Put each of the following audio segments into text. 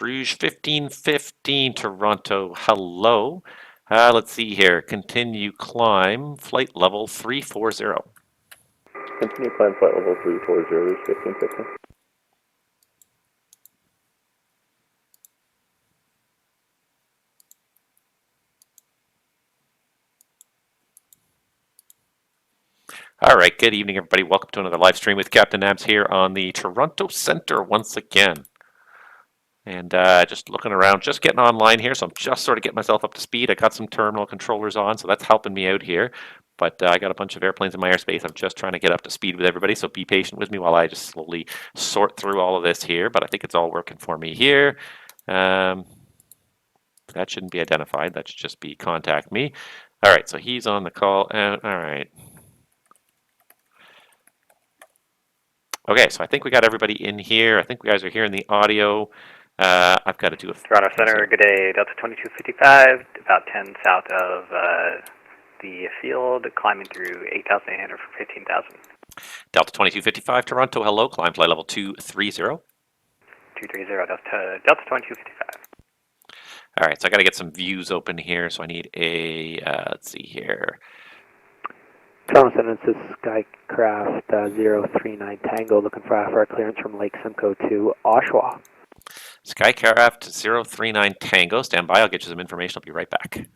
Rouge 1515 Toronto, hello. Let's see here. Continue climb, flight level 340. Continue climb flight level 340, Rouge 1515. All right, good evening, everybody. Welcome to another live stream with Captain Abs here on the Toronto Centre once again. And just looking around, just getting online here, so I'm just sort of getting myself up to speed. I got some terminal controllers on, so that's helping me out here. But I got a bunch of airplanes in my airspace. I'm just trying to get up to speed with everybody, so be patient with me while I just slowly sort through all of this here. But I think it's all working for me here. That shouldn't be identified. That should just be contact me. All right, so he's on the call. All right. Okay, so I think we got everybody in here. I think you guys are hearing the audio. I've got to do a... Toronto Center, good day, Delta 2255, about 10 south of the field, climbing through 8,800 for 15,000. Delta 2255, Toronto, hello, climb flight level 230. 230, Delta 2255. All right, so I got to get some views open here, so I need a, let's see here. Toronto Center, this is Skycraft 039 Tango, looking for AFR clearance from Lake Simcoe to Oshawa. Skycraft 039 Tango, stand by, I'll get you some information, I'll be right back.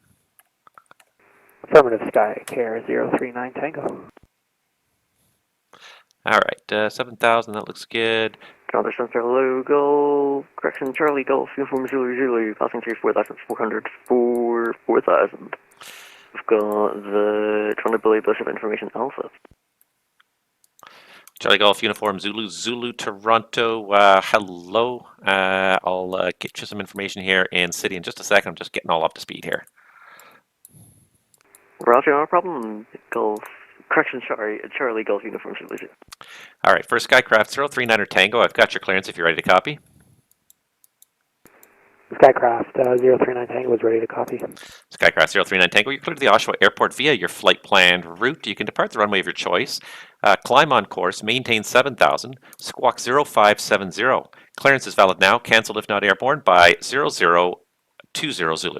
Affirmative, Skycare 039 Tango. All right, 7,000, that looks good. Toronto Center, hello, go, correction, Charlie, Golf, Uniform Zulu, Zulu, passing through 4,400 for 4,000. We've got the Toronto Billy Bus of Information Alpha. Charlie Golf, Uniform Zulu, Zulu, Toronto, hello. I'll get you some information here in City in just a second. I'm just getting all up to speed here. Roger, no problem. Golf, correction, sorry, Charlie Golf, Uniform Zulu. All right, for Skycraft 039er Tango, I've got your clearance if you're ready to copy. Skycraft 039 Tango is ready to copy. Skycraft 039 Tango, you're clear to the Oshawa Airport via your flight planned route. You can depart the runway of your choice, climb on course, maintain 7,000, squawk 0570. Clearance is valid now, cancelled if not airborne by 0020 Zulu.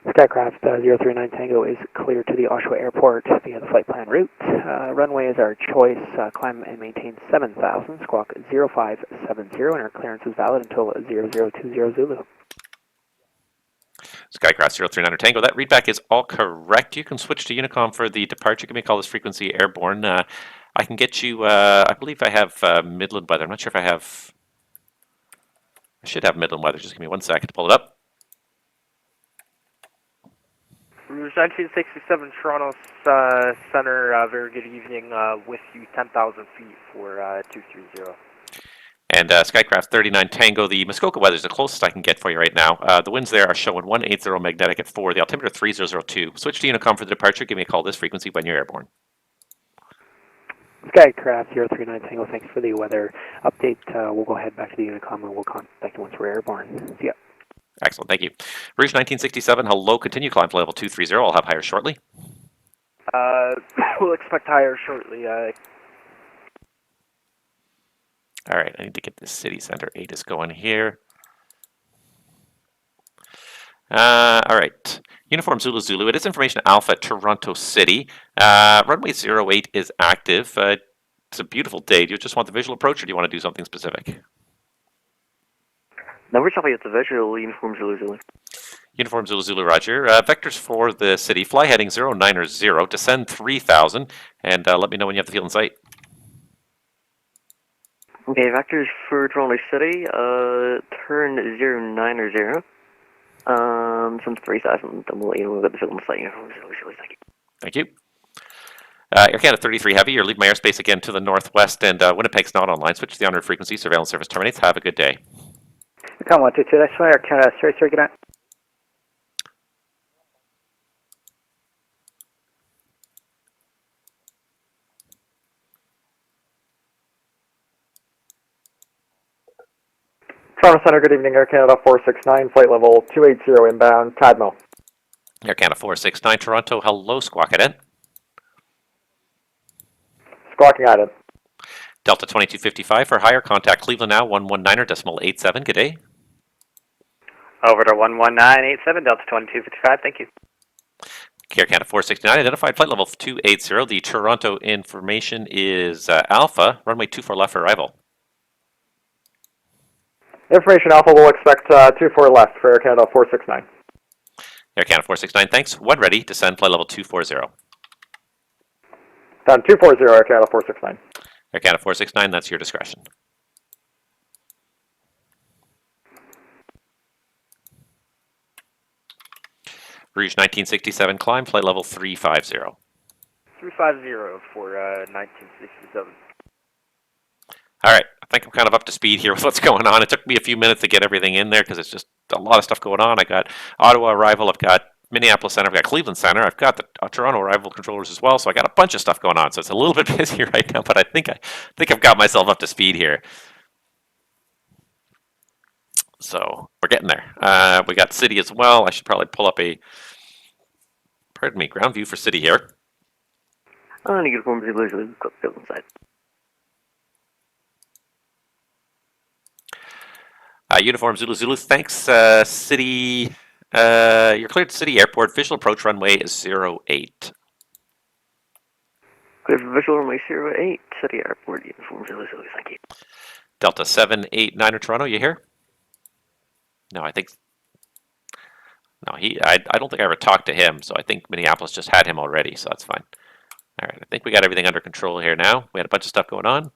Skycraft 039 Tango is clear to the Oshawa Airport via the flight plan route. Runway is our choice. Climb and maintain 7,000. Squawk 0570, and our clearance is valid until 0020 Zulu. Skycraft 039er Tango, that readback is all correct. You can switch to Unicom for the departure. Give me a call, this frequency airborne. I can get you, I believe I have Midland weather. I'm not sure if I have, I should have Midland weather. Just give me 1 second to pull it up. Rouge 1967, Toronto Center, very good evening, with you 10,000 feet for 230. And Skycraft 39 Tango, the Muskoka weather is the closest I can get for you right now. The winds there are showing 180 magnetic at 4, the altimeter 3002. Switch to Unicom for the departure. Give me a call, this frequency, when you're airborne. Skycraft 039 Tango, thanks for the weather update. We'll go ahead back to the Unicom and we'll contact you once we're airborne. See ya. Excellent, thank you. Rouge 1967, hello, continue climb to level 230. I'll have higher shortly. We'll expect higher shortly. All right, I need to get this City Center ATIS going here. All right, Uniform Zulu Zulu, it is Information Alpha, Toronto City. Runway 08 is active. It's a beautiful day. Do you just want the visual approach or do you want to do something specific? Now we're stopping at the visual, Uniform Zulu Zulu. Uniform Zulu Zulu, Roger. Vectors for the city, fly heading 090, descend 3,000, and let me know when you have the field in sight. Okay, vectors for Toronto City, turn 090, some 3,000, then we'll let you know we've got the field in sight, Uniform Zulu Zulu, thank you. Thank you. Air Canada 33 Heavy, you're leaving my airspace again to the northwest, and Winnipeg's not online. Switch to the honored frequency, surveillance service terminates. Have a good day. Come 122, that's fine. Air Canada, sorry, good night. Toronto Center, good evening, Air Canada 469, flight level 280 inbound, Tadmo. Air Canada 469, Toronto, hello, squawk it in. Squawking at it. Delta 2255 for higher, contact Cleveland now, 119.87. Good day. Over to 11987, Delta 2255, thank you. Air Canada 469, identified flight level 280. The Toronto information is Alpha, runway 24 left for arrival. Information Alpha will expect 24 left for Air Canada 469. Air Canada 469, thanks. When ready, descend flight level 240. Done 240 Air Canada 469. Air Canada 469, that's your discretion. Rouge 1967, climb, flight level 350. 350 for 1967. All right, I think I'm kind of up to speed here with what's going on. It took me a few minutes to get everything in there because it's just a lot of stuff going on. I got Ottawa arrival, I've got Minneapolis Center, I've got Cleveland Center, I've got the Toronto arrival controllers as well, so I got a bunch of stuff going on. So it's a little bit busy right now, but I think I've got myself up to speed here. So we're getting there. We got City as well. I should probably pull up a, pardon me, ground view for City here. Uniform Zulu Zulu, got the building side. Uniform Zulu Zulu, thanks. City, you're cleared to City Airport. Visual approach runway is 08. Clear for visual runway 08, City Airport, Uniform Zulu Zulu, thank you. Delta 789 Toronto, you here? No, I think. No, I don't think I ever talked to him, so I think Minneapolis just had him already, so that's fine. All right, I think we got everything under control here now. We had a bunch of stuff going on.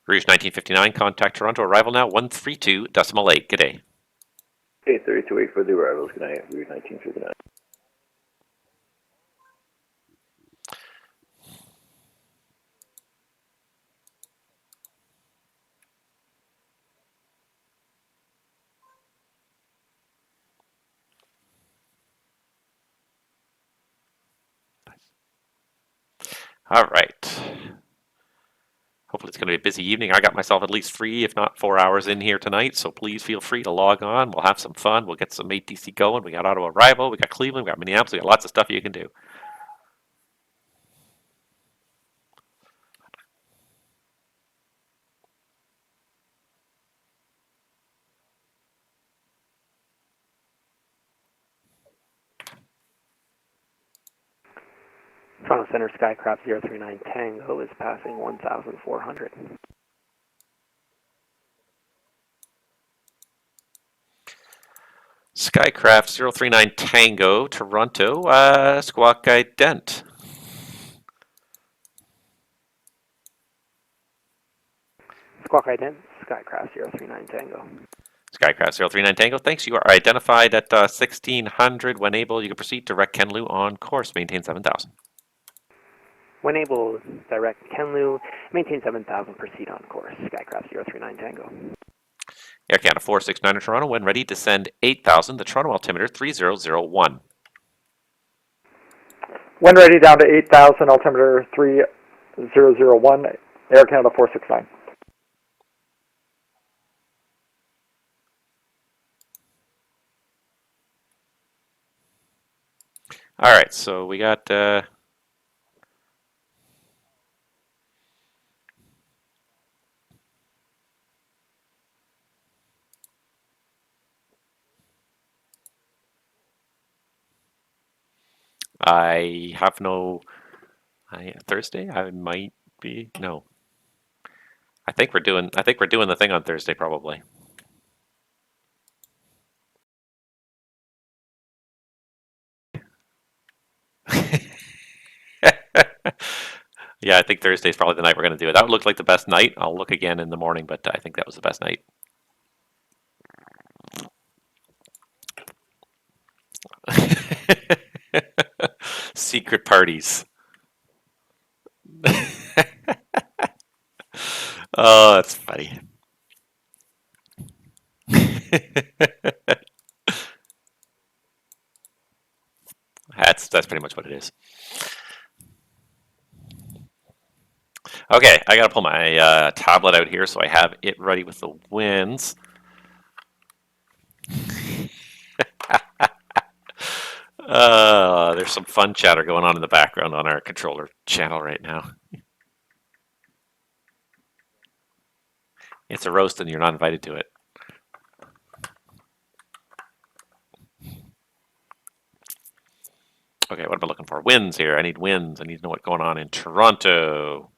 Rouge 1959, contact Toronto, arrival now, 132.8. Good day. 832 for the arrivals, good night, Rouge 1959. All right. Hopefully it's going to be a busy evening. I got myself at least 3, if not 4 hours in here tonight, so please feel free to log on. We'll have some fun. We'll get some ATC going. We got Ottawa arrival. We got Cleveland. We got Minneapolis. We got lots of stuff you can do. Toronto Center Skycraft 039 Tango is passing 1,400. Skycraft 039 Tango, Toronto, squawk ident. Squawk ident, Skycraft 039 Tango. Skycraft 039 Tango, thanks. You are identified at 1600. When able, you can proceed direct Kenlu on course. Maintain 7000. When able, direct Kenlu, maintain 7,000, proceed on course. Skycraft 039 Tango. Air Canada 469 in Toronto, when ready, descend 8000. The Toronto altimeter 3001. When ready, down to 8,000, altimeter 3001, Air Canada 469. All right, so we got I have no Thursday. I might be no. I think we're doing the thing on Thursday probably. Yeah, I think Thursday's probably the night we're going to do it. That would look like the best night. I'll look again in the morning, but I think that was the best night. Secret parties. Oh, that's funny. That's pretty much what it is. Okay, I gotta pull my tablet out here so I have it ready with the winds. There's some fun chatter going on in the background on our controller channel right now. It's a roast and you're not invited to it. Okay, what am I looking for? Wins here. I need wins. I need to know what's going on in Toronto.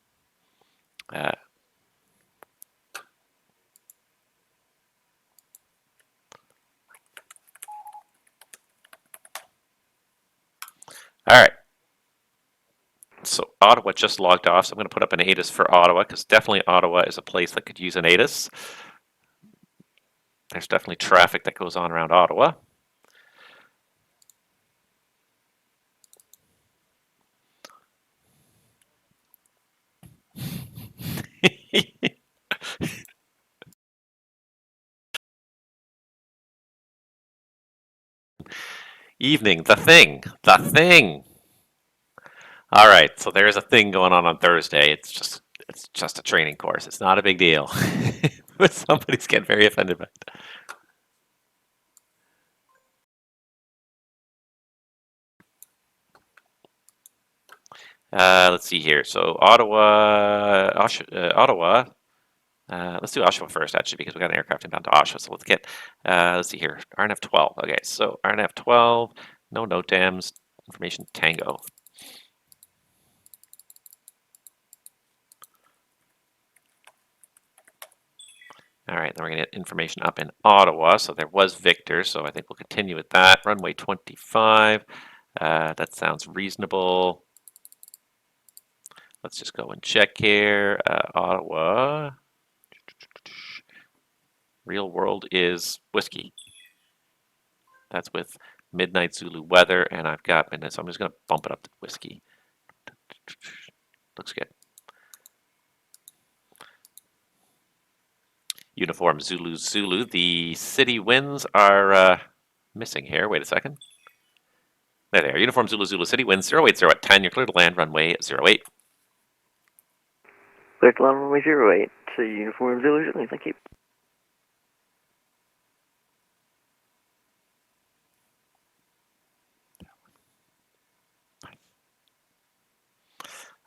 All right. So Ottawa just logged off, so I'm going to put up an ATIS for Ottawa, because definitely Ottawa is a place that could use an ATIS. There's definitely traffic that goes on around Ottawa. Evening, the thing. All right, so there's a thing going on Thursday. It's just a training course. It's not a big deal. But somebody's getting very offended by it. Let's see here. So Ottawa. Let's do Oshawa first, actually, because we got an aircraft inbound to Oshawa. So let's get. Let's see here. RNF 12. Okay, so RNF 12. No note dams. Information Tango. All right, then we're going to get information up in Ottawa. So there was Victor, so I think we'll continue with that. Runway 25. That sounds reasonable. Let's just go and check here. Ottawa. Real world is whiskey. That's with Midnight Zulu weather, and I've got midnight, so I'm just going to bump it up to whiskey. Looks good. Uniform Zulu Zulu. The city winds are missing here. Wait a second. There they are. Uniform Zulu Zulu city winds 080 at 10. You're clear to land runway 08. Clear to land runway 08 to Uniform Zulu Zulu, thank you.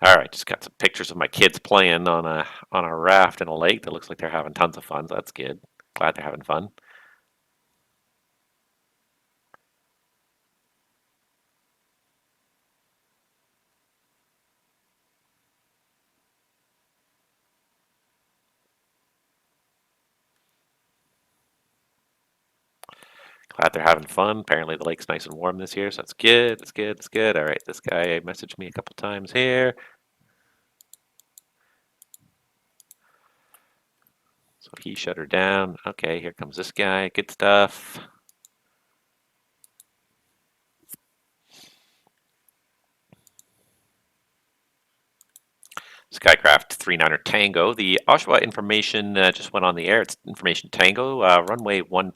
All right, just got some pictures of my kids playing on a raft in a lake that looks like they're having tons of fun. So that's good. Glad they're having fun. Glad they're having fun. Apparently the lake's nice and warm this year, so that's good. That's good. That's good. All right, this guy messaged me a couple times here. So he shut her down. Okay, here comes this guy. Good stuff. Skycraft 39er Tango. The Oshawa information just went on the air. It's information Tango, runway 12.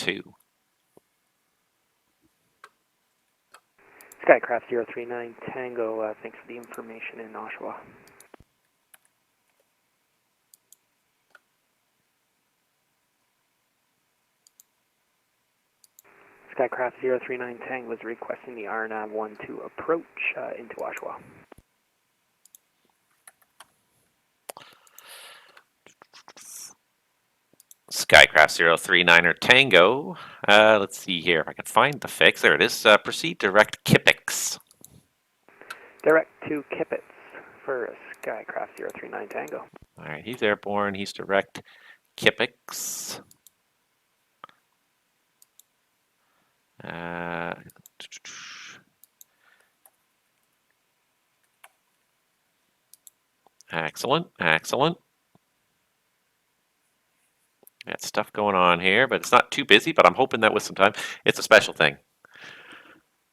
Skycraft 039 Tango, thanks for the information in Oshawa. Skycraft 039 Tango was requesting the RNAV 12 approach into Oshawa. Skycraft 039er Tango. Let's see here if I can find the fix. There it is. Proceed direct Kipix. Direct to Kipix for Skycraft 039 Tango. All right, he's airborne. He's direct Kipix. Excellent, excellent. Got stuff going on here, but it's not too busy, but I'm hoping that with some time, it's a special thing.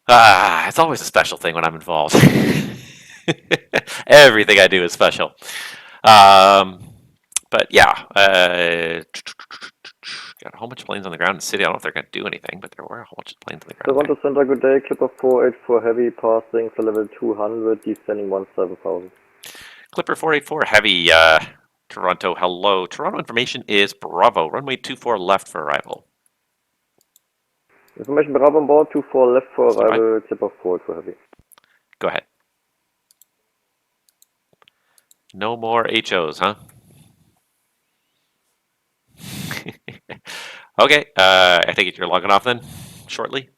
It's always a special thing when I'm involved. Everything I do is special. But yeah, got a whole bunch of planes on the ground in the city. I don't know if they're going to do anything, but there were a whole bunch of planes on the ground. Toronto Center, good day. Clipper 48 for heavy passing for level 200, descending 17,000. Clipper 484 Heavy, Toronto, hello. Toronto information is Bravo. Runway 24 left for arrival. Information Bravo on board, 24 left for Stand by. arrival, tip off forward for heavy. Go ahead. No more HOs, huh? Okay, I take it you're logging off then, shortly?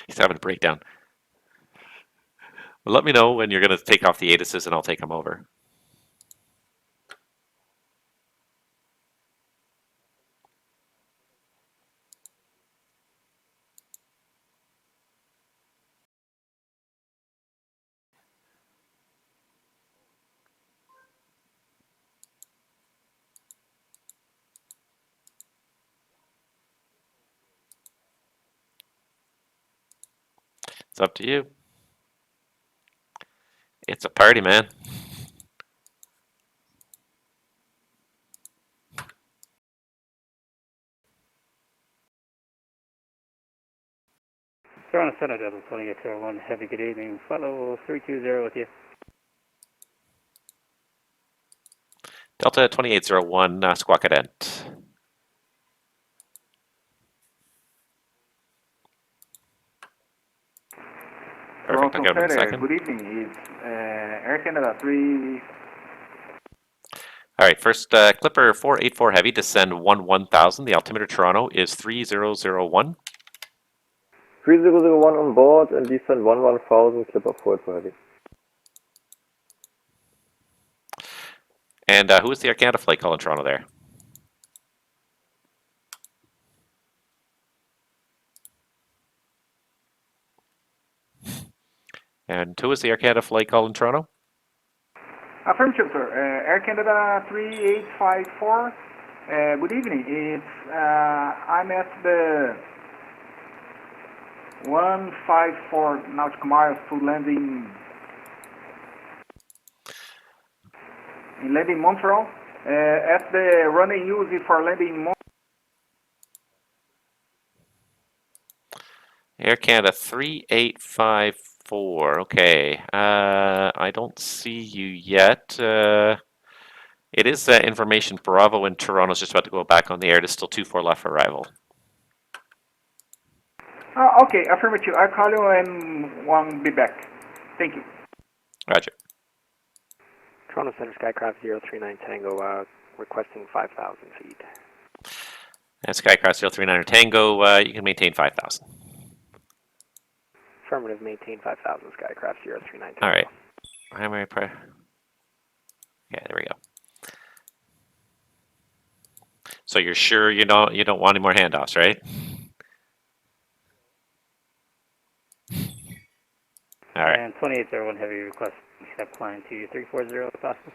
He's having a breakdown. Well, let me know when you're going to take off the ATISes and I'll take them over. It's up to you. It's a party, man. Toronto Center, Delta 2801, heavy good evening. Follow 320 with you. Delta 2801, squawk at end. Perfect, I'll get him in a second. Good evening, it's Air Canada 3... All right, first Clipper 484 Heavy, descend 1000. The altimeter Toronto is 3001. 3001 on board and descend 1000, clip off forward for heavy. And who is the Air Canada flight call in Toronto there? And who is the Air Canada flight call in Toronto? Affirmative, sir. Air Canada 3854. Good evening. It's I'm at the 154 nautical miles to landing in landing Montreal. At the runway used for landing Montreal. Air Canada 3854. Okay. I don't see you yet. It is information Bravo in Toronto is just about to go back on the air. It is still 24 left for arrival. Okay, affirmative. I'll call you and won't be back. Thank you. Roger. Toronto Center Skycraft 039 Tango, requesting 5,000 feet. And Skycraft 039 Tango, you can maintain 5,000. Affirmative, maintain 5,000 Skycraft 039 Tango. All right. Primary Okay, there we go. So you're sure you don't want any more handoffs, right? All right. And 2801 heavy request. Step climb to 340 if possible.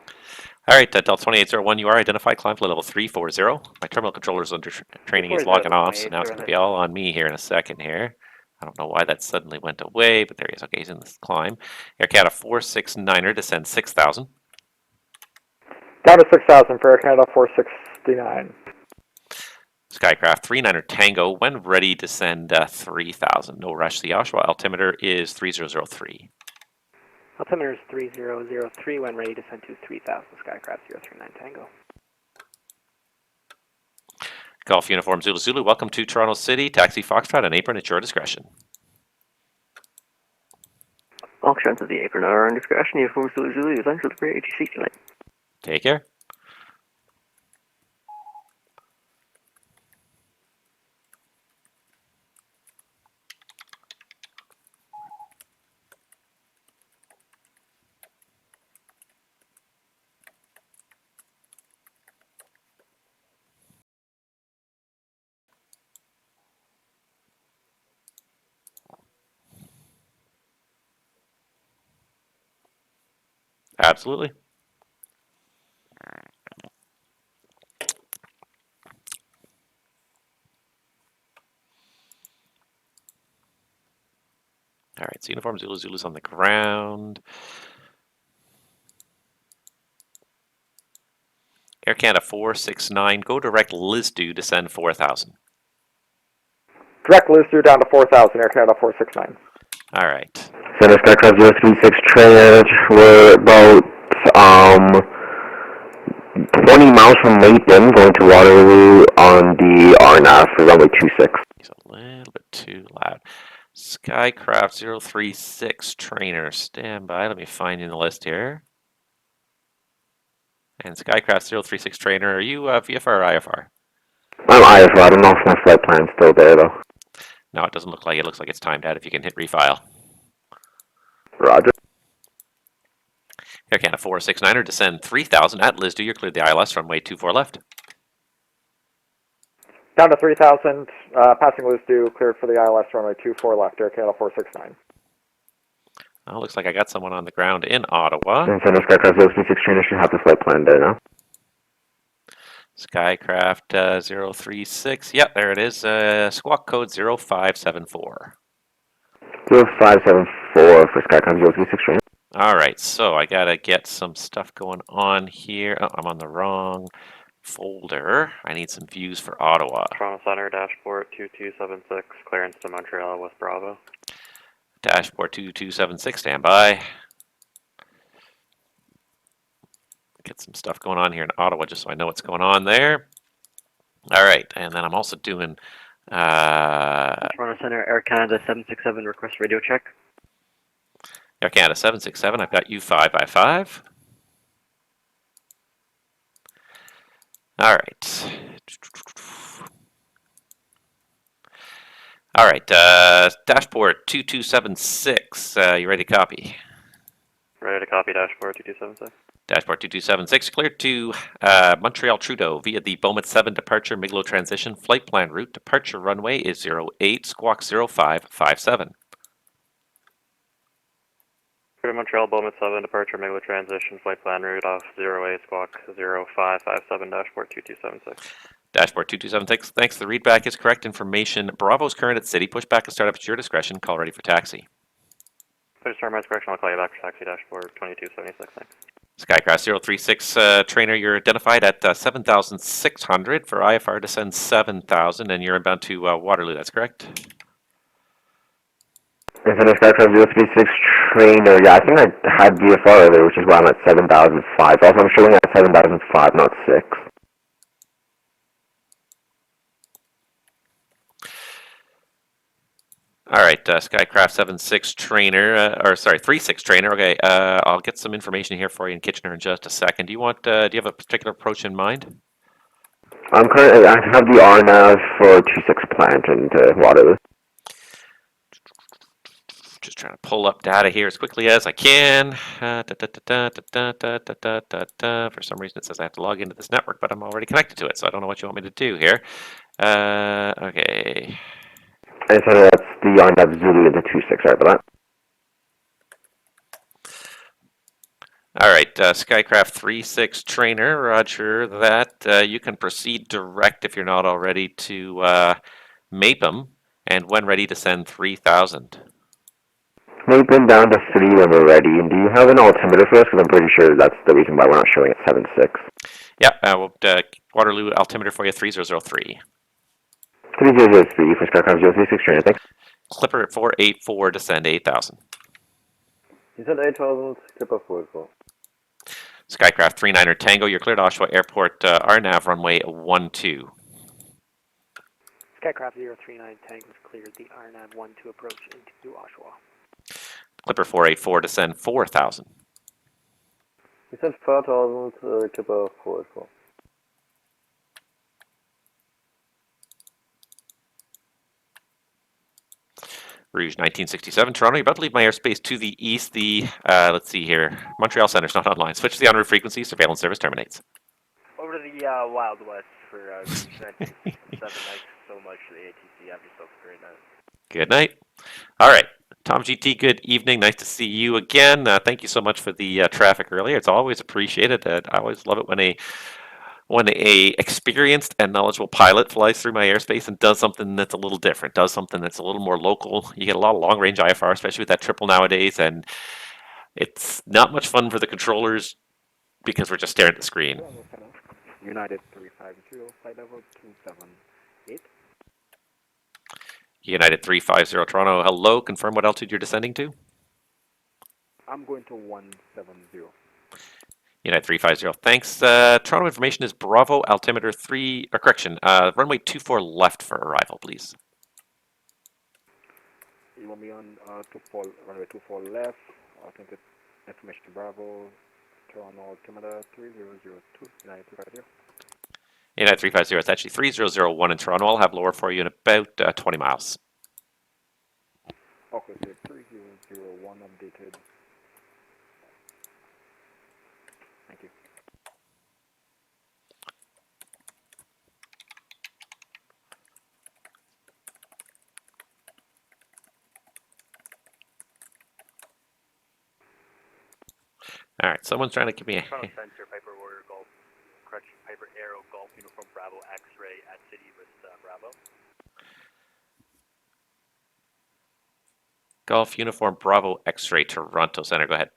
All right, Delta 2801, you are identified. Climb to level 340. My terminal controller is under training. He's logging off, so now it's going to be all on me here in a second here. I don't know why that suddenly went away, but there he is. Okay, he's in this climb. Air Canada 469er, descend 6,000. Down to 6,000 for Air Canada 469. Skycraft 39er Tango, when ready, descend 3,000. No rush. The Oshawa altimeter is 3003. Altimeter is 3003, when ready, descend to 3,000 Skycraft 039 Tango. Golf Uniform Zulu Zulu, welcome to Toronto City. Taxi Foxtrot and apron at your discretion. Foxtrot to the apron at our own discretion. Uniform Zulu Zulu is under the ATC tonight. Take care. Absolutely. All right, so Uniform Zulu Zulu's on the ground. Air Canada 469, go direct Lisdu, descend 4,000. Direct Lister down to 4,000, Air Canada 469. All right. Center Skycraft 036 trainer, we're about 20 miles from Maple, going to Waterloo on the RNAV for runway 26. He's a little bit too loud. Skycraft 036 trainer, stand by. Let me find you in the list here. And Skycraft 036 trainer, are you VFR or IFR? I'm IFR, I don't know if my flight plan's still there though. No, it doesn't look like it. It looks like it's timed out if you can hit refile. Roger. Air Canada 469er, descend 3,000 at Lisdu. You're cleared the ILS, runway 24 left. Down to 3,000, passing Lisdu, cleared for the ILS runway 24 left, Air Canada 469. Oh, looks like I got someone on the ground in Ottawa. Center Skycraft 036 trainer should have the flight plan there now. Skycraft 036, yep, there it is. Squawk code 0574. 0574 for Skycraft 036 trainer. All right, so I gotta get some stuff going on here. Oh, I'm on the wrong folder. I need some views for Ottawa. Toronto Center, dashboard 2276, clearance to Montreal, West Bravo. Dashboard 2276, stand by. Get some stuff going on here in Ottawa just so I know what's going on there. All right, and then I'm also doing... Toronto Center, Air Canada 767, request radio check. Air Canada 767, I've got you 5x5. All right. All right, dashboard 2276, you ready to copy? Ready to copy dashboard 2276. Dashboard 2276, cleared to Montreal Trudeau via the Beaumont 7 departure Miglo transition. Flight plan route departure runway is 08, squawk 0557. Clear to Montreal, Beaumont 7 departure Miglo transition. Flight plan route off 08, squawk 0557, dashboard 2276. Dashboard 2276, thanks. The readback is correct information. Bravo's current at city. Push back and start up at your discretion. Call ready for taxi. Please start my correction. I'll call you back for taxi, dashboard 2276. Thanks. Skycraft 036 trainer, you're identified at 7,600 for IFR descend 7,000, and you're inbound to Waterloo. That's correct. Center Skycraft 036 trainer, yeah, I think I had VFR earlier, which is why I'm at 7,005. Also, I'm showing at 7,005, not 6. All right, Skycraft 76 trainer, or sorry, 36 trainer. Okay, I'll get some information here for you in Kitchener in just a second. Do you want? Do you have a particular approach in mind? I'm currently, I have the RNAV for 26 plant into Waterloo. Just trying to pull up data here as quickly as I can. For some reason, it says I have to log into this network, but I'm already connected to it, so I don't know what you want me to do here. Okay. I said that's the RNAV Zulu into 26, sorry about that. All right, Skycraft 36 trainer, roger that. You can proceed direct if you're not already to Mapem, and when ready to send 3,000. Mapem down to 3 when we're ready, and do you have an altimeter for us? Because I'm pretty sure that's the reason why we're not showing at 7.6. Yeah, we'll Waterloo altimeter for you, 3003. 3003 for Skycraft 036 trainer, thanks. Clipper at 484, descend 8,000. You said 8,000, Clipper 484. Skycraft 39er Tango, you're cleared Oshawa Airport, RNAV runway 12. Skycraft 039 Tango has cleared the RNAV 12 approach into Oshawa. Clipper 484, descend 4,000. You said 4,000, Clipper 484. Rouge 1967, Toronto, you're about to leave my airspace to the east. The, let's see here, Montreal Center's not online. Switch to the en route frequency, surveillance service terminates. Over to the Wild West for Rouge 1967. Thanks so much to the ATC. Have yourself a great night. Good night. All right, Tom GT, good evening. Nice to see you again. Thank you so much for the traffic earlier. It's always appreciated. I always love it when a experienced and knowledgeable pilot flies through my airspace and does something that's a little different, does something that's a little more local. You get a lot of long-range IFR, especially with that triple nowadays, and it's not much fun for the controllers because we're just staring at the screen. United 350, flight level 278. United 350 Toronto, hello. Confirm what altitude you're descending to. I'm going to 170. United 350, thanks. Toronto information is Bravo, altimeter 3, or correction, runway 24 left for arrival, please. You want me on runway 24 left, authentic information to Bravo, Toronto altimeter 3002, United 350. United 350, it's actually 3001 in Toronto. I'll have lower for you in about 20 miles. Okay, so 3001 updated. Thank you. All right, someone's trying to give me a... Toronto Center, Piper Warrior Golf, correction, Piper Arrow Golf Uniform Bravo X-Ray at City with Bravo. Golf Uniform Bravo X-Ray Toronto Center, go ahead.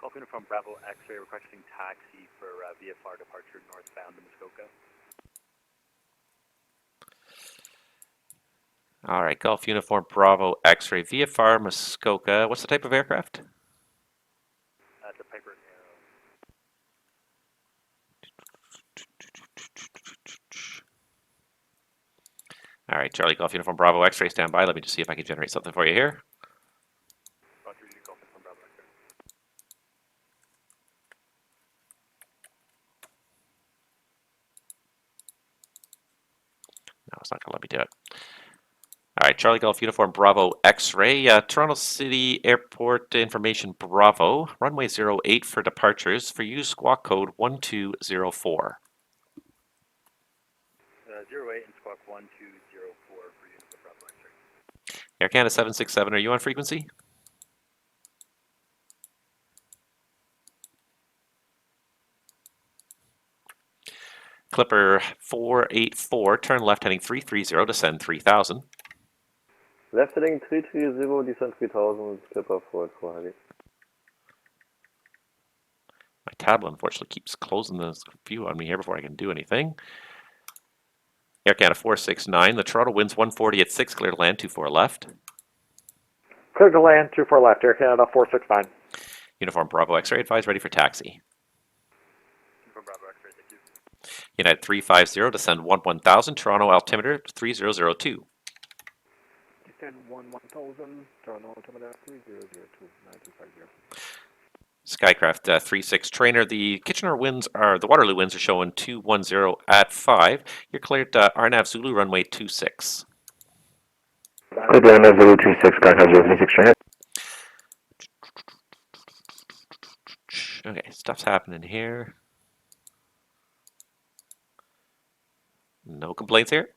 Golf Uniform Bravo X-Ray requesting taxi for VFR departure northbound to Muskoka. All right, Golf Uniform Bravo X-Ray VFR Muskoka. What's the type of aircraft? The Piper Arrow. All right, Charlie Golf Uniform Bravo X-Ray, stand by. Let me just see if I can generate something for you here. Roger, Golf Uniform Bravo X-Ray. No, it's not going to let me do it. All right, Charlie Golf Uniform Bravo X-Ray, Toronto City Airport information Bravo, runway 08 for departures. For you, squawk code 1204. 08 and squawk 1204 for you, Bravo X-Ray. Air Canada 767, are you on frequency? Clipper 484, turn left heading 330, descend 3000. Left heading 330, descend 3000, Clipper 484 heavy. My tablet unfortunately keeps closing the view on me here before I can do anything. Air Canada 469, the Toronto winds 140 at 6, clear to land 24 left. Clear to land 24 left, Air Canada 469. Uniform Bravo X-Ray, advise ready for taxi. Uniform Bravo X-Ray, thank you. United 350, descend 1000, Toronto altimeter 3002. Descend 1000, Toronto altimeter 3002, 9250. Skycraft 36 trainer, the Kitchener winds are, the Waterloo winds are showing 210 at 5. You're cleared Arnav Zulu runway 26. Clear to Arnav Zulu 26, Skycraft 036 trainer. Okay, stuff's happening here. No complaints here.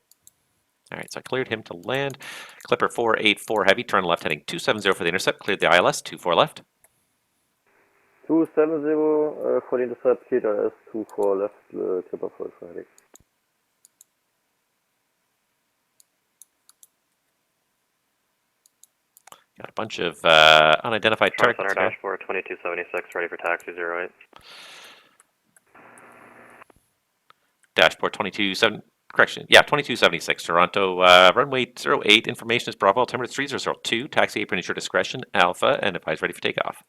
All right, so I cleared him to land. Clipper 484 heavy, turn left heading 270 for the intercept. Cleared the ILS, 24 left. 270 for the intercept, KDRS 24 left, Clipper 484 heavy. Got a bunch of unidentified Toronto targets. Center dashboard 2276, ready for taxi 08. Dashboard 2276, Toronto, runway 08, information is Bravo, altimeter 3002, taxi apron at your discretion, Alpha, and advise ready for takeoff.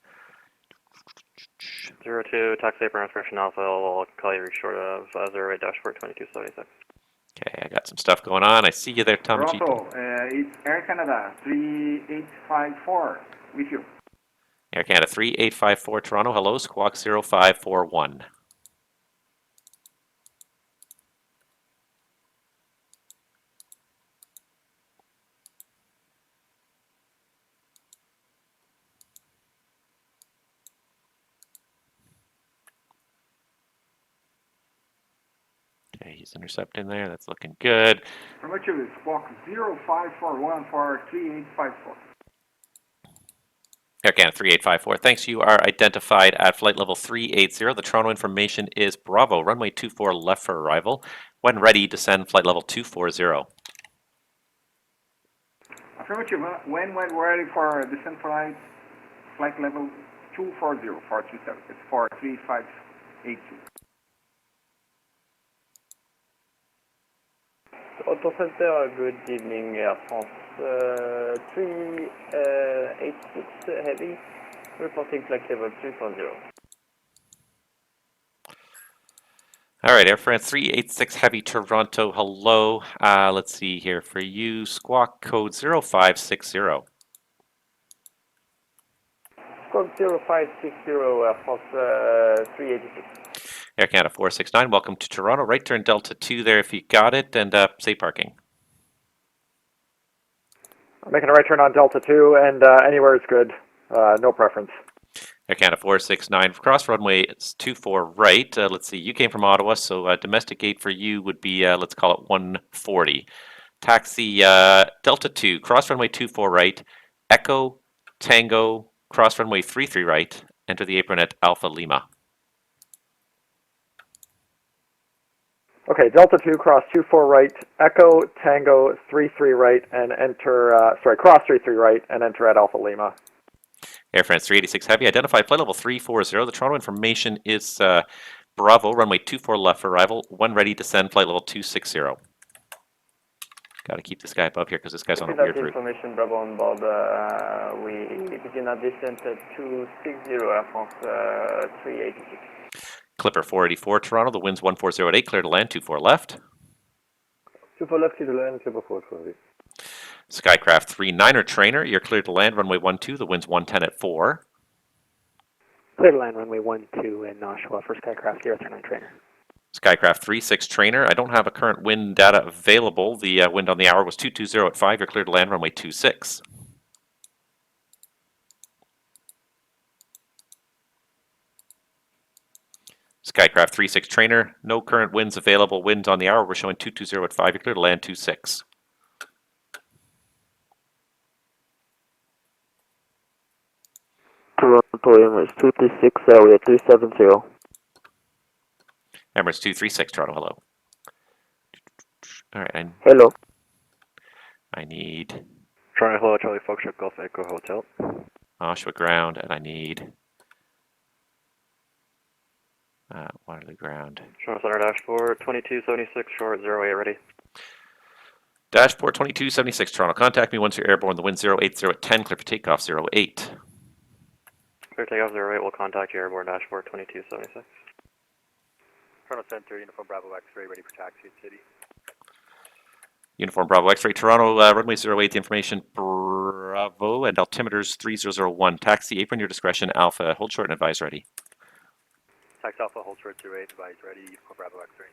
02, taxi apron restriction Alpha, I'll call you short of 08 dashboard 2276. Okay, I got some stuff going on. I see you there, Tom. Toronto, it's Air Canada 3854 with you. Air Canada 3854, Toronto, hello, squawk 0541. Okay, he's intercepting there. That's looking good. From which you squawk 0541 for 3854. Air Canada 3854, thanks. You are identified at flight level 380. The Toronto information is Bravo, runway 24 left for arrival. When ready, descend flight level 240. Affirmative. When ready for descent flight level 240 for 27. It's for 3582. Auto Center, good evening, Air France 386 Heavy, reporting flight level 340. All right, Air France 386 Heavy Toronto, hello. Let's see here for you, squawk code 0560. Code 0560, Air France 386. Air Canada 469, welcome to Toronto. Right turn Delta 2 there if you got it, and safe parking. I'm making a right turn on Delta 2, and anywhere is good. No preference. Air Canada 469, cross runway 24 right. Let's see, you came from Ottawa, so domestic gate for you would be, let's call it 140. Taxi Delta 2, cross runway 24 right, Echo, Tango, cross runway 33 right, enter the apron at Alpha Lima. Okay, Delta 2, cross 24 right, Echo, Tango, 33 right, and enter, cross 33 right, and enter at Alpha Lima. Air France 386 Heavy, identify flight level 340. The Toronto information is Bravo, runway 24 left for arrival, one ready, descend, flight level 260. Got to keep this guy above here because this guy's on a weird route. Information, Bravo on board, we begin our descent at 260, Air France 386. Clipper 484 Toronto, the wind's 140 at 8, clear to land, 24 left. 24 left, clear to land, Clipper 420. Skycraft 39er Trainer, you're cleared to land, runway 12, the wind's 110 at 4. Clear to land runway 12 in Oshawa for Skycraft 039 Trainer. Skycraft 36 Trainer, I don't have a current wind data available. The wind on the hour was 220 at 5, you're cleared to land, runway 26. Skycraft 36 Trainer, no current winds available. Winds on the hour, we're showing 220 at 5, you're cleared to land 26. Toronto Emirates 236, area 370. Emirates 236 Toronto, hello. All right, Hello. I need Toronto, hello, Charlie Foxtrot, Golf Echo Hotel. Oshawa ground, and I need Waterloo ground. Toronto Center dashboard 2276, short 08 ready. Dashboard 2276 Toronto, contact me once you're airborne. The wind 080 at 10, clear for takeoff 08. Clear takeoff 08, we'll contact you airborne dashboard 2276. Toronto Center, Uniform Bravo X-ray, ready for taxi at City. Uniform Bravo X-ray Toronto, runway 08, the information Bravo, and altimeters 3001. Taxi, apron your discretion, Alpha, hold short and advise ready. Taxi Alpha, hold short 08, advise ready, Uniform Bravo X-ray.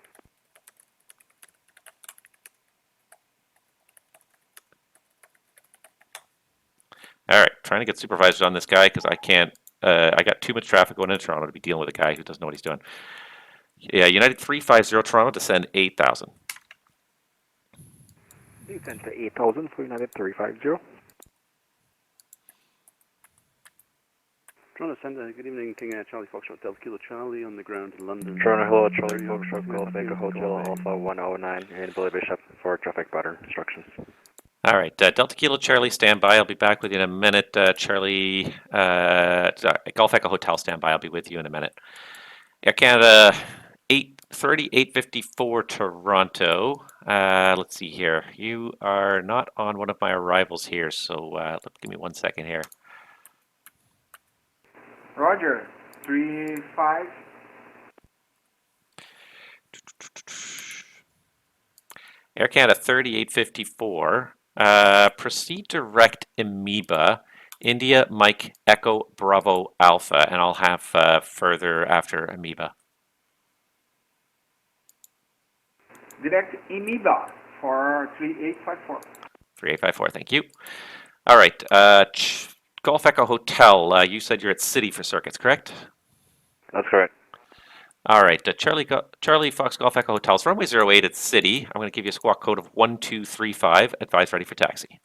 All right, trying to get supervisors on this guy because I can't, I got too much traffic going into Toronto to be dealing with a guy who doesn't know what he's doing. Yeah, United 350 Toronto, descend 8,000. Descend to 8,000 for United 350. Toronto Center, good evening, King Charlie Foxtrot, Delta Kilo Charlie on the ground in London. Toronto, hello, Charlie Foxtrot, Golf Echo Hotel, Alpha 109, and Billy Bishop for traffic pattern instructions. All right, Delta Kilo Charlie, stand by. I'll be back with you in a minute. Charlie, Golf Echo Hotel, stand by. I'll be with you in a minute. Air Canada 830, 854 Toronto. Let's see here. You are not on one of my arrivals here, so give me 1 second here. Roger, 35. Air Canada 3854. Proceed direct Amoeba, India Mike Echo Bravo Alpha, and I'll have further after Amoeba. Direct Amoeba for 3854. 3854, thank you. All right, Golf Echo Hotel, you said you're at City for circuits, correct? That's correct. All right, Charlie Fox Golf Echo Hotels, runway 08 at City. I'm going to give you a squawk code of 1235. Advise ready for taxi.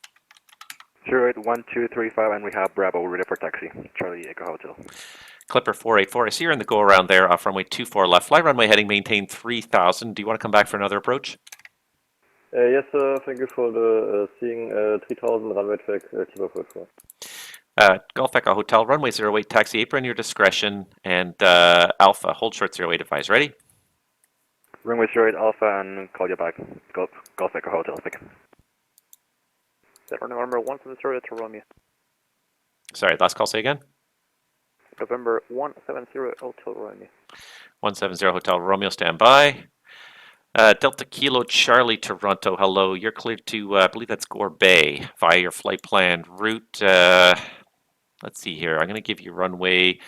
081235, and we have Bravo ready for taxi. Charlie Echo Hotel. Clipper 484. I see you're in the go around there off runway 24 left. Fly runway heading maintain 3000. Do you want to come back for another approach? Yes, sir. Thank you for the seeing 3000 runway track, Clipper 484. Golf Echo Hotel, runway 08, taxi apron your discretion, and Alpha, hold short 08, advise ready. Runway 08 Alpha and call you back. Golf Echo Hotel speaking. November 170 to Romeo. Sorry, last call, say again? November 170 Hotel Romeo. 170 Hotel Romeo, stand by. Delta Kilo Charlie Toronto, hello. You're cleared to, I believe that's Gore Bay via your flight plan route. Let's see here. I'm going to give you runway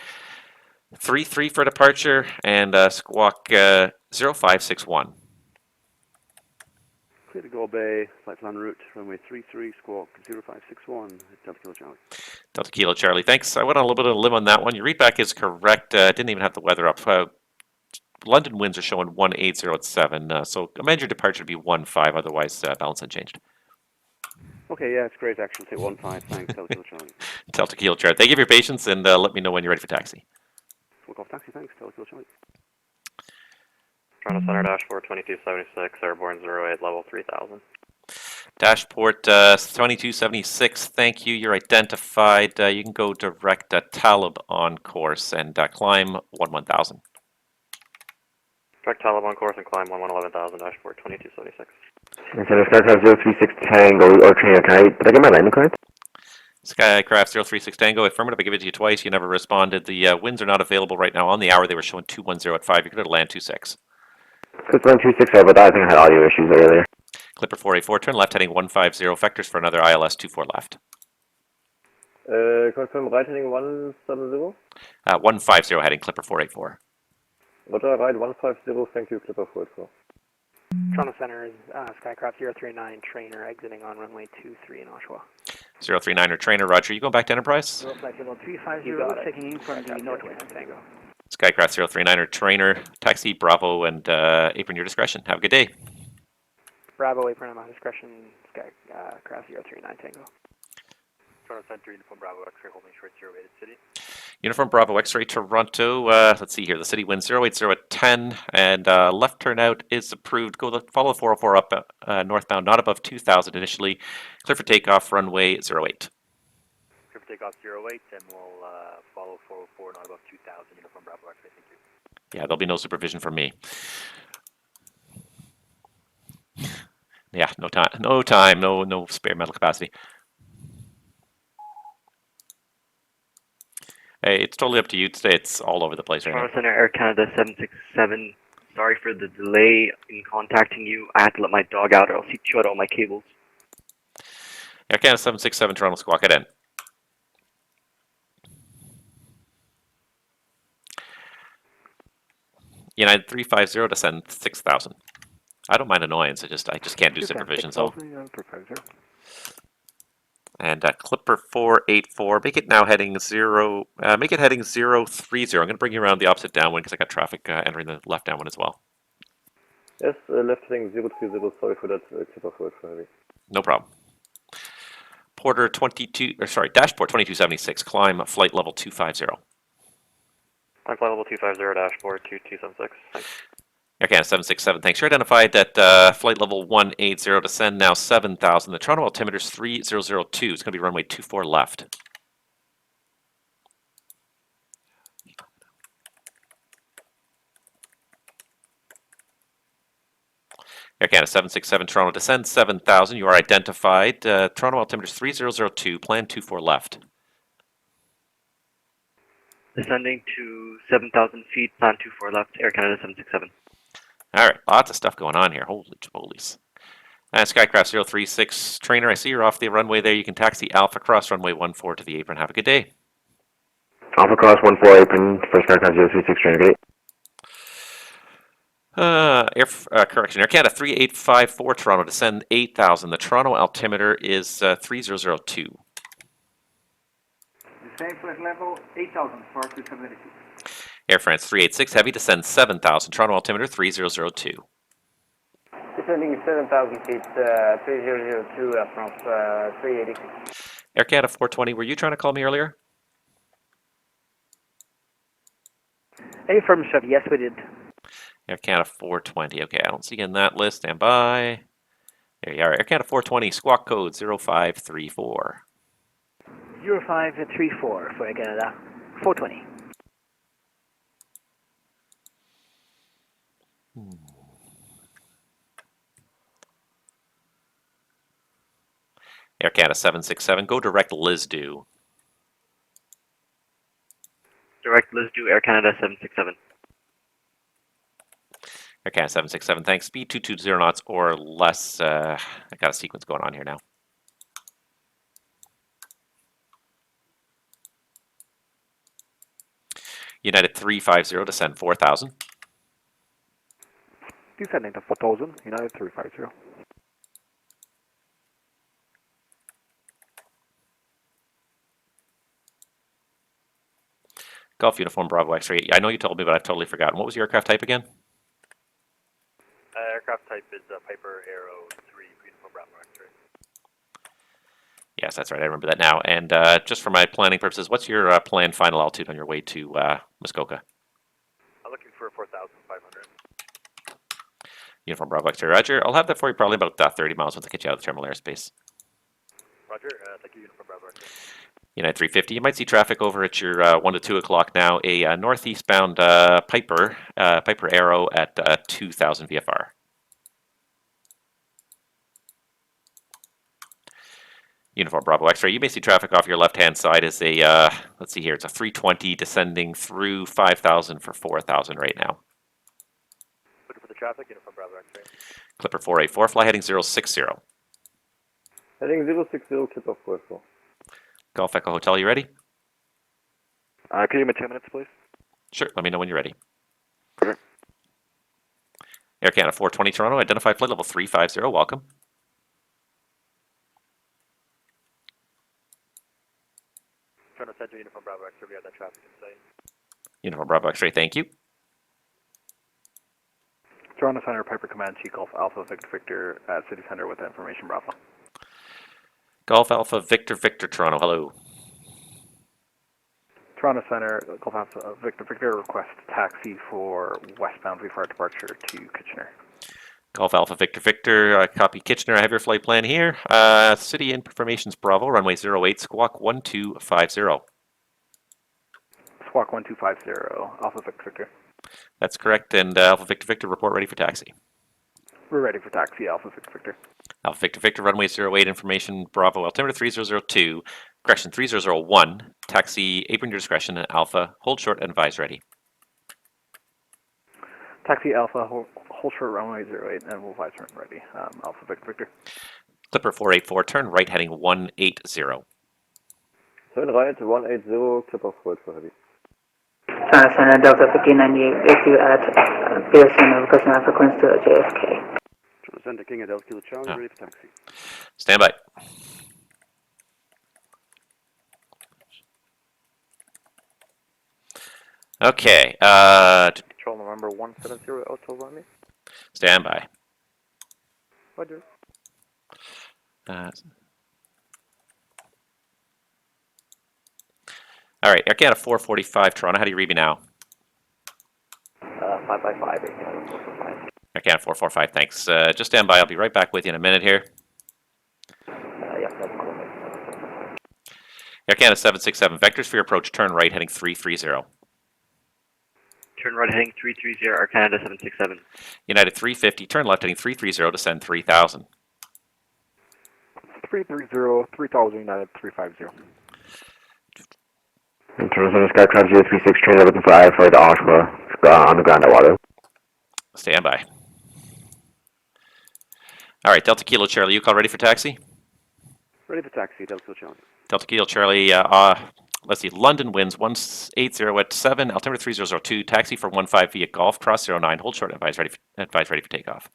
33 for departure and squawk 0561. Clear to Gore Bay, flight plan route, runway 33, squawk 0561, Delta Kilo Charlie. Delta Kilo Charlie, thanks. I went on a little bit of a limb on that one. Your readback is correct. Didn't even have the weather up. London winds are showing 180 at 7, so amend your departure to be 15, otherwise balance unchanged. Okay, yeah, it's great action. Say 15, thanks, Delta Kilo Charlie. Delta Kilo Charlie, thank you for your patience, and let me know when you're ready for taxi. Full off taxi, thanks, Delta Kilo Charlie. Toronto Center dashboard 2276, airborne 08, level 3000. Dashport 2276, thank you. You're identified. You can go direct Talib on course and climb 1000. Direct Taliban course and climb 111000, dashboard 2276. Center Skycraft 036 Tango or trainer, did I get my landing correct? Skycraft 036 Tango, affirmative. I give it to you twice. You never responded. The winds are not available right now. On the hour, they were showing 210 at 5. You're going to land 26. It's land 26, but I think I had audio issues earlier. Clipper 484, turn left heading 150, vectors for another ILS 24 left. Confirm right heading 170. 150 heading Clipper 484. Roger, right 150, thank you, Clipper 484. Toronto Center, Skycraft 039, trainer exiting on runway 23 in Oshawa. 039er trainer, Roger. You going back to Enterprise? Flight level 350, checking in from the northwest Tango. Skycraft 039er trainer, taxi, Bravo, and apron your discretion. Have a good day. Bravo, apron at my discretion, Skycraft 039 Tango. Toronto Center, Uniform Bravo, X-ray holding short 08 City. Uniform Bravo X-ray Toronto. Let's see here. The city winds 080 at 10, and left turnout is approved. Follow 404 up northbound, not above 2000 initially. Clear for takeoff, runway 08. Clear for takeoff 08, and we'll follow 404, not above 2000, Uniform Bravo X-ray. Thank you. Yeah, there'll be no supervision from me. Yeah, no spare mental capacity. Hey, it's totally up to you today. It's all over the place right now. Toronto Center, Air Canada 767. Sorry for the delay in contacting you. I had to let my dog out or else he'd shut all my cables. Air Canada 767, Toronto Squawk, head in. United 350 to send 6000. I don't mind annoyance. I just can't do supervision. So. And Clipper 484. Make it now heading 0. Make it heading 030. I'm going to bring you around the opposite downwind because I got traffic entering the left downwind as well. Yes, left heading 030. Sorry for that, Clipper 484. No problem. Dashport 2276. Climb flight level 250. Climb flight level 250, dashboard 2276. Thanks. Air Canada 767, thanks. You're identified at flight level 180, descend now 7000. The Toronto altimeter is 3002. It's going to be runway 24 left. Air Canada 767, Toronto, descend 7000. You are identified. Toronto altimeter is 3002, plan 24 left. Descending to 7,000 feet, plan 24 left, Air Canada 767. All right, lots of stuff going on here. Holy jabolies. Skycraft 036 trainer, I see you're off the runway there. You can taxi Alpha Cross runway 14 to the apron. Have a good day. Alpha Cross 14 apron for Skycraft 036 trainer, good day. Correction, Air Canada 3854 Toronto, descend 8000. The Toronto altimeter is 3002. The same flight level 8000 for 272. Air France 386 heavy, descend 7000. Toronto altimeter 3002. Descending 7,000 feet, 3002 from 386. Air Canada 420, were you trying to call me earlier? Affirmative, yes we did. Air Canada 420, okay, I don't see you in that list, stand by. There you are, Air Canada 420, squawk code 0534. 0534 for Air Canada 420. Air Canada 767, go direct Lisdu. Direct Lisdu, Air Canada 767. Air Canada 767, thanks. Speed 220 knots or less. I got a sequence going on here now. United 350, descend 4,000. Descending to 4,000, United 350. Golf Uniform Bravo X-ray. I know you told me, but I've totally forgotten. What was your aircraft type again? Aircraft type is Piper Arrow 3, Uniform Bravo X-ray. Yes, that's right. I remember that now. And just for my planning purposes, what's your planned final altitude on your way to Muskoka? I'm looking for 4,500. Uniform Bravo X-ray. Roger. I'll have that for you probably about 30 miles once I get you out of the terminal airspace. Roger. Thank you, Uniform Bravo X-ray. United 350. You might see traffic over at your 1 to 2 o'clock now. A northeastbound Piper Arrow at 2,000 VFR. Uniform Bravo X-ray. You may see traffic off your left-hand side as a, let's see here, it's a 320 descending through 5,000 for 4,000 right now. Looking for the traffic, Uniform Bravo X-ray. Clipper 484, fly heading 060. Heading 060, Clipper 484. Golf Echo Hotel, you ready? Can you give me 10 minutes, please? Sure, let me know when you're ready. Okay. Air Canada 420 Toronto, identify flight level 350, welcome. Toronto Center, Uniform Bravo X-ray, we have that traffic in sight. Uniform Bravo X-ray, thank you. Toronto Center, Piper Comanche, Golf Alpha Victor Victor at City Center with information Bravo. Golf Alpha Victor Victor Toronto, hello. Toronto Center, Golf Alpha Victor Victor request taxi for westbound VFR departure to Kitchener. Golf Alpha Victor Victor, copy Kitchener, I have your flight plan here. City Information's Bravo, runway 08, squawk 1250. Squawk 1250, Alpha Victor Victor. That's correct, and Alpha Victor Victor, report ready for taxi. We're ready for taxi, Alpha Victor Victor. Alpha Victor Victor, runway 08, information Bravo, altimeter 3002, correction 3001, taxi, apron your discretion, and Alpha, hold short and advise ready. Taxi Alpha, hold short runway 08, and we'll advise turn ready. Alpha Victor Victor. Clipper 484, turn right heading 180. Turn right, 180, Clipper 484 heavy. Toronto Center, Delta 1598, with you at Pearson, requesting a frequency to JFK. Toronto Center, King at Delta Kilo Charlie, ready for taxi. Stand by. Okay, Control November 170, Hotel Romney. stand by. Roger. All right, Air Canada 445 Toronto, how do you read me now? 5x5, Air Canada 445. Air Canada 445, thanks. Just stand by, I'll be right back with you in a minute here. Yeah, no problem. Air Canada 767, vectors for your approach, turn right heading 330. Turn right heading 330, Air Canada 767. United 350, turn left heading 330, descend 3000. 330, 3000, United 350. In terms of the Skycraft 036 train looking for IFR to Oshawa on the ground at water. Stand by. All right, Delta Kilo Charlie, you call ready for taxi? Ready for taxi, Delta Kilo Charlie. Delta Kilo Charlie, let's see, London winds 180 at 7, altimeter 3002, taxi for 15 via Golf, cross 09, hold short, advise ready for takeoff.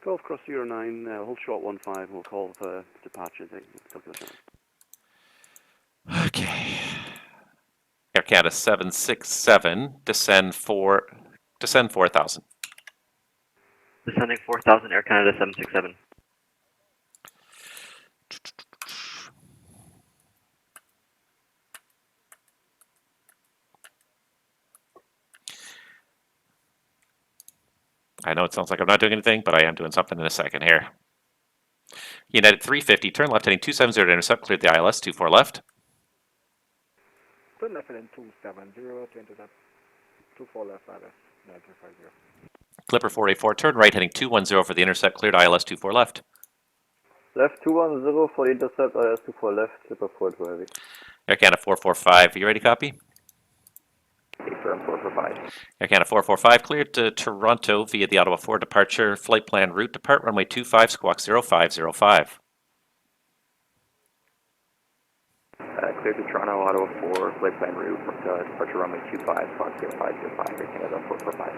Golf cross 09, hold short 15, we'll call for departure, Delta Kilo Charlie. Okay. Air Canada 767, descend 4,000. Descending 4,000, Air Canada 767. I know it sounds like I'm not doing anything, but I am doing something in a second here. United 350, turn left heading 270 to intercept, cleared the ILS, 24 left. Turn left heading 270 to intercept, 24 left, ILS, 9350. Clipper 484, turn right heading 210 for the intercept, cleared ILS, 24 left. Left 210 for the intercept, IS-24 left, Clipper 4 to heavy. Air Canada 445, are you ready to copy? Firm 445. Air Canada 445, cleared to Toronto via the Ottawa 4 departure, flight plan route, depart runway 25, squawk 0505. Clear to Toronto, Ottawa 4, flight plan route, departure runway 25, squawk 0505, Air Canada 445.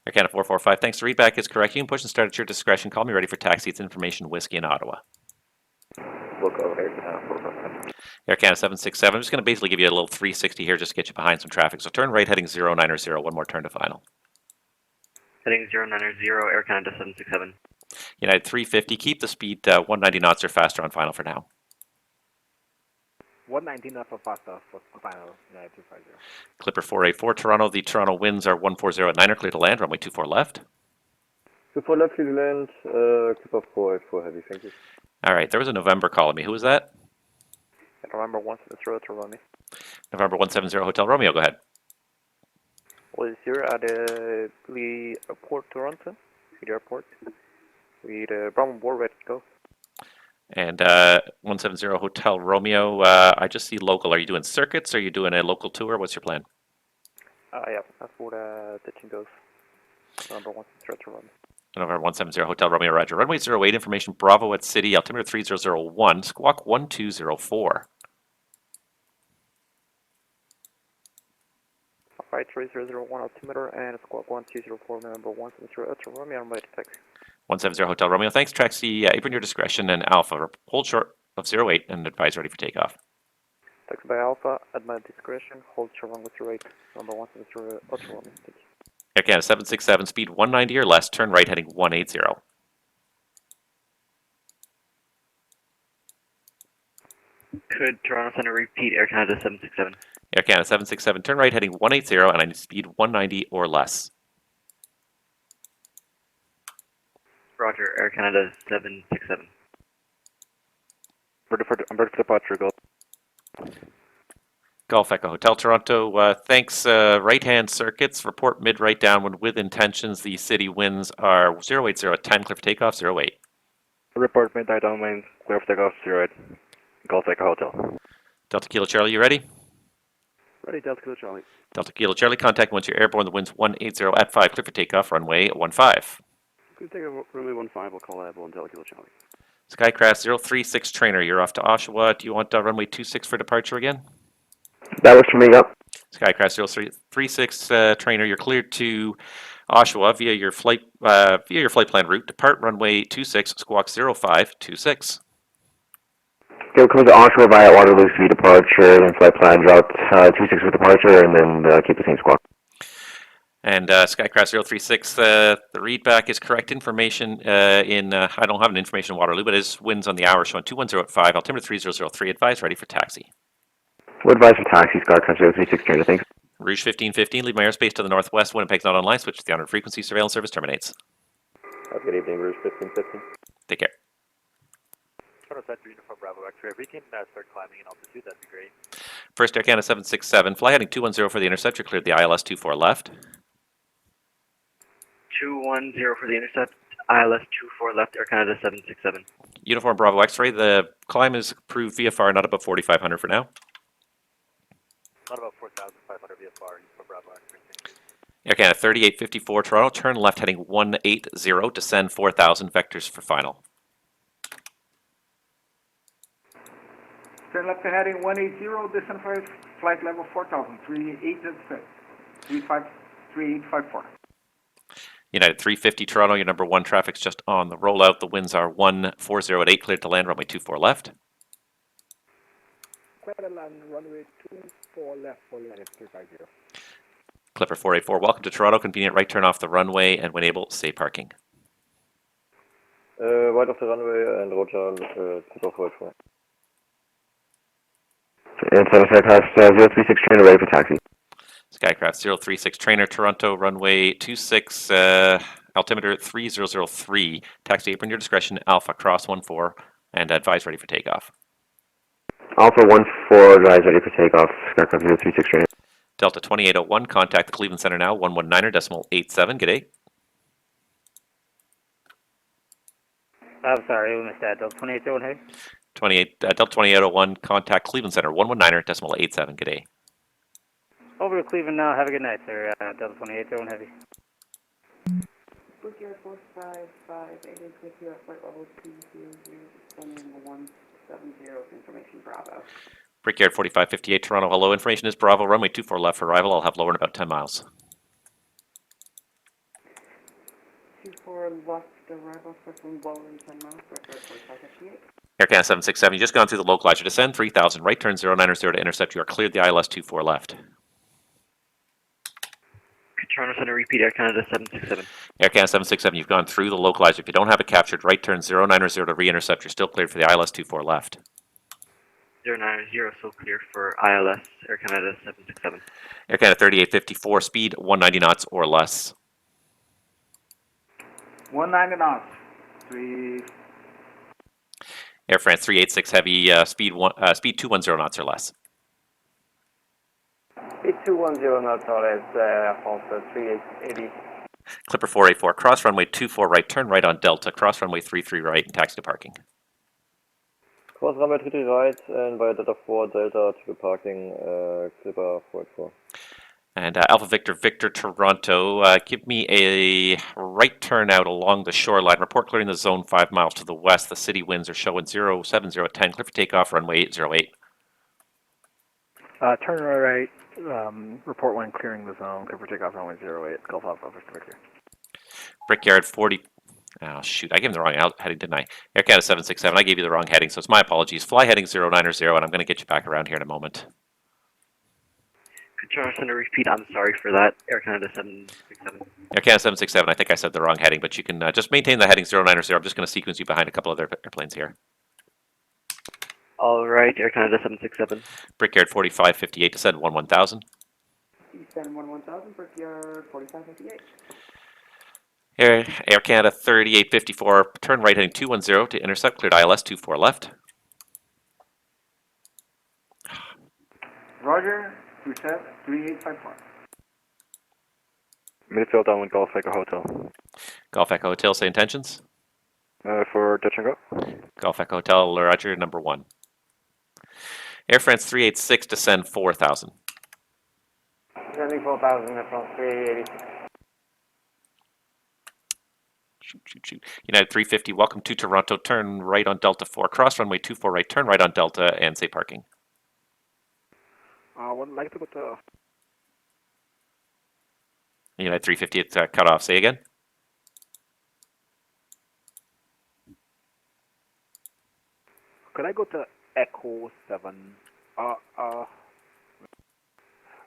Air Canada 445, thanks. The readback is correct. You can push and start at your discretion. Call me ready for taxi. It's information whiskey in Ottawa. We'll go Air Canada 445. Air Canada 767, I'm just going to basically give you a little 360 here just to get you behind some traffic. So turn right heading 090, one more turn to final. Heading 090, Air Canada 767. United 350, keep the speed 190 knots or faster on final for now. 190 knots or faster for final, 250. Clipper 484, Toronto. The Toronto winds are 140 at 9er, clear to land, runway 24 left. 24 left, clear to land, Clipper 484 heavy, thank you. All right, there was a November calling me. Who was that? November 170 to Romeo. November 170 Hotel Romeo, go ahead. Was here at the airport, Toronto, the airport. With Brahman board ready to go. And 170 Hotel Romeo, I just see local. Are you doing circuits? Are you doing a local tour? What's your plan? Yeah, that's what the team goes. November 170 to Romeo. November 170 Hotel Romeo, Roger. Runway 08, information Bravo at City, altimeter 3001, squawk 1204. Alright, 3001 altimeter and squawk 1204, November 170 to Romeo, I'm ready to taxi. 170 Hotel Romeo, thanks. Taxi, apron your discretion, and Alpha, hold short of 08 and advise ready for takeoff. Taxi by Alpha, at my discretion, hold short runway 08, number 170 to Romeo, thank you. Air Canada 767, speed 190 or less, turn right heading 180. Could Toronto Center repeat Air Canada 767? Air Canada 767, turn right heading 180, and I need speed 190 or less. Roger, Air Canada 767. I'm ready for departure, go. Golf Echo Hotel Toronto, thanks. Right-hand circuits, report mid-right downwind with intentions. The city winds are 080 at 10, clear for takeoff, 08. Report mid-right downwind, clear for takeoff, 08. Golf Echo Hotel. Delta Kilo Charlie, you ready? Ready, Delta Kilo Charlie. Delta Kilo Charlie, contact once you're airborne. The wind's 180 at 5, clear for takeoff, runway 15. Could take a runway 15, we'll call airborne Delta Kilo Charlie. Skycraft 036 trainer, you're off to Oshawa. Do you want runway 26 for departure again? That works for me, yep. Skycraft 036 trainer, you're cleared to Oshawa via your flight plan route. Depart runway 26, squawk 0526. Go close to Oshawa via Waterloo 3 departure, then flight plan route 26 for departure, and then keep the same squawk. And Skycraft 036, the readback is correct information I don't have an information in Waterloo, but it is winds on the hour showing 210 at 5, altimeter 3003, advise ready for taxi. What advice for taxi, Skycraft 036 trainer, thanks. Rouge 1515, leave my airspace to the northwest. Winnipeg's not online, switch to the honored frequency, surveillance service terminates. Have a good evening, Rouge 1515. Take care. Toronto Center, Uniform Bravo X-ray. If we can start climbing in altitude, that'd be great. First Air Canada 767, fly heading 210 for the intercept, you're cleared the ILS 24 left. 210 for the intercept, ILS 24 left, Air Canada 767. Uniform Bravo X-ray, the climb is approved VFR, not above 4,500 for now. Not about 4,500 VFR, Uniform Bravo X-ray. Air Canada 3854 Toronto, turn left heading 180, descend 4,000 vectors for final. Turn left heading 180, descend flight level 4000, 3854. United 350 Toronto, your number 1 traffic's just on the rollout. The winds are 140 at 8, cleared to land, runway 24 left. Clear to land, runway 24 left for United 350. Clipper 484, welcome to Toronto. Convenient right turn off the runway, and when able, stay parking. Right off the runway and Roger, Clipper 484. And Skycraft 036 trainer, ready for taxi. Skycraft 036 trainer, Toronto, runway 26, altimeter 3003. Taxi apron your discretion, Alpha, cross 14, and advise ready for takeoff. Alpha 14, advise ready for takeoff, Skycraft 036 trainer. Delta 2801, contact the Cleveland Center now, 119.87, g'day. I'm sorry, we missed that. Delta 2801 Heavy. 28, Delta 2801, contact Cleveland Center 119.87. Good day. Over to Cleveland now. Have a good night, sir. Delta 2801 Heavy. Brickyard 455, 886 here at flight level 200, descending 170, information Bravo. Brickyard 4558, Toronto. Hello, information is Bravo, runway 24 left for arrival. I'll have lower in about 10 miles. 24 left arrival, circling lower in 10 miles, Brickyard 4558. Air Canada 767, you just gone through the localizer. Descend 3000, right turn 090 to intercept. You are cleared the ILS 24 left. Toronto Center, repeat Air Canada 767. Air Canada 767, you've gone through the localizer. If you don't have it captured, right turn 090 to re-intercept. You're still cleared for the ILS 24 left. 090, so clear for ILS Air Canada 767. Air Canada 3854, speed 190 knots or less. 190 knots. 3. Air France 386 heavy, speed 210 knots or less. Speed 210 knots or less, France 3880. Clipper 484, cross runway 24 right, turn right on Delta, cross runway 33 right, and taxi to parking. Cross runway 33 right, and via Delta 4, Delta to parking, Clipper 484. And Alpha Victor, Victor Toronto, give me a right turn out along the shoreline. Report clearing the zone 5 miles to the west. The city winds are showing 070 at 10. Clear for takeoff, runway 808. Turn right, report when clearing the zone. Clear for takeoff, runway 08. Gulf Alpha, Victor. Brickyard 40. Oh, shoot. I gave him the wrong heading, didn't I? Air Canada 767. I gave you the wrong heading, so it's my apologies. Fly heading 090, and I'm going to get you back around here in a moment. Toronto Center, repeat. I'm sorry for that. Air Canada 767. Air Canada 767. I think I said the wrong heading, but you can just maintain the heading 090. I'm just going to sequence you behind a couple other airplanes here. All right, Air Canada 767. Brickyard 4558, descend 1000. Descend 1000, Brickyard 4558. Air Canada 3854, turn right heading 210 to intercept, cleared ILS 24 left. Roger, 3854. Midfield downwind Golf Echo Hotel. Golf Echo Hotel, say intentions. For touch and go. Golf Echo Hotel, Roger, number 1. Air France 386, descend 4000. Descending 4000, Air France 386. Shoot. United 350, welcome to Toronto. Turn right on Delta 4, cross runway 24 right, turn right on Delta, and say parking. Would like to go to... United 350, it's cut off. Say again. Could I go to Echo 7?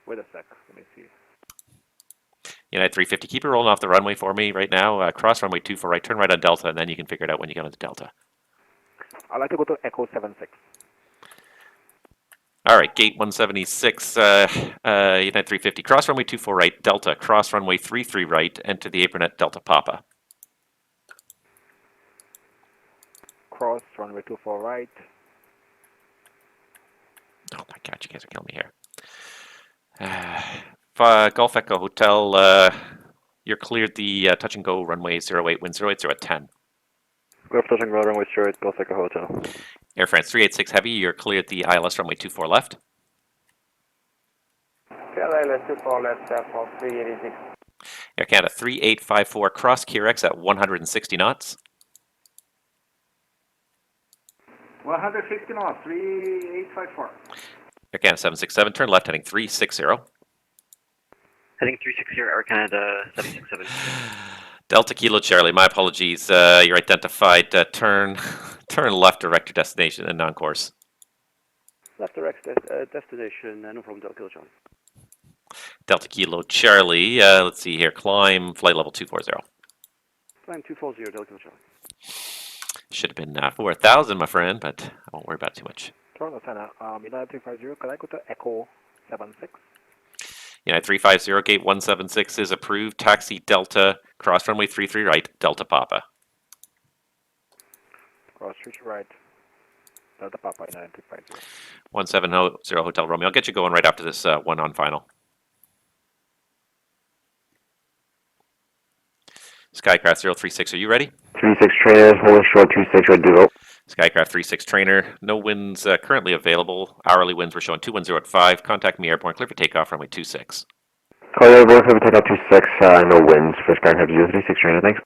Wait a sec. Let me see. United 350, keep it rolling off the runway for me right now. Cross runway 24 right, turn right on Delta, and then you can figure it out when you get onto Delta. I'd like to go to Echo 76. All right, gate 176, United 350, cross runway 24 right, Delta, cross runway 33 right, enter the apron at Delta Papa. Cross runway 24 right. Oh my God, you guys are killing me here. Golf Echo Hotel, you're cleared the touch and go runway 08, wind 080 at 10. Go for touch and go runway 08, Golf Echo Hotel. Air France 386 heavy, you're cleared the ILS runway 24 left. ILS 24 left, Air France 386. Air Canada 3854, cross Kirex at 160 knots. 160 knots, 3854. Air Canada 767, turn left heading 360. Heading 360, Air Canada 767. Delta Kilo Charlie, my apologies. You're identified. Turn left, direct your destination and non-course. Left direct destination, no problem, Delta Kilo Charlie. Delta Kilo Charlie, let's see here, climb flight level 240. Climb 240, Delta Kilo Charlie. Should have been 4,000, my friend, but I won't worry about it too much. Toronto Center, United 350, could I go to Echo 76? United 350, gate 176 is approved. Taxi Delta, cross runway 33 right, Delta Papa. Cross 33 right, Delta Papa, United 350. 170 Hotel Romeo. I'll get you going right after this one on final. Skycraft 036, are you ready? 36 36 trainers, holding short 26, red Duo. Skycraft 36 trainer, no winds currently available. Hourly winds we're showing 210 at 5. Contact me airborne, clear for takeoff, runway 26. Call airborne, clear for takeoff 26, no winds for Skycraft 036 trainer, thanks.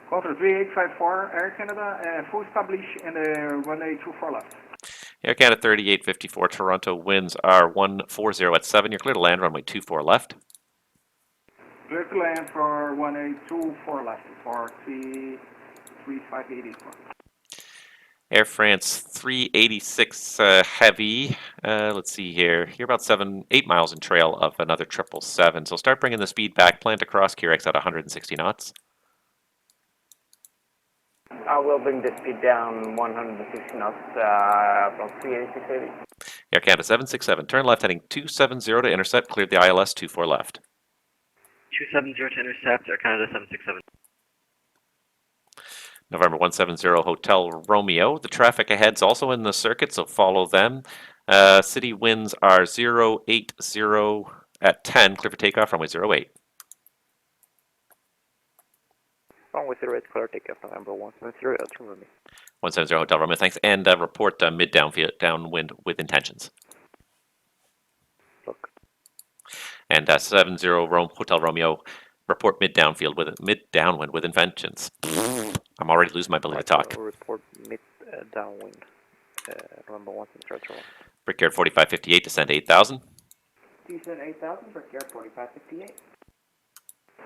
Quarter 3854, Air Canada, full establish and runway 24 left. Air Canada 3854, Toronto winds are 140 at 7. You're clear to land, runway 24 left. Clear to land for runway 24 left for 35884. Air France 386 heavy. Let's see here. You're about 8 miles in trail of another 777. So start bringing the speed back. Plan to cross QRX at 160 knots. I will bring the speed down 160 knots from 386 heavy. Air Canada 767. Turn left heading 270 to intercept. Cleared the ILS 24 left. 270 to intercept, Air Canada 767. November 170 Hotel Romeo. The traffic ahead's also in the circuit, so follow them. City winds are 080 at 10. Clear for takeoff, runway 08. Runway 08, clear takeoff, November 170, turn me. 170 Hotel Romeo, thanks. And report mid downwind with intentions. Look. And 70 Hotel Romeo, report mid downwind with intentions. I'm already losing my ability to talk. Report mid downwind, November 170. Brickyard 4558, descend 8,000. Descend 8,000, Brickyard 4558.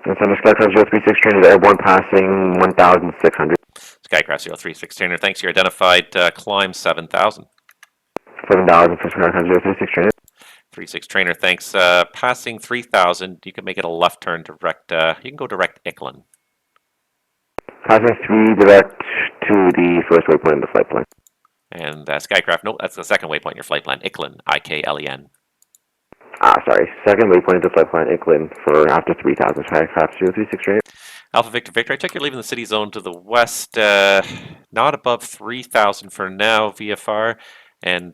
That's under Skycraft 036 trainer, airborne passing 1,600. Skycraft 036 trainer, thanks. You're identified, climb 7,000. 7,000 for Skycraft 036 trainer. 36 trainer, thanks. Passing 3,000, you can make it a left turn direct. You can go direct Iklan. Passing 3 direct to the first waypoint of the flight plan. And Skycraft, no, that's the second waypoint in your flight plan. Iklan, IKLEN. Sorry, second waypoint of the flight plan, Iklan, for after 3,000, Skycraft 036 trainer. Alpha Victor Victor, I check you're leaving the city zone to the west, not above 3,000 for now, VFR, and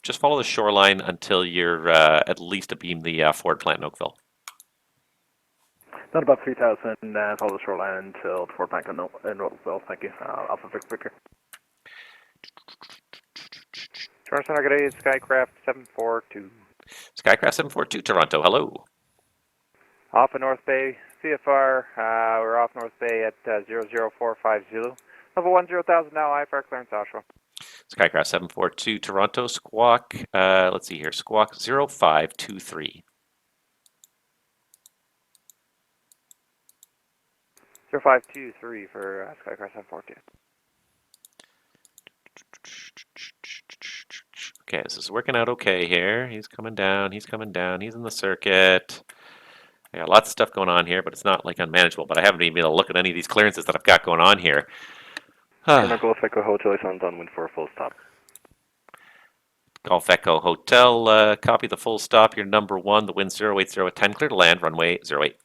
just follow the shoreline until you're at least abeam the Ford plant in Oakville. Not above 3,000, follow the shoreline until the Ford plant in Oakville, thank you. Alpha Victor Victor. Toronto Center, good day, Skycraft 742. Skycraft 742, Toronto, hello. Off of North Bay, CFR, we're off North Bay at 00450. Level 10,000 now, IFR clearance Oshawa. Skycraft 742, Toronto, squawk, let's see here, squawk 0523. 0523 for Skycraft 742. Okay, this is working out okay here. He's coming down, he's coming down, he's in the circuit. I got lots of stuff going on here, but it's not like unmanageable. But I haven't even been able to look at any of these clearances that I've got going on here. Golf Echo Hotel is on downwind for a full stop. Golf Echo Hotel, copy the full stop. You're number 1, the wind 080 at 10, clear to land, runway 08.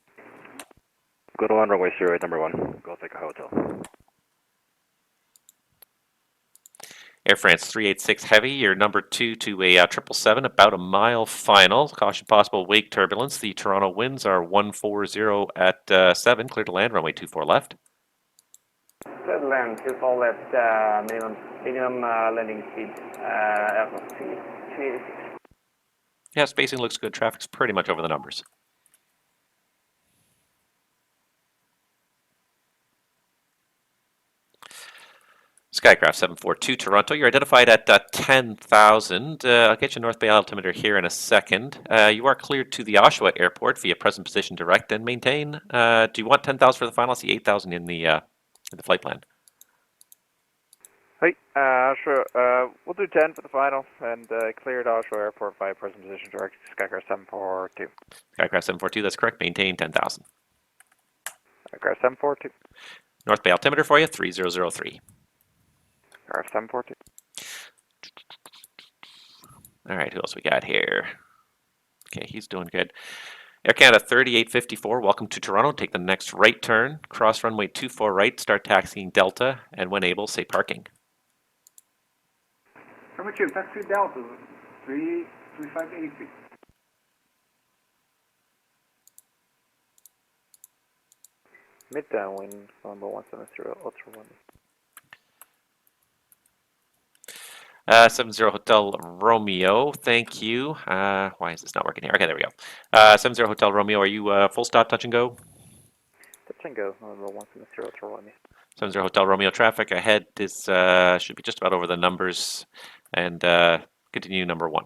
Go to land, runway 08, number 1, Golf Echo Hotel. Air France 386 heavy, you're number 2 to a 777, about a mile final. Caution possible wake turbulence. The Toronto winds are 140 at 7, clear to land, runway 24 left. Clear to land, 24 left, minimum landing speed, airport 386. Yeah, spacing looks good. Traffic's pretty much over the numbers. Skycraft 742, Toronto. You're identified at 10,000. I'll get you North Bay altimeter here in a second. You are cleared to the Oshawa Airport via present position direct and maintain. Do you want 10,000 for the final? I see 8,000 in the flight plan. Hey, Oshawa, we'll do 10 for the final and cleared Oshawa Airport via present position direct. Skycraft 742. Skycraft 742, that's correct. Maintain 10,000. Skycraft 742. North Bay altimeter for you, 3003. Skycraft 742. All right, who else we got here? Okay, he's doing good. Air Canada 3854, welcome to Toronto. Take the next right turn, cross runway 24 right, start taxiing Delta, and when able, say parking. Affirmative, taxi Delta, 3586. Mid downwind, number 170, ultra 1. 70 Hotel Romeo, thank you. Why is this not working here? Okay, there we go. 70 Hotel Romeo, are you full stop, touch and go? Touch and go, number 170, ultra 1. 70 Hotel Romeo traffic ahead is should be just about over the numbers, and continue number 1.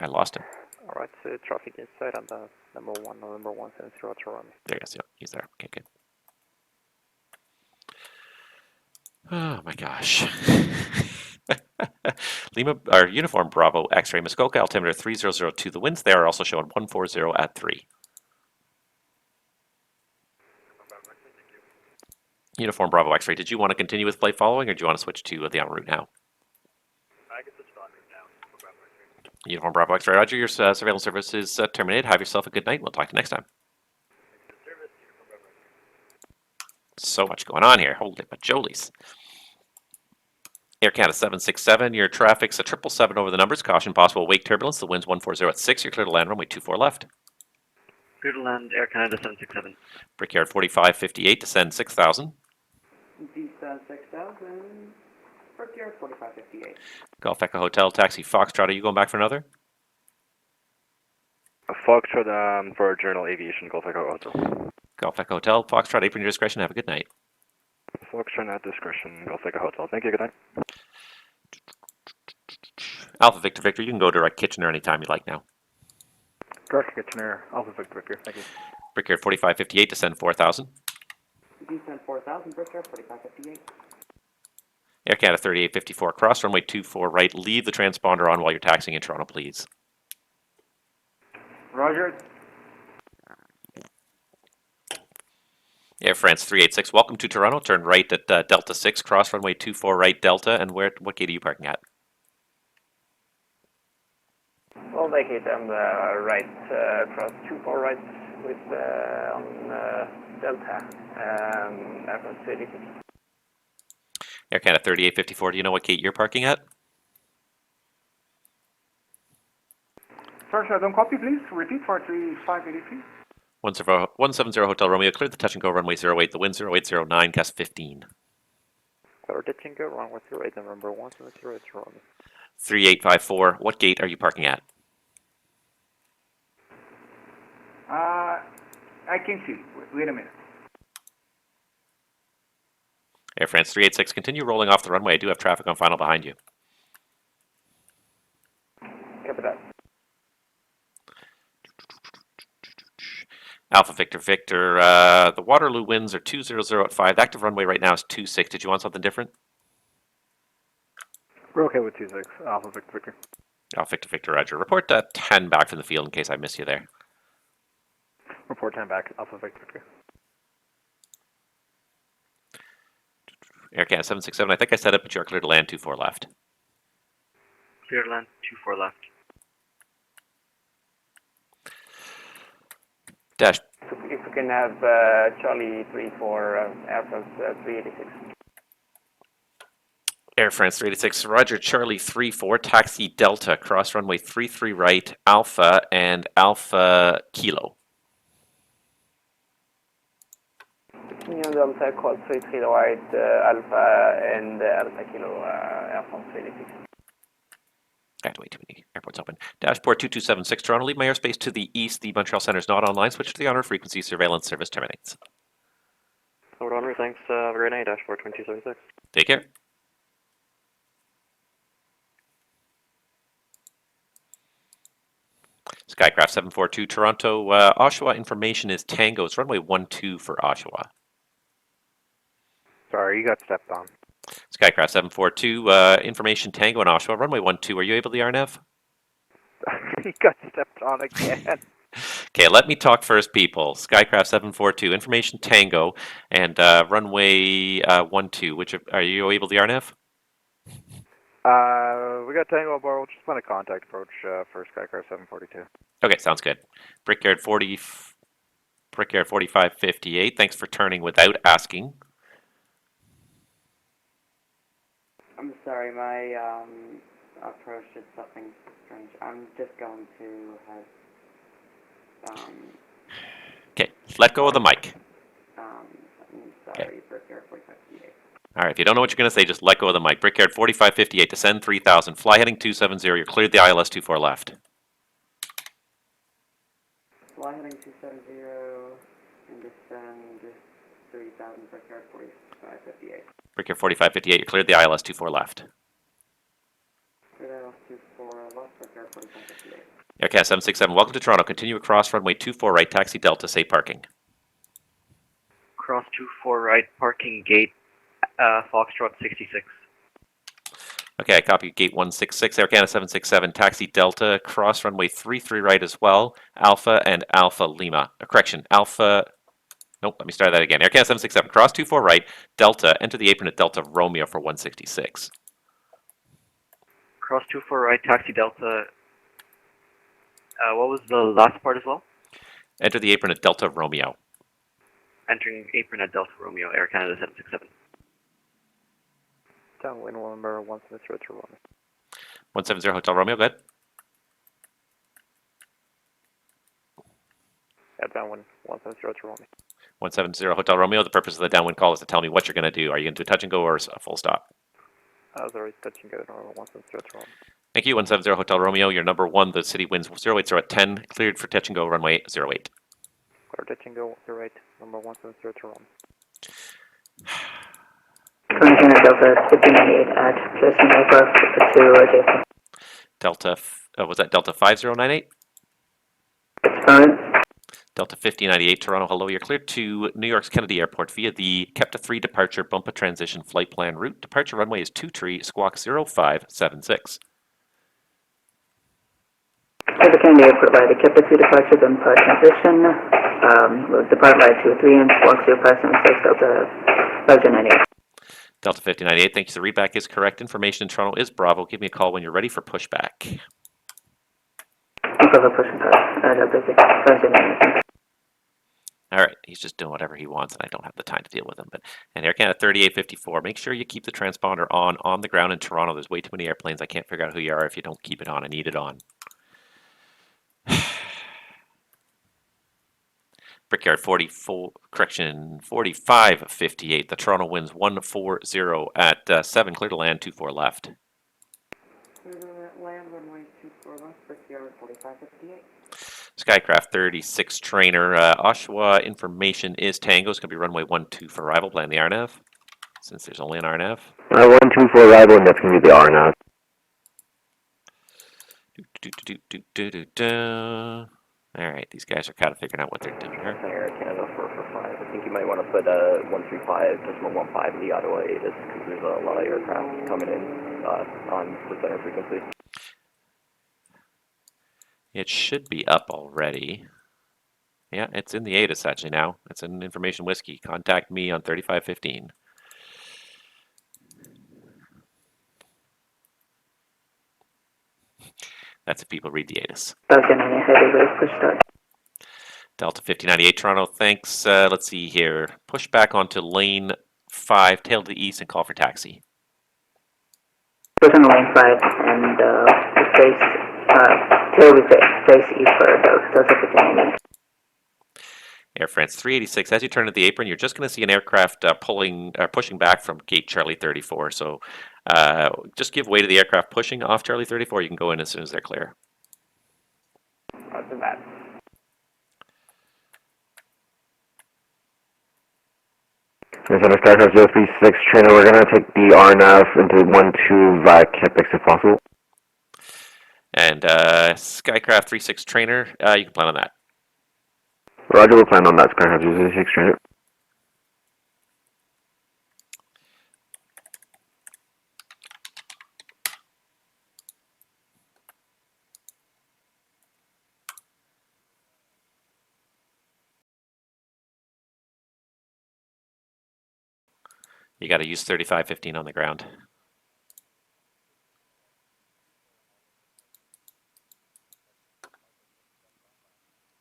I lost him. Alright, so traffic inside on the number 1, November 170, ultra 1. There he is, yep, he's there. Okay, good. Oh my gosh. Lima, or Uniform Bravo X-ray Muskoka, altimeter 3002. The winds there are also showing 140 at 3. Uniform Bravo X-ray, did you want to continue with flight following, or do you want to switch to the en route now? I can switch to en route now. Uniform Bravo X-ray, roger, your surveillance service is terminated. Have yourself a good night. We'll talk to you next time. So much going on here. Holy majolies. Air Canada 767, your traffic's a 777 over the numbers. Caution possible wake turbulence. The wind's 140 at 6. You're clear to land runway 24 left. Clear to land, Air Canada 767. Brickyard 4558, descend 6000. Descend 6,000. Brickyard 4558. Golf Echo Hotel, taxi Foxtrot. Are you going back for another? Foxtrot for Journal Aviation, Golf Echo Hotel. Golf Echo Hotel, Foxtrot, apron your discretion. Have a good night. Foxtrot at discretion, Golf Echo Hotel. Thank you, good night. Alpha Victor Victor, you can go direct Kitchener anytime you like now. Direct Kitchener, Alpha Victor Victor, thank you. Brickyard 4558, descend 4000. Descend 4,000, Brickyard 4558. Air Canada 3854, cross runway 24 right. Leave the transponder on while you're taxiing in Toronto, please. Roger. Air France 386, welcome to Toronto. Turn right at Delta 6, cross runway 24 right Delta. And what gate are you parking at? We'll vacate on the right, cross 24 right with on Delta, Air France 386. Air Canada 3854, do you know what gate you're parking at? Sir, I don't copy, please. Repeat for 3583. 170 Hotel Romeo, clear the touch and go runway 08. The wind 0809, gust 15. Clear touch and go, runway 08, November 170, ultra 1. 3854, what gate are you parking at? I can see. Wait a minute. Air France 386, continue rolling off the runway. I do have traffic on final behind you. Copy that. Alpha Victor Victor, the Waterloo winds are 200 at 5. The active runway right now is 26. Did you want something different? We're okay with 26, Alpha Victor Victor. Alpha Victor Victor, roger. Report 10 back from the field in case I miss you there. Report 10 back, Alpha Victor Victor. Air Canada 767, I think I said it, but you are clear to land 24 left. Clear to land, 24 left. Dash. If we can have Charlie 34, Air France 386. Air France 386, roger, Charlie 34, taxi Delta, cross runway 33 right, Alpha and Alpha Kilo. New Delta, call 33 right, Alpha and Alpha Kilo, Air France 386. I have to wait too many airports open. Dashboard 2276 Toronto, leave my airspace to the east. The Montreal Centre is not online. Switch to the honor frequency. Surveillance service terminates. Lord Honor, thanks. Have a great night. Dashboard 2276. Take care. Skycraft 742 Toronto. Oshawa information is Tango. It's runway 12 for Oshawa. Sorry, you got stepped on. Skycraft 742, information Tango and Oshawa, runway 12. Are you able to the RNAV? You got stepped on again. Okay, let me talk first, people. Skycraft 742, information Tango, and runway 12. Which are you able to the RNAV? We got Tango on board. We'll just plan a contact approach for Skycraft 742. Okay, sounds good. Brickyard 4558. Thanks for turning without asking. I'm sorry, my approach did something strange. I'm just going to have Okay, let go of the mic. Sorry, Brickyard 4558. All right, if you don't know what you're going to say, just let go of the mic. Brickyard 4558, descend 3000, fly heading 270. You're cleared the ILS 24 left. Fly heading 270 and descend 3000, Brickyard 4558. Brickyard 4558, you cleared the ILS 24 left. ILS 24 left, Brickyard 4558. Aircast 767, welcome to Toronto. Continue across runway 24 right, taxi Delta, safe parking. Cross 24 right, parking gate, Foxtrot 66. Okay, I copy gate 166, Air Canada 767, taxi Delta, cross runway 33 right as well, Alpha and Alpha Lima. Correction, Alpha, nope, let me start that again. Air Canada 767, cross 24 right, Delta, enter the apron at Delta Romeo for 166. Cross 24 right, taxi Delta. What was the last part as well? Enter the apron at Delta Romeo. Entering apron at Delta Romeo, Air Canada 767. Downwind number 170 to Romeo. 170 Hotel Romeo, go ahead. Yeah, downwind 170 to Romeo. 170 Hotel Romeo, the purpose of the downwind call is to tell me what you're going to do. Are you going to do a touch and go or a full stop? I was already touching go to 170 to Romeo. Thank you, 170 Hotel Romeo. You're number 1, the city winds 080 at 10, cleared for touch and go runway 08. Clear touch and go 08, number 170 to Romeo. Currently Delta 1598 at Pearson aircraft to JFK. Delta, was that Delta 5098? Current. Delta 5098, Toronto, hello. You're cleared to New York's Kennedy Airport via the KEPTA 3 departure Bumpa transition flight plan route. Departure runway is 23, squawk 0576. At the Kennedy Airport via the KEPTA 3 departure Bumpa transition, we'll depart via 23 and squawk 0576 Delta 5098. Delta 5098, thank you. The readback is correct. Information in Toronto is Bravo. Give me a call when you're ready for pushback. Delta 5098. All right, he's just doing whatever he wants, and I don't have the time to deal with him. But and Air Canada 3854, make sure you keep the transponder on the ground in Toronto. There's way too many airplanes. I can't figure out who you are if you don't keep it on. I need it on. Brickyard 4558. The Toronto winds 140 at 7. Clear to land 24 left. Clear to land runway 24 left, Brickyard 4558. Skycraft 36 trainer. Oshawa information is Tango. It's going to be runway 12 for arrival. Plan the RNAV, since there's only an RNAV. 124 arrival, and that's going to be the RNAV. All right, these guys are kind of figuring out what they're doing here. Air Canada 445. I think you might want to put 135.15 in the Ottawa ATIS because there's a lot of aircraft coming in on the center frequency. It should be up already. Yeah, it's in the ATIS actually now. It's in Information Whiskey. Contact me on 3515. That's if people read the ATIS. Delta 5098 Toronto, thanks. Let's see here. Push back onto lane 5, tail to the east, and call for taxi. Push on lane 5 and face east for Delta 5098. Air France 386. As you turn at the apron, you're just going to see an aircraft pushing back from gate Charlie 34. So just give way to the aircraft pushing off Charlie 34. You can go in as soon as they're clear. Not too bad. Center Skycraft 036 trainer, we're going to take the RNAV into 12 via Kipix if possible. And Skycraft 36 trainer, you can plan on that. Roger, we'll plan on that, Skycraft 036 trainer. You got to use 3515 on the ground.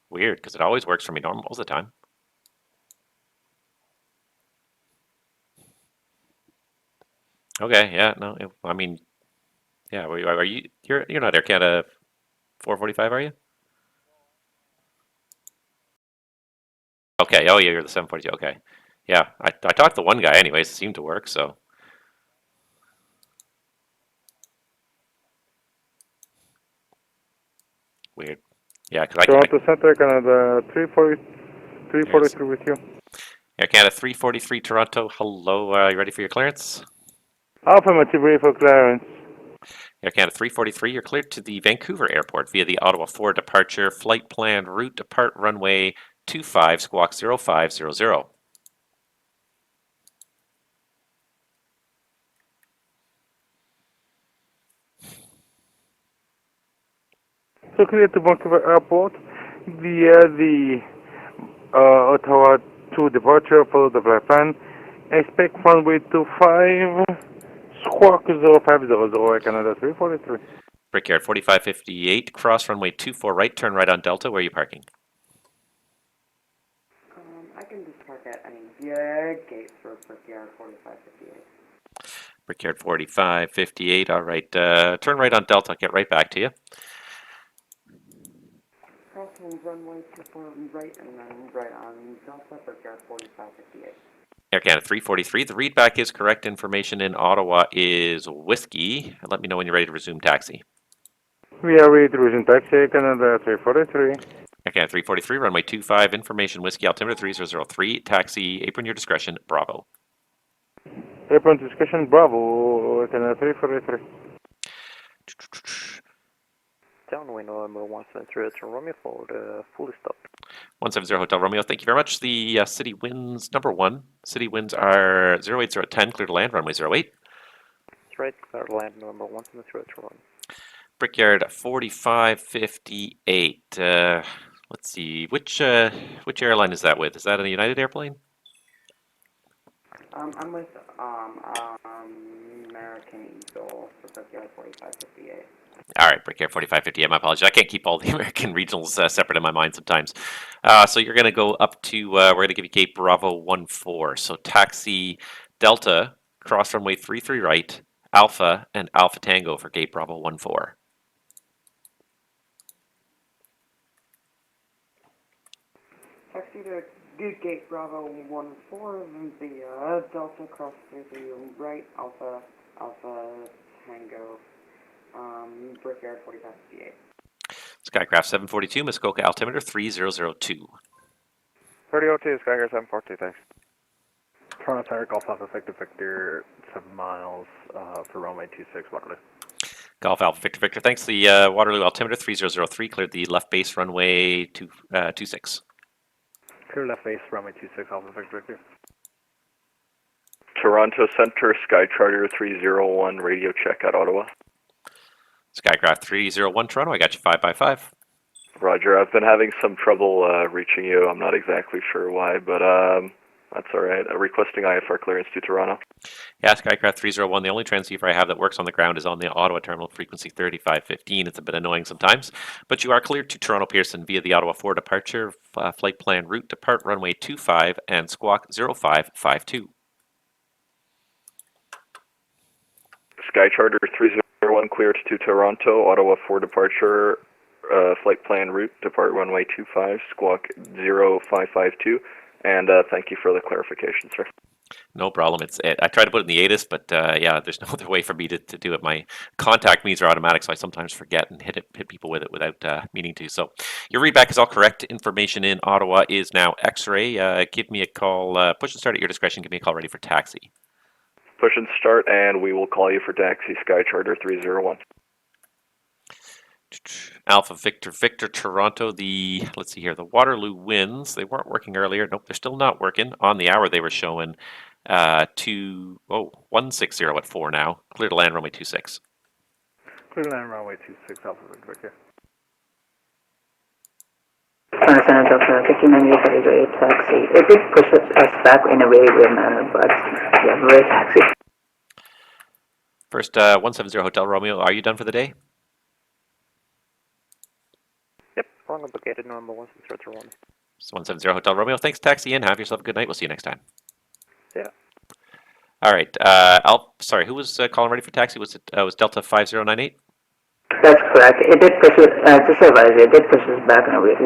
Weird, because it always works for me most of the time. Okay, yeah, no, I mean, yeah, are you? You're not Air Canada 445, are you? Okay. Oh, yeah, you're the 742. Okay. Yeah, I talked to one guy anyways. It seemed to work, so. Weird. Yeah, because Toronto Center, Canada 343 with you. Air Canada 343 Toronto. Hello, you ready for your clearance? Affirmative, ready for clearance. Air Canada 343, you're cleared to the Vancouver Airport via the Ottawa 4 departure. Flight plan route depart runway 25 squawk 0500. So clear to Vancouver Airport via the Ottawa 2 departure, follow the flight plan. Expect runway 25, squawk 0500, Air Canada 343. Brickyard 4558, cross runway 24 right, turn right on Delta. Where are you parking? I can just park at any gate for Brickyard 4558. Brickyard 4558, all right. Turn right on Delta. I'll get right back to you. Cross from runway 24 right and then right on Delta, Brickyard 4558. Air Canada 343, the readback is correct. Information in Ottawa is whiskey. Let me know when you're ready to resume taxi. We are ready to resume taxi, Air Canada 343. Air Canada 343, runway 25, information whiskey, altimeter 3003, taxi, apron your discretion, Bravo. Apron discussion, Bravo, Air Canada 343. Downwind November 173 to Romeo for the fully stop. 170 Hotel Romeo, thank you very much. The city winds, number 1. City winds are 080 at 10, clear to land, runway 08. That's right, clear to land November 173 to Romeo. Brickyard 4558. Let's see, which airline is that with? Is that a United airplane? I'm with American Eagle for Brickyard 4558. All right, Brickyard 4558. My apologies. I can't keep all the American regionals separate in my mind sometimes. So you're going to go up to, we're going to give you gate Bravo 14. So taxi Delta, cross runway 33 right, Alpha, and Alpha Tango for gate Bravo 14. Taxi to gate Bravo 14, the Delta cross through the right, Alpha Tango, Brickyard 4558. Skycraft 742, Muskoka altimeter 3002. 3002, Skycraft 742, thanks. Toronto Center, Golf Alpha Victor, 7 miles for runway 26, Waterloo. Golf Alpha Victor, thanks. The Waterloo altimeter 3003 cleared the left base runway 26. Clear left base, runway 26, Alpha Victor. Toronto Center, Sky Charter 301, radio check at Ottawa. Skycraft 301 Toronto, I got you 5x5. Roger, I've been having some trouble reaching you. I'm not exactly sure why, but that's all right. Requesting IFR clearance to Toronto. Yeah, Skycraft 301, the only transceiver I have that works on the ground is on the Ottawa terminal, frequency 3515. It's a bit annoying sometimes, but you are cleared to Toronto Pearson via the Ottawa 4 departure, flight plan route depart runway 25 and squawk 0552. Sky Charter 301 cleared to Toronto, Ottawa 4 departure, flight plan route, depart runway 25, squawk 0552, and thank you for the clarification, sir. No problem. I tried to put it in the ATIS, but yeah, there's no other way for me to do it. My contact means are automatic, so I sometimes forget and hit people with it without meaning to. So your readback is all correct. Information in Ottawa is now X-ray. Give me a call. Push and start at your discretion. Give me a call ready for taxi. Push and start, and we will call you for taxi, Sky Charter 301. Alpha Victor Toronto. Let's see here, the Waterloo winds, they weren't working earlier. Nope, they're still not working. On the hour they were showing 160 at 4 now. Clear to land runway 26. Clear to land runway 26, Alpha Victor. Center Delta 1598 taxi. It did push us back in a really weird manner, but yeah, we're a taxi. First 170 Hotel Romeo, are you done for the day? Yep, wrong implicated, number 173 So 170 Hotel Romeo, thanks, taxi in. Have yourself a good night. We'll see you next time. Yeah. All right, sorry, who was calling ready for taxi? Was Delta 5098? That's correct. It did push it, just advise you, it did push us back in a weird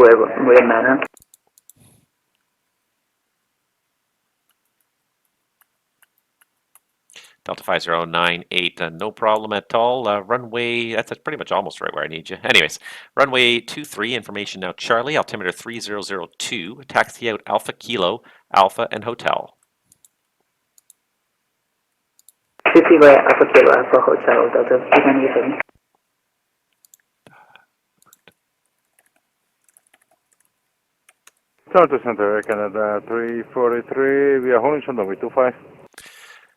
manner. Delta 5098, no problem at all. Runway, that's pretty much almost right where I need you. Anyways, runway 23, information now Charlie, altimeter 3002, taxi out Alpha Kilo, Alpha and Hotel. 23 right, Alpha Kilo, Alpha Hotel, Delta 397. Toronto Center, Air Canada 343, we are holding short runway 25.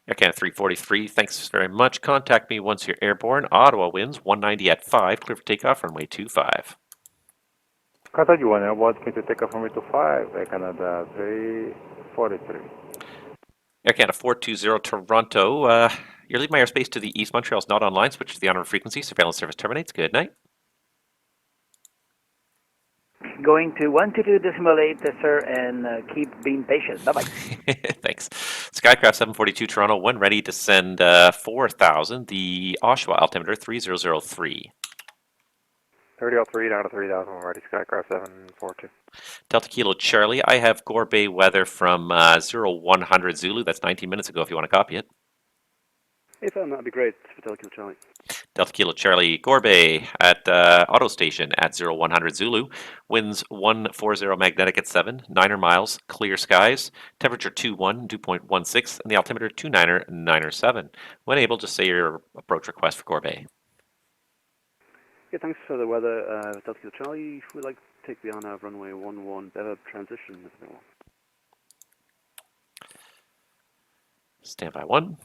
Air Canada 343, thanks very much. Contact me once you're airborne. Ottawa winds 190 at 5, clear for takeoff, runway 25. Qatar, you want me to take off runway 25, Air Canada 343. Air Canada 420 Toronto, you're leaving my airspace to the east. Montreal's not online. Switch to the on frequency. Surveillance service terminates. Good night. Going to 122.8, sir, and keep being patient. Bye-bye. Thanks. Skycraft 742 Toronto, when ready to send 4,000. The Oshawa altimeter 3003. 3003 down to 3,000. We're ready. Skycraft 742. Delta Kilo Charlie, I have Gore Bay weather from 0100 Zulu. That's 19 minutes ago if you want to copy it. Hey, Sam, that'd be great for Delta Kilo Charlie. Delta Kilo Charlie, Gore Bay at auto station at 0100 Zulu. Winds 140 magnetic at 7, 9er miles, clear skies. Temperature 21, 2.16, and the altimeter 29er, 9er7. When able, just say your approach request for Gore Bay. Yeah, thanks for the weather. Delta Kilo Charlie, we'd like to take the honor of runway 11, better transition if available. Standby 1.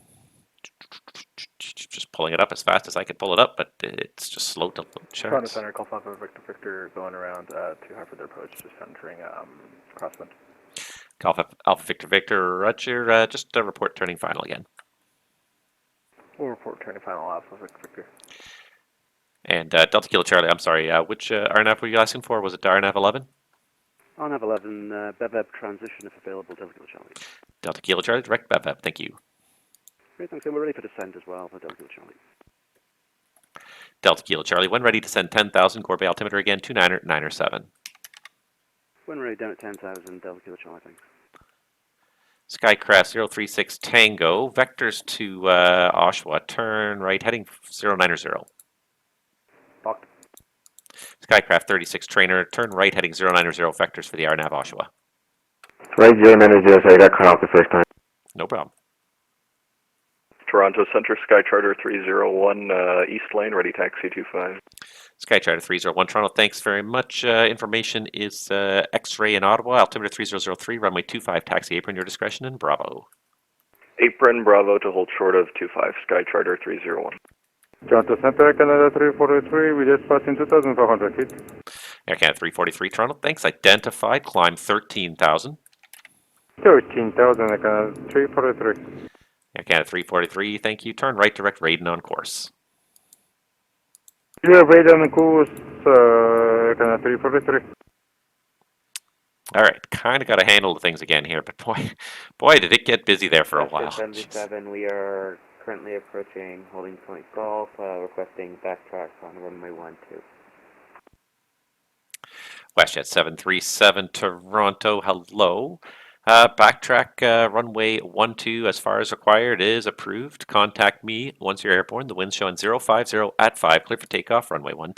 Just pulling it up as fast as I can pull it up, but it's just slow to load Toronto charts. Center, Golf Alpha Victor Victor going around too high for their approach, just entering crosswind. Golf Alpha Victor Victor, Roger, just report turning final again. We'll report turning final Alpha Victor Victor. And Delta Kilo Charlie, I'm sorry, which RNAV were you asking for? Was it RNAV 11? On 11, BevEb transition if available, Delta Kilo Charlie. Delta Kilo Charlie, direct BevEb, thank you. Great, thanks. And we're ready for descent as well for Delta Kilo Charlie. Delta Kilo Charlie, when ready to send 10,000, Gore Bay altimeter again, 29er, 9er7. When ready, down at 10,000, Delta Kilo Charlie, thanks. Skycraft 036 Tango, vectors to Oshawa, turn right, heading 090. Locked. Skycraft 36 Trainer, turn right, heading 090, vectors for the RNAV Oshawa. Right, 090, so I got cut off the first time. No problem. Toronto Center, Sky Charter 301, East Lane, ready taxi 25. Sky Charter 301 Toronto, thanks very much. Information is X-ray in Ottawa, altimeter 3003, runway 25, taxi apron, your discretion, and Bravo. Apron, Bravo to hold short of 25, Sky Charter 301. Toronto Center, Canada 343, we just passed in 2,500 feet. Air Canada 343 Toronto, thanks. Identified, climb 13,000. 13,000, Canada 343. Air Canada 343, thank you. Turn right, direct Raiden on course. You have radar on the course, Canada 343. All right, kind of got to handle the things again here, but boy, did it get busy there for a while. 77, we are currently approaching holding point golf, requesting backtrack on runway 12. WestJet 737 Toronto, hello. Backtrack runway 12 as far as required is approved. Contact me once you're airborne. The wind's showing 050 at 5, clear for takeoff, runway 12.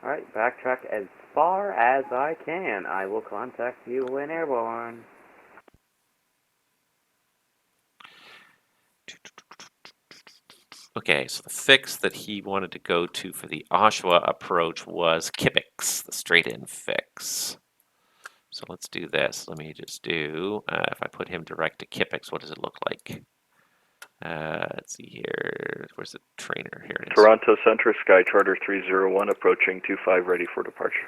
Alright, backtrack as far as I can. I will contact you when airborne. Okay, so the fix that he wanted to go to for the Oshawa approach was Kipix, the straight-in fix. So let's do this. Let me just do, if I put him direct to Kipix, what does it look like? Let's see here. Where's the trainer? Here it is. Toronto Center, Sky Charter 301, approaching 25, ready for departure.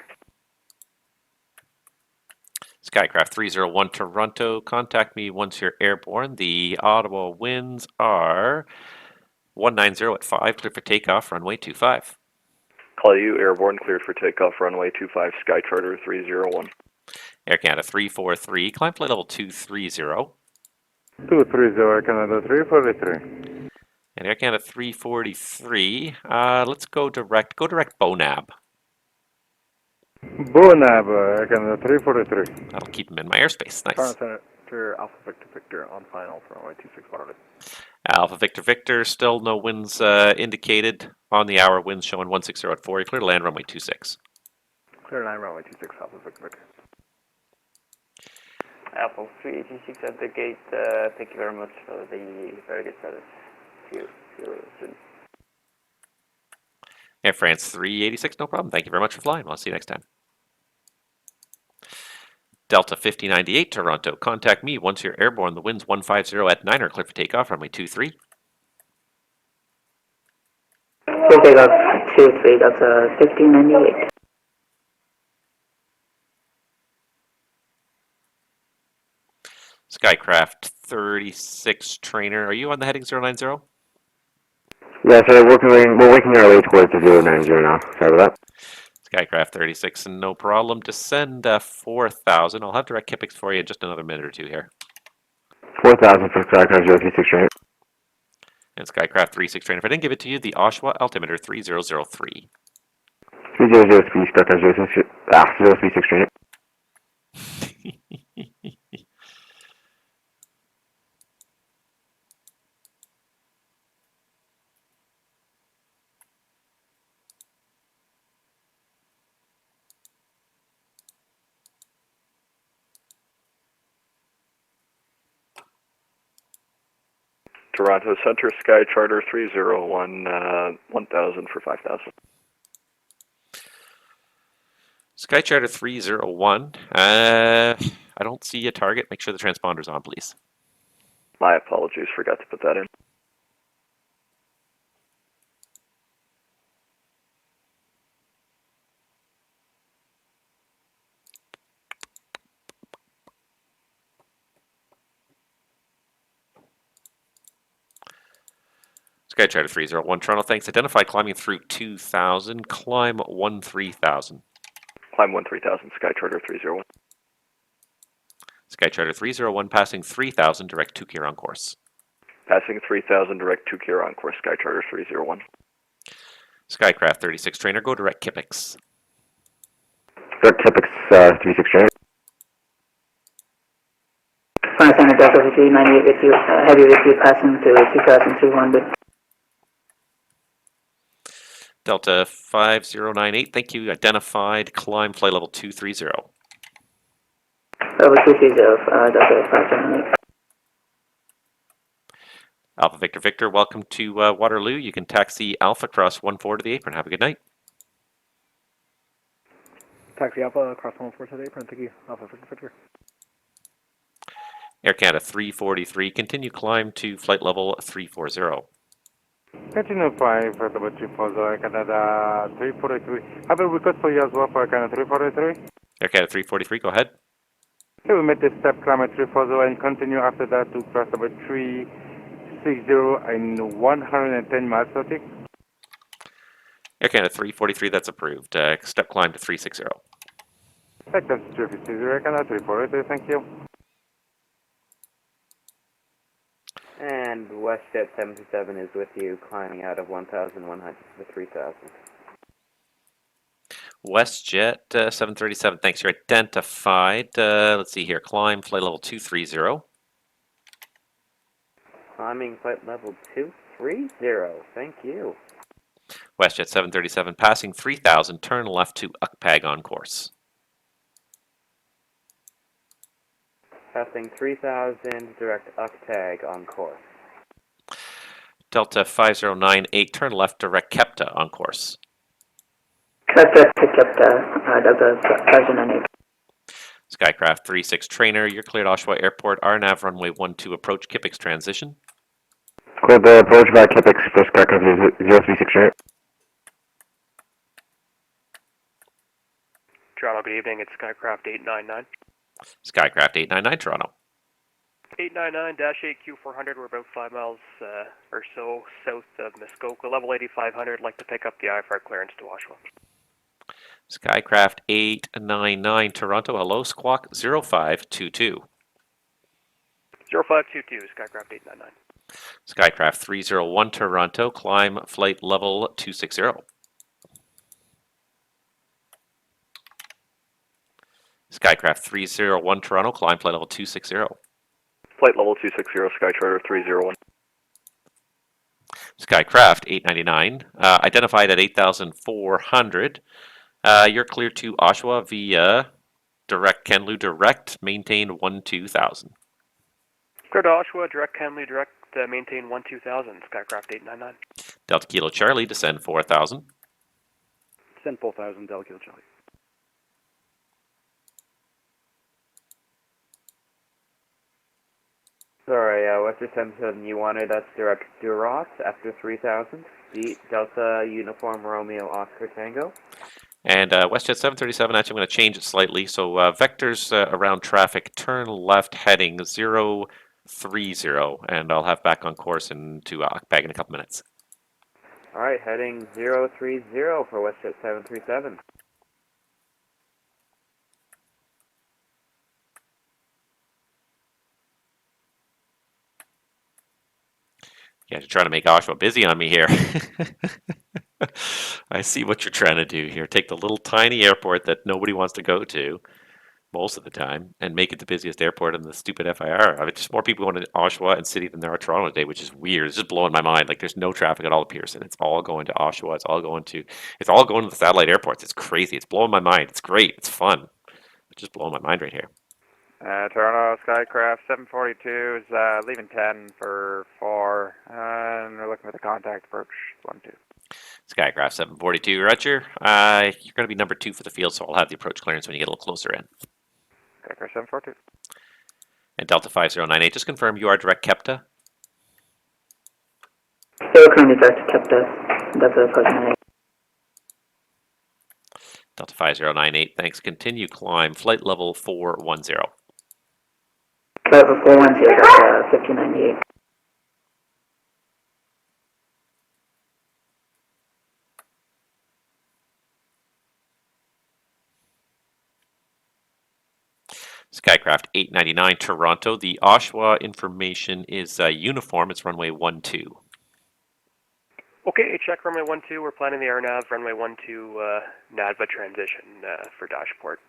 Skycraft 301 Toronto, contact me once you're airborne. The Ottawa winds are 190 at 5, clear for takeoff, runway 25. Call you, airborne, cleared for takeoff, runway 25, Sky Charter 301. Air Canada 343, climb flight level 230. 230, Air Canada 343. And Air Canada 343, let's go direct Bonab. Bonab, Air Canada 343. That'll keep him in my airspace, nice. Toronto Center, Alpha Victor Victor on final for runway 26 waterloo. Alpha Victor Victor, still no winds indicated. On the hour, winds showing 160 at 4. You're clear to land runway 26. Clear line runway 26, Alpha Victor Victor. Apple 386 at the gate. Thank you very much for the very good service. See you soon. Air France 386, no problem. Thank you very much for flying. I'll see you next time. Delta 5098, Toronto. Contact me once you're airborne. The wind's 150 at 9 or clear for takeoff. Runway 23. Clear takeoff 23, that's 1598. Skycraft 36 trainer. Are you on the heading 090? Yeah, so we're working our way towards the 090 now. Sorry about that. Skycraft 36, no problem. Descend 4,000. I'll have direct Kipix for you in just another minute or two here. 4,000 for Skycraft 036 trainer. And Skycraft 36 trainer. If I didn't give it to you, the Oshawa altimeter 3003. 3003 Skycraft 036 trainer. Toronto Center, Sky Charter 301, 1,000 for 5,000. Sky Charter 301. I don't see a target. Make sure the transponder's on, please. My apologies, forgot to put that in. Sky Charter 301, Toronto, thanks. Identify climbing through 2,000. Climb 13,000. Climb 13,000, Sky Charter 301. Sky Charter 301, passing 3,000, direct 2 Kier on course. Passing 3,000, direct 2 Kier on course, Sky Charter 301. Skycraft 36 trainer, go direct Kipix. Direct Kipix 36 trainer. Center Delta 5098 with you, heavy with you, passing to 2,200. Delta 5098, thank you. Identified, climb flight level 230. Level 230, Delta 5098. Alpha Victor Victor, welcome to Waterloo. You can taxi Alpha Cross 14 to the apron. Have a good night. Taxi Alpha, cross 14 to the apron. Thank you. Alpha Victor Victor. Air Canada 343, continue climb to flight level 340. Continue 5 for double 340, Air Canada 343. I have a request for you as well for Air Canada 343. Air Canada 343, go ahead. Okay, we made the step climb at 340 and continue after that to cross about 360 and 110 miles nautic. Air Canada 343, that's approved. Step climb to 360. Sector 350, Air Canada 343, thank you. And WestJet 77 is with you, climbing out of 1,100 to 3,000. WestJet 737, thanks. You're identified. Let's see here. Climb flight level 230. Climbing flight level 230, thank you. WestJet 737, passing 3,000, turn left to Ukpag on course. Passing 3,000, direct UCTAG on course. Delta 5098, turn left, direct Kepta on course. Kepta to Kepta, Delta 5098. Skycraft 36 trainer, you're cleared Oshawa Airport, RNAV runway 12 approach, Kipix transition. Clear the approach by Kipix for Skycraft 036 trainer. Toronto, good evening. It's Skycraft 899. Skycraft 899, Toronto. 899-8Q400. We're about 5 miles or so south of Muskoka. Level 8500. Like to pick up the IFR clearance to Oshawa. Skycraft 899, Toronto. Hello, Squawk 0522. 0522, Skycraft 899. Skycraft 301, Toronto. Climb flight level 260. Skycraft 301, Toronto. Climb flight level 260. Flight level 260, Sky Charter 301. Skycraft 899, identified at 8,400. You're clear to Oshawa via direct Kenlu direct, maintain 12,000. Clear to Oshawa, direct Kenley, direct maintain 12,000, Skycraft 899. Delta Kilo Charlie, descend 4,000. Send 4,000, Delta Kilo Charlie. Sorry, Western 77, you wanted us direct Durots after 3,000. Delta Uniform Romeo Oscar Tango. And WestJet 737, actually I'm going to change it slightly. So vectors around traffic, turn left heading 030, and I'll have back on course into Akbag in a couple minutes. Alright, heading 030 for WestJet 737. Yeah, you're trying to make Oshawa busy on me here. I see what you're trying to do here. Take the little tiny airport that nobody wants to go to most of the time and make it the busiest airport in the stupid FIR. I mean, there's more people going to Oshawa and City than there are Toronto today, which is weird. It's just blowing my mind. Like, there's no traffic at all at Pearson. It's all going to Oshawa. It's all going to the satellite airports. It's crazy. It's blowing my mind. It's great. It's fun. It's just blowing my mind right here. Toronto Skycraft 742 is leaving 10 for 4, and we're looking for the contact approach 12. Skycraft 742, Roger. You're going to be number 2 for the field, so I'll have the approach clearance when you get a little closer in. Skycraft 742. And Delta 5098, just confirm you are direct KEPTA. Still currently direct KEPTA. That's a pleasure. Delta 5098, thanks. Continue climb, flight level 410. Flight level 410, Delta 1598. Skycraft 899, Toronto. The Oshawa information is uniform. It's runway 12. Okay, check runway 12. We're planning the RNAV runway 12 NADVA transition for dashport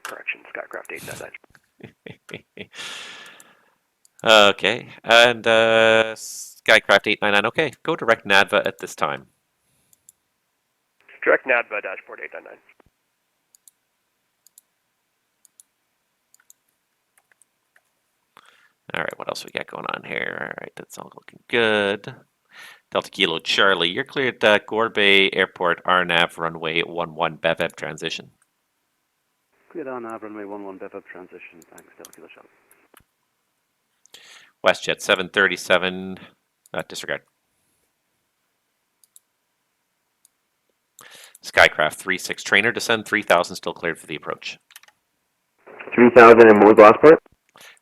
correction, Skycraft 899. Okay, and Skycraft 899, okay, go direct NADVA at this time. Direct NADVA, dashport 899. All right, what else we got going on here? All right, that's all looking good. Delta Kilo Charlie, you're cleared at Gore Bay Airport, RNAV runway 11 BEVEB transition. Cleared RNAV runway 11 BEVEB transition. Thanks, Delta Kilo Charlie. WestJet 737, disregard. Skycraft 36 trainer, descend 3,000, still cleared for the approach. 3,000 and what was the last part?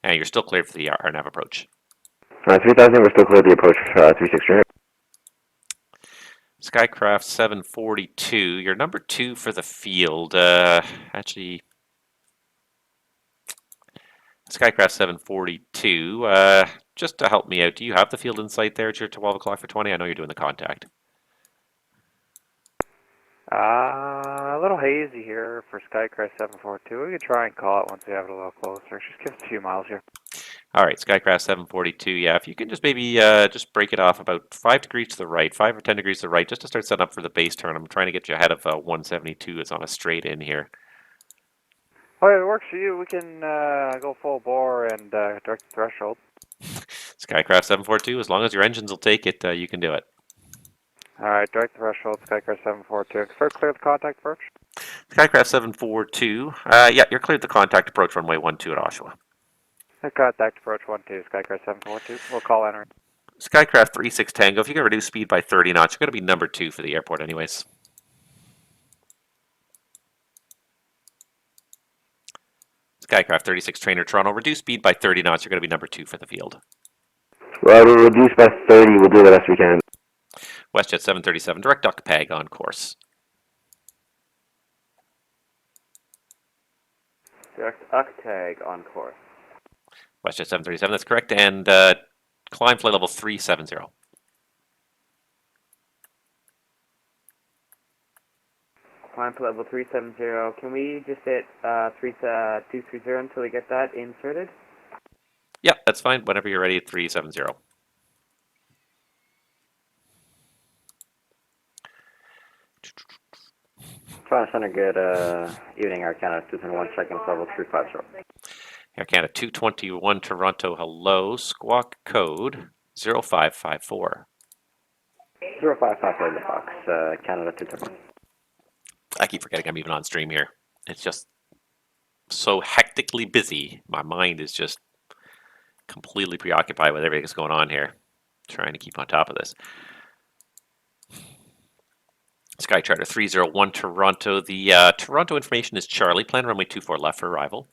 And you're still cleared for the RNAV approach. 3,000, we're still clear the approach 36 trainer. Skycraft 742, you're number 2 for the field. Actually, Skycraft 742, just to help me out, do you have the field in sight there at your 12 o'clock for 20? I know you're doing the contact. A little hazy here for Skycraft 742. We could try and call it once we have it a little closer. Just give us a few miles here. All right, Skycraft 742, yeah, if you can just maybe just break it off about 5 degrees to the right, 5 or 10 degrees to the right, just to start setting up for the base turn. I'm trying to get you ahead of 172. It's on a straight in here. Oh, if it works for you, we can go full bore and direct the threshold. Skycraft 742, as long as your engines will take it, you can do it. All right, direct the threshold, Skycraft 742. First, clear the contact approach. Skycraft 742, yeah, you're cleared the contact approach runway 12 at Oshawa. Contact approach 12, Skycraft 742. We'll call entering. Skycraft 36 Tango, if you can reduce speed by 30 knots, you're going to be number 2 for the airport anyways. Skycraft 36 Trainer Toronto, reduce speed by 30 knots, you're going to be number 2 for the field. Well, we'll reduce by 30, we'll do the best we can. WestJet 737, direct Duckpag on course. Direct UCTAG on course. WestJet 737, that's correct, and climb flight level 370. Climb to level 370. Can we just hit 230 until we get that inserted? Yeah, that's fine. Whenever you're ready at 370. Toronto Center, good evening, Air Canada 221, checking level 350. Air Canada 221 Toronto, hello. Squawk code 0554. 0554 the Fox, Canada 221. I keep forgetting I'm even on stream here. It's just so hectically busy. My mind is just completely preoccupied with everything that's going on here. Trying to keep on top of this. Sky Charter 301 Toronto. The Toronto information is Charlie. Plan runway 24 left for arrival.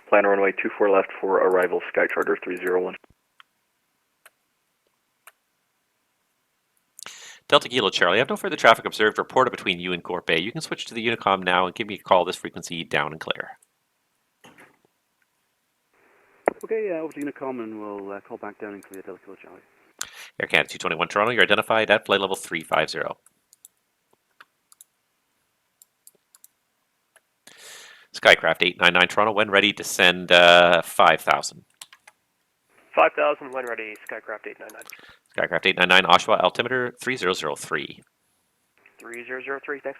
Plan runway 24 left for arrival, Sky Charter 301. Delta Kilo Charlie. I have no further traffic observed or reported between you and Corp Bay. You can switch to the Unicom now and give me a call this frequency down and clear. Okay, over to Unicom and we'll call back down and clear Delta Kilo Charlie. Air Canada 221 Toronto. You're identified at flight level 350. Skycraft 899 Toronto, when ready, descend 5,000. 5,000 when ready, Skycraft 899. Skycraft 899 Oshawa, altimeter 3003. 3003, thanks.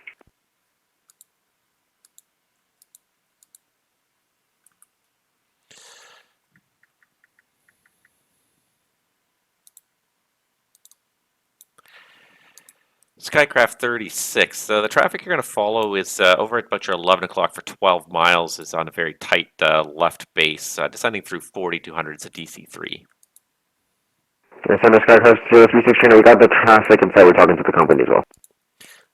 Skycraft 36. The traffic you're going to follow is over at about your 11 o'clock for 12 miles. Is on a very tight left base, descending through 4200s at DC3. Center Skycraft 036 trainer, we got the traffic inside. We're talking to the company as well.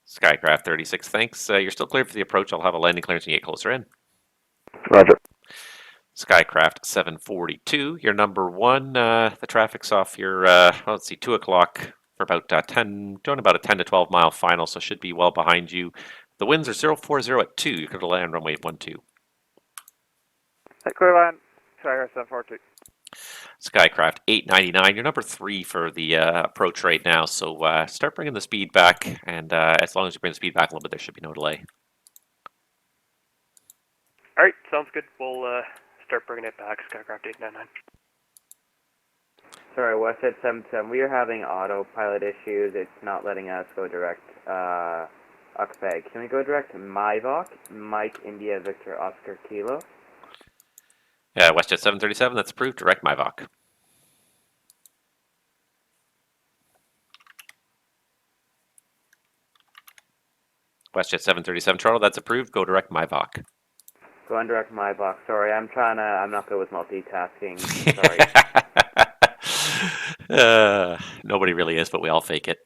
Skycraft 36, thanks. You're still cleared for the approach. I'll have a landing clearance when you get closer in. Roger. Skycraft 742, you're number one. The traffic's off your, let's see, 2 o'clock for about 10, doing about a 10 to 12 mile final, so should be well behind you. The winds are 040 at 2. You could land runway 12. Clear line, Skycraft 742. Skycraft 899, you're number 3 for the approach right now, so start bringing the speed back, and as long as you bring the speed back a little bit, there should be no delay. All right, sounds good. We'll start bringing it back, Skycraft 899. Sorry, Westhead 77, we are having autopilot issues. It's not letting us go direct Uxbag. Can we go direct Myvok, Mike India Victor Oscar Kilo? WestJet 737, that's approved. Direct Myvok. WestJet 737 Toronto, that's approved. Go direct Myvok. Go on direct Myvok. Sorry, I'm not good with multitasking. Sorry. Nobody really is, but we all fake it.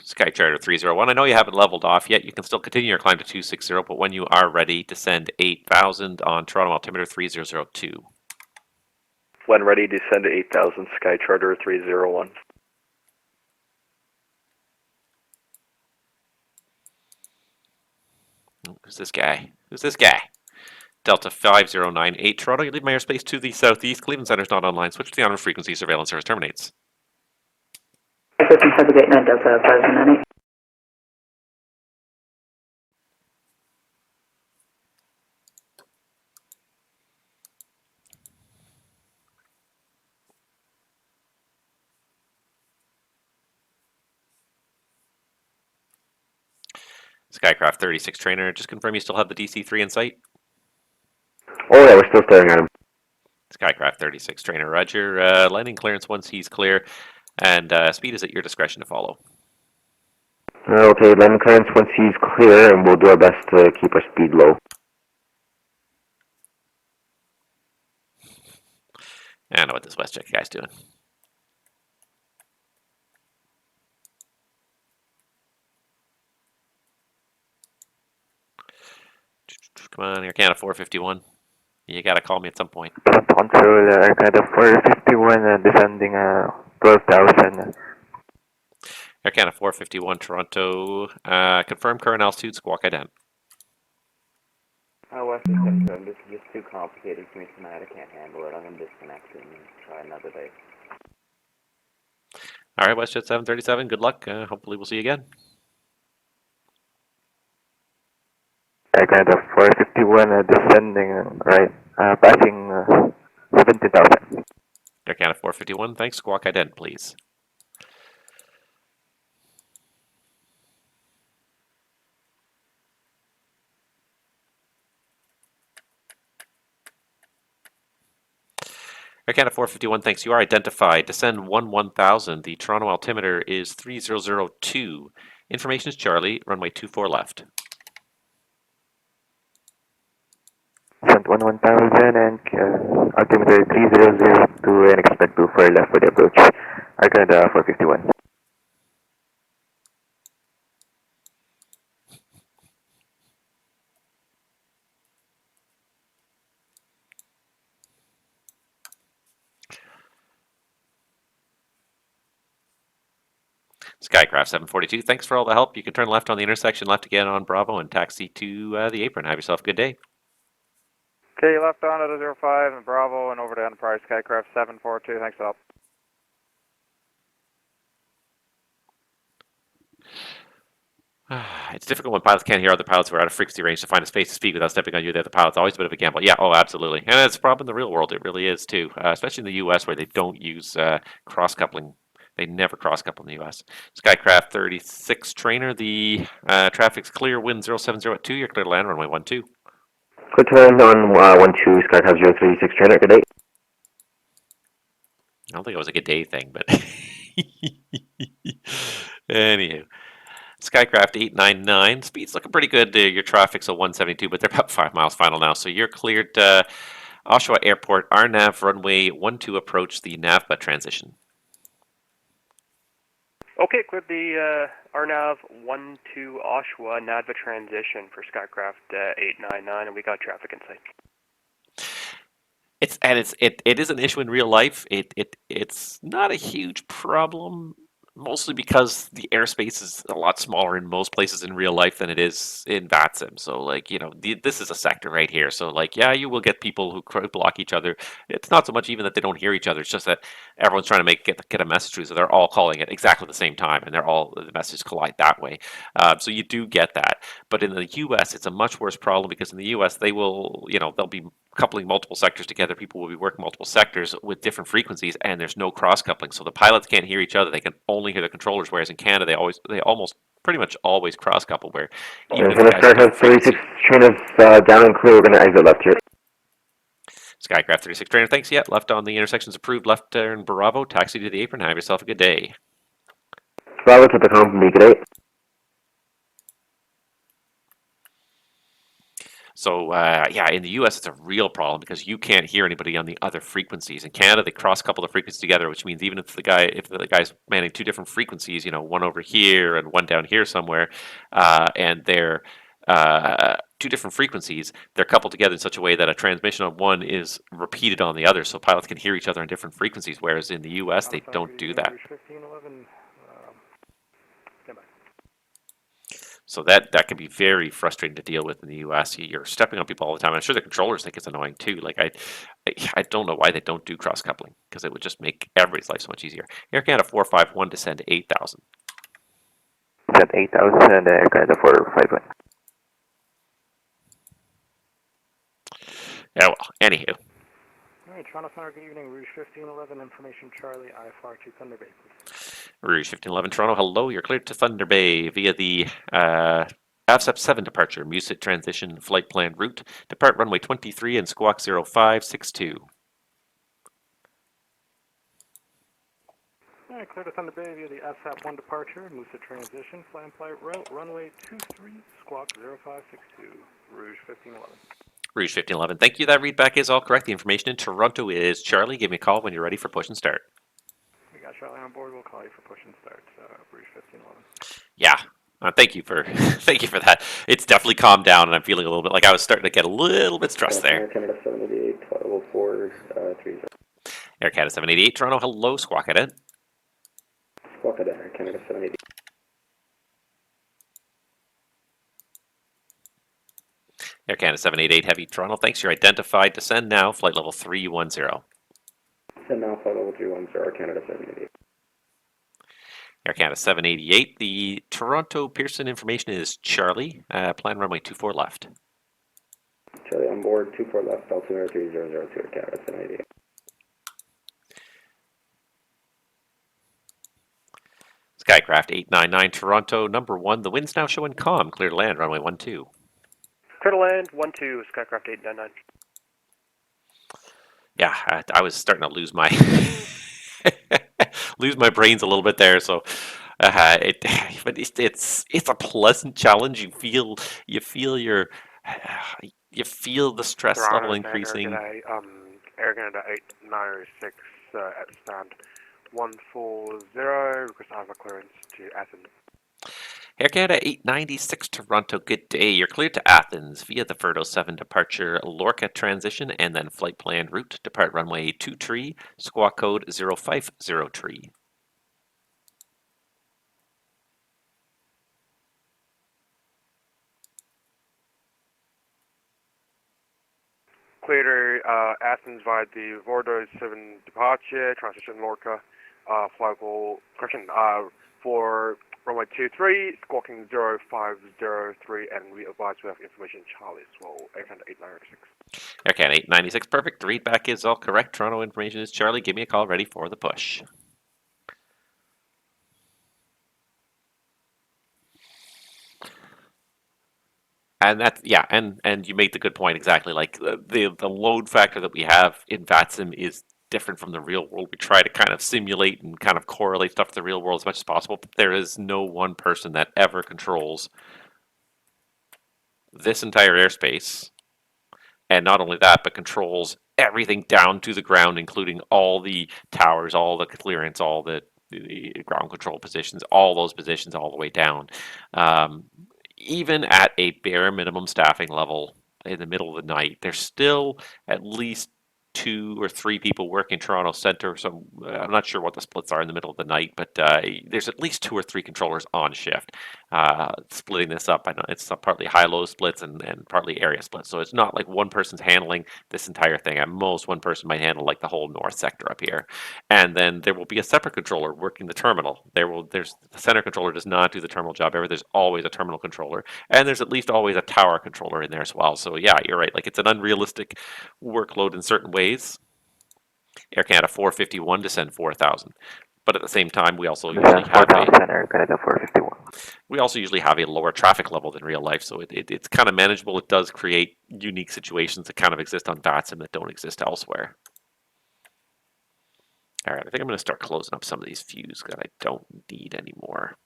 Sky Charter 301, I know you haven't leveled off yet. You can still continue your climb to 260, but when you are ready, descend 8,000 on Toronto altimeter 3002. When ready, descend to 8,000, Sky Charter 301. Who's this guy? Who's this guy? Delta 5098 Toronto, you leave my airspace to the southeast. Cleveland Center's not online. Switch to the on frequency. Surveillance service terminates. Pearson 789 Delta 5098. Skycraft 36 trainer, just confirm you still have the DC-3 in sight? Oh yeah, we're still staring at him. Skycraft 36 trainer, roger. Landing clearance once he's clear, and speed is at your discretion to follow. Okay, landing clearance once he's clear, and we'll do our best to keep our speed low. I don't know what this WestJet guy's doing. Come on, Air Canada 451. You gotta call me at some point. Control, Air Canada 451, descending 12,000. Air Canada 451 Toronto, confirm current altitude, squawk ident. Western Central, this is just too complicated for me tonight. I can't handle it. I'm going to disconnect and try another day. All right, WestJet 737, good luck. Hopefully we'll see you again. Air Canada 451, descending, right, passing 70,000. Air Canada 451, thanks. Squawk ident, please. Air Canada 451, thanks. You are identified. Descend 1000. The Toronto altimeter is 3002. Information is Charlie, runway 24 left. Descent 1000 and altimeter 3002 and expect to fire left for the approach. Air Canada 451. Skycraft 742, thanks for all the help. You can turn left on the intersection, left again on Bravo, and taxi to the apron. Have yourself a good day. Okay, left on at a 05 and Bravo and over to Enterprise Skycraft 742. Thanks for help. It's difficult when pilots can't hear other pilots who are out of frequency range to find a space to speak without stepping on you. The other pilot's always a bit of a gamble. Yeah, oh, absolutely. And it's a problem in the real world. It really is, too. Especially in the U.S. where they don't use cross-coupling. They never cross-couple in the U.S. Skycraft 36 trainer, the traffic's clear, wind 070 you're clear to land, runway 12. Clear to land on 12, Skycraft 036 trainer, good day. I don't think it was a good day thing, but anywho. Skycraft 899, speed's looking pretty good. Your traffic's a 172, but they're about 5 miles final now. So you're cleared Oshawa Airport, RNAV runway 12 approach, the NAVBA transition. Okay, cleared the RNAV 12 Oshawa NAVBA transition for Skycraft 899, and we got traffic in sight. It is an issue in real life. It's not a huge problem, mostly because the airspace is a lot smaller in most places in real life than it is in VATSIM. So, like, you know, this is a sector right here. So, like, yeah, you will get people who block each other. It's not so much even that they don't hear each other. It's just that everyone's trying to get a message through. So they're all calling at exactly the same time, and the messages collide that way. So you do get that. But in the U.S., it's a much worse problem because in the U.S., they'll be coupling multiple sectors together. People will be working multiple sectors with different frequencies, and there's no cross coupling. So the pilots can't hear each other. They can only hear the controllers. Whereas in Canada, they almost pretty much always cross couple. Where even if the guys Skycraft 36 trainer down and clear, we're going to exit left here. Skycraft 36 trainer, thanks. Yeah, left on the intersection's approved. Left turn Bravo, taxi to the apron. Have yourself a good day. Bravo to the home from me, good day. So yeah, in the U.S. it's a real problem because you can't hear anybody on the other frequencies. In Canada, they cross-couple the frequencies together, which means even if the guy's manning two different frequencies, you know, one over here and one down here somewhere, and they're two different frequencies, they're coupled together in such a way that a transmission on one is repeated on the other, so pilots can hear each other on different frequencies. Whereas in the U.S. they don't do that. So that can be very frustrating to deal with in the U.S. You're stepping on people all the time. I'm sure the controllers think it's annoying too. Like I don't know why they don't do cross coupling because it would just make everybody's life so much easier. Air Canada 451 descend 8,000. Descend 8,000 and Air Canada 451. Yeah, well, anywho. Alright, Toronto Center, good evening. Rouge 1511, information Charlie, IFR to Thunder Bay, please. Rouge 1511 Toronto, hello. You're cleared to Thunder Bay via the AVSEP 7 departure, Musit transition flight plan route. Depart runway 23 and squawk 0562. Alright, clear to Thunder Bay via the AVSEP 1 departure, Musit transition flight route, runway 23, squawk 0562, Rouge 1511. Rouge 1511, thank you. That readback is all correct. The information in Toronto is Charlie. Give me a call when you're ready for push and start. We got Charlie on board. We'll call you for push and start. Rouge 1511. Yeah. Thank you for that. It's definitely calmed down, and I'm feeling a little bit like I was starting to get a little bit stressed there. Air Canada 788, 1204, 30. Air Canada 788, Toronto, hello, squawk it in. Squawk it in, Air Canada 788. Air Canada 788, Heavy, Toronto, thanks. You're identified. Descend now, flight level 310. Descend now, flight level 310, Air Canada 788. Air Canada 788. The Toronto Pearson information is Charlie. Plan runway 24 left. Charlie on board, 24 left, altimeter 3002, Air Canada 788. Skycraft 899 Toronto, number 1. The wind's now showing calm. Clear to land, runway 12. Clear to land, 12, Skycraft 899. Yeah, I was starting to lose my lose my brains a little bit there. So, but it's a pleasant challenge. You feel your you feel the stress level increasing. Air Canada 896 at stand 140, request Alpha clearance to Athens. Air Canada 896 Toronto, good day. You're cleared to Athens via the Ferdo 7 departure Lorca transition and then flight plan route. Depart runway 23, squawk code 050 Clear to Athens via the Vordo 7 departure, transition Lorca, correction, for runway 23, squawking 0503, and we advise we have information Charlie as well, Air Canada 896. Air Canada 896, perfect. The readback is all correct. Toronto information is Charlie. Give me a call ready for the push. And that's, yeah, and you make the good point exactly. Like the load factor that we have in VATSIM is different from the real world. We try to kind of simulate and kind of correlate stuff to the real world as much as possible, but there is no one person that ever controls this entire airspace. And not only that, but controls everything down to the ground, including all the towers, all the clearance, all the ground control positions, all those positions all the way down. Even at a bare minimum staffing level in the middle of the night, there's still at least 2 or 3 people working Toronto Center. So I'm not sure what the splits are in the middle of the night, but there's at least 2 or 3 controllers on shift, splitting this up. I know it's partly high-low splits and partly area splits. So it's not like one person's handling this entire thing. At most, one person might handle like the whole north sector up here. And then there will be a separate controller working the terminal. There's the center controller does not do the terminal job ever. There's always a terminal controller, and there's at least always a tower controller in there as well. So yeah, you're right. Like it's an unrealistic workload in certain ways. Air Canada 451 to send 4,000, but at the same time, we also usually have a lower traffic level than real life, so it's kind of manageable. It does create unique situations that kind of exist on VATSIM that don't exist elsewhere. All right, I think I'm going to start closing up some of these views that I don't need anymore.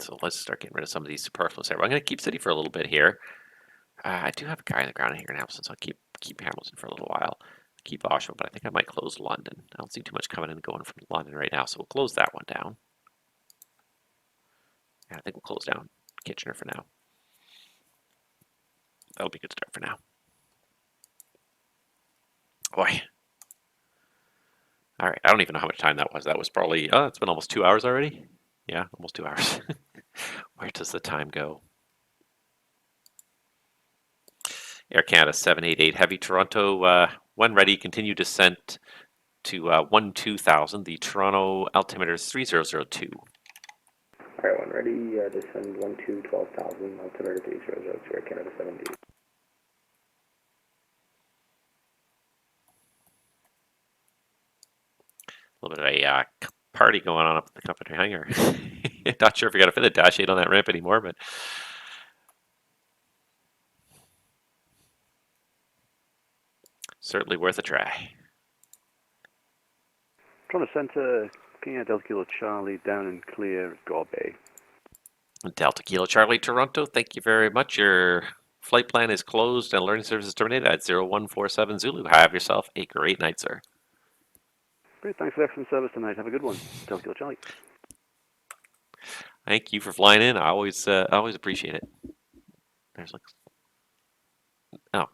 So let's start getting rid of some of these superfluous here. I'm going to keep City for a little bit here. I do have a guy on the ground here in Hamilton, so I'll keep Hamilton for a little while. Keep Oshawa, but I think I might close London. I don't see too much coming in and going from London right now, so we'll close that one down. Yeah, I think we'll close down Kitchener for now. That'll be a good start for now. Boy. All right, I don't even know how much time that was. That was probably, it's been almost 2 hours already. Yeah, almost 2 hours. Where does the time go? Air Canada 788 Heavy Toronto, when ready, continue descent to 12,000. The Toronto altimeter is 3002. Alright, when ready, descend 12,000, altimeter 3002, Air Canada 788. A little bit of a party going on up at the company hangar. Not sure if you're going to fit a Dash 8 on that ramp anymore, but certainly worth a try. Toronto Center, looking at Delta Kilo Charlie down and clear of Gore Bay. Delta Kilo Charlie Toronto, thank you very much. Your flight plan is closed and learning service is terminated at 0147 Zulu. Have yourself a great night, sir. Great, thanks for excellent service tonight. Have a good one. Delta Kilo Charlie. Thank you for flying in. I always appreciate it. There's like, oh,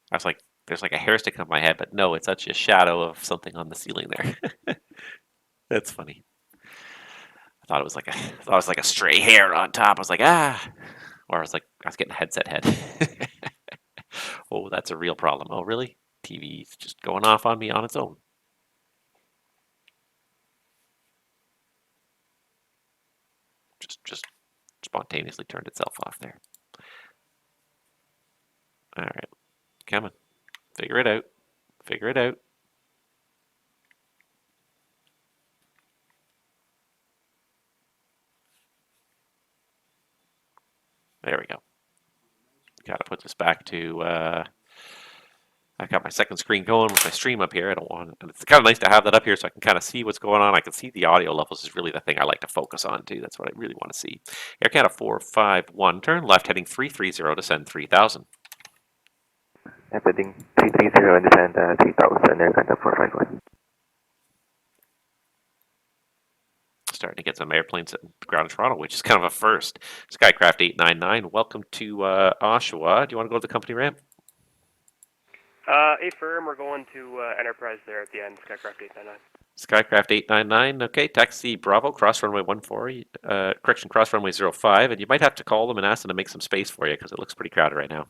I was like, there's like a hair stick on my head, but no, it's actually a shadow of something on the ceiling there. That's funny. I thought it was like a stray hair on top. I was like, or I was getting a headset head. Oh, that's a real problem. Oh, really? TV's just going off on me on its own. Just spontaneously turned itself off there. All right, come on, figure it out. Figure it out. Gotta put this back to, I've got my second screen going with my stream up here. I don't want, and it's kind of nice to have that up here so I can kind of see what's going on. I can see the audio levels is really the thing I like to focus on too. That's what I really want to see. Air Canada 451, turn left heading 330, descend 3000. Heading 330 and descend 3000, Air Canada 451. Starting to get some airplanes at the ground in Toronto, which is kind of a first. Skycraft 899, welcome to Oshawa. Do you want to go to the company ramp? Affirm, we're going to Enterprise there at the end, Skycraft 899. Skycraft 899, okay, taxi Bravo, cross runway 14, correction, cross runway 05, and you might have to call them and ask them to make some space for you because it looks pretty crowded right now.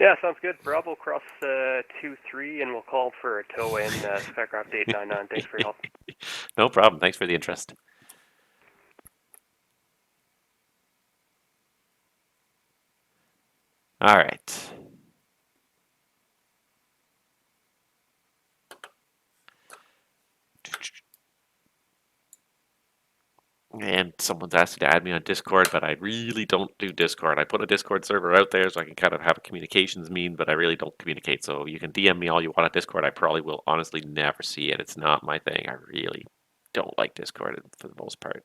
Yeah, sounds good. Bravo cross 23, and we'll call for a tow in Skycraft 899. Thanks for your help. No problem. Thanks for the interest. All right. And someone's asked to add me on Discord, but I really don't do Discord. I put a Discord server out there so I can kind of have a communications mean, but I really don't communicate. So you can DM me all you want on Discord. I probably will honestly never see it. It's not my thing. I really don't like Discord for the most part.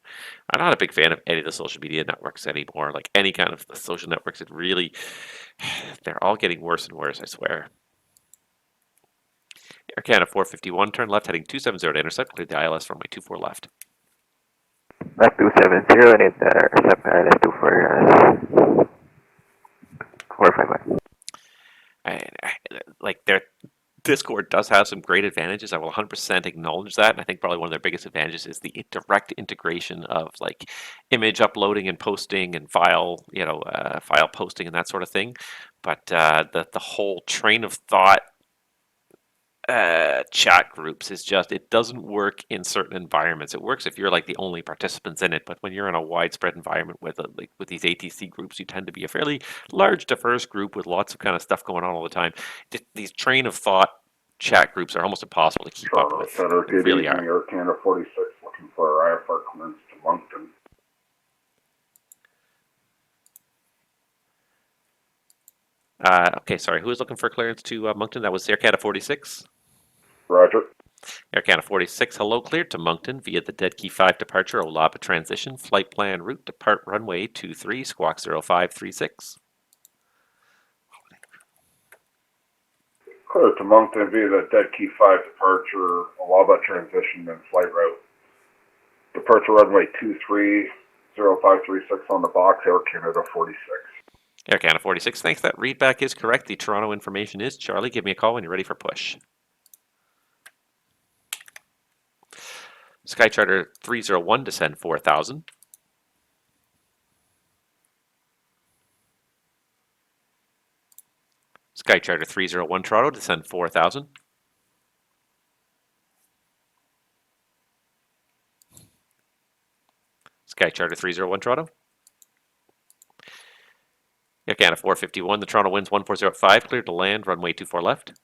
I'm not a big fan of any of the social media networks anymore. Like any kind of the social networks, it really, they're all getting worse and worse, I swear. Air Canada 451, turn left heading 270 to intercept. Clear the ILS runway 24 left. Left 270 and intercept ILS 24 451. Like their Discord does have some great advantages. I will 100% acknowledge that, and I think probably one of their biggest advantages is the direct integration of like image uploading and posting and file, file posting and that sort of thing. But the whole train of thought chat groups is just, it doesn't work in certain environments. It works if you're like the only participants in it, but when you're in a widespread environment with with these ATC groups, you tend to be a fairly large, diverse group with lots of kind of stuff going on all the time. These train of thought chat groups are almost impossible to keep up with. Center, They really are. Air Canada 46, looking for IFR clearance to Moncton. Okay, sorry, who was looking for clearance to Moncton? That was Air Canada 46. Roger. Air Canada 46, hello, cleared to Moncton via the Dead Key 5 departure, Olapa transition, flight plan route, depart runway 23, squawk 0536. Clear to Moncton via the Dead Key 5 departure, Olapa transition, and flight route. Departure runway 23, 0536 on the box, Air Canada 46. Air Canada 46, thanks. That readback is correct. The Toronto information is Charlie. Give me a call when you're ready for push. Sky Charter 301, descend 4000. Sky Charter 301 Toronto, descend 4000. Sky Charter 301 Toronto. Air Canada 451, the Toronto winds 1405, cleared to land, runway 24 left.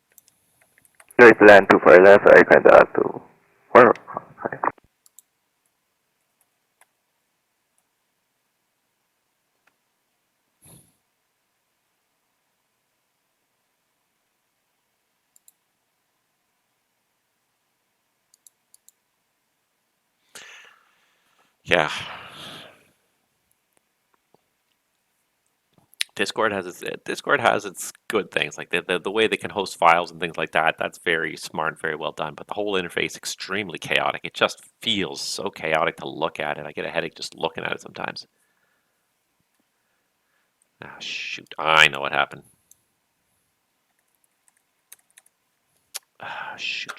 Clear to land 24 left, Air Canada 24. Yeah. Discord has its good things, like the way they can host files and things like that. That's very smart and very well done. But the whole interface extremely chaotic. It just feels so chaotic to look at it. I get a headache just looking at it sometimes. Ah, shoot! I know what happened. Ah, shoot!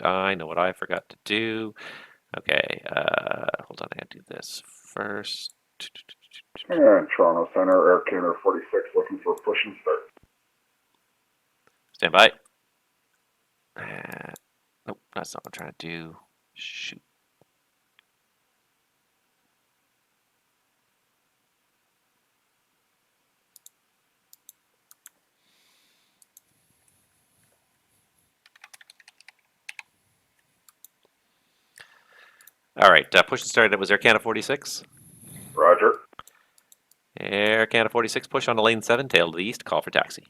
I know what I forgot to do. Okay, hold on. I gotta do this first. And Toronto Center, Air Canada 46, looking for push and start. Stand by. Nope, that's not what I'm trying to do. Shoot. All right, push and start. It was Air Canada 46. Roger. Air Canada 46, push on to lane 7, tail to the east, call for taxi.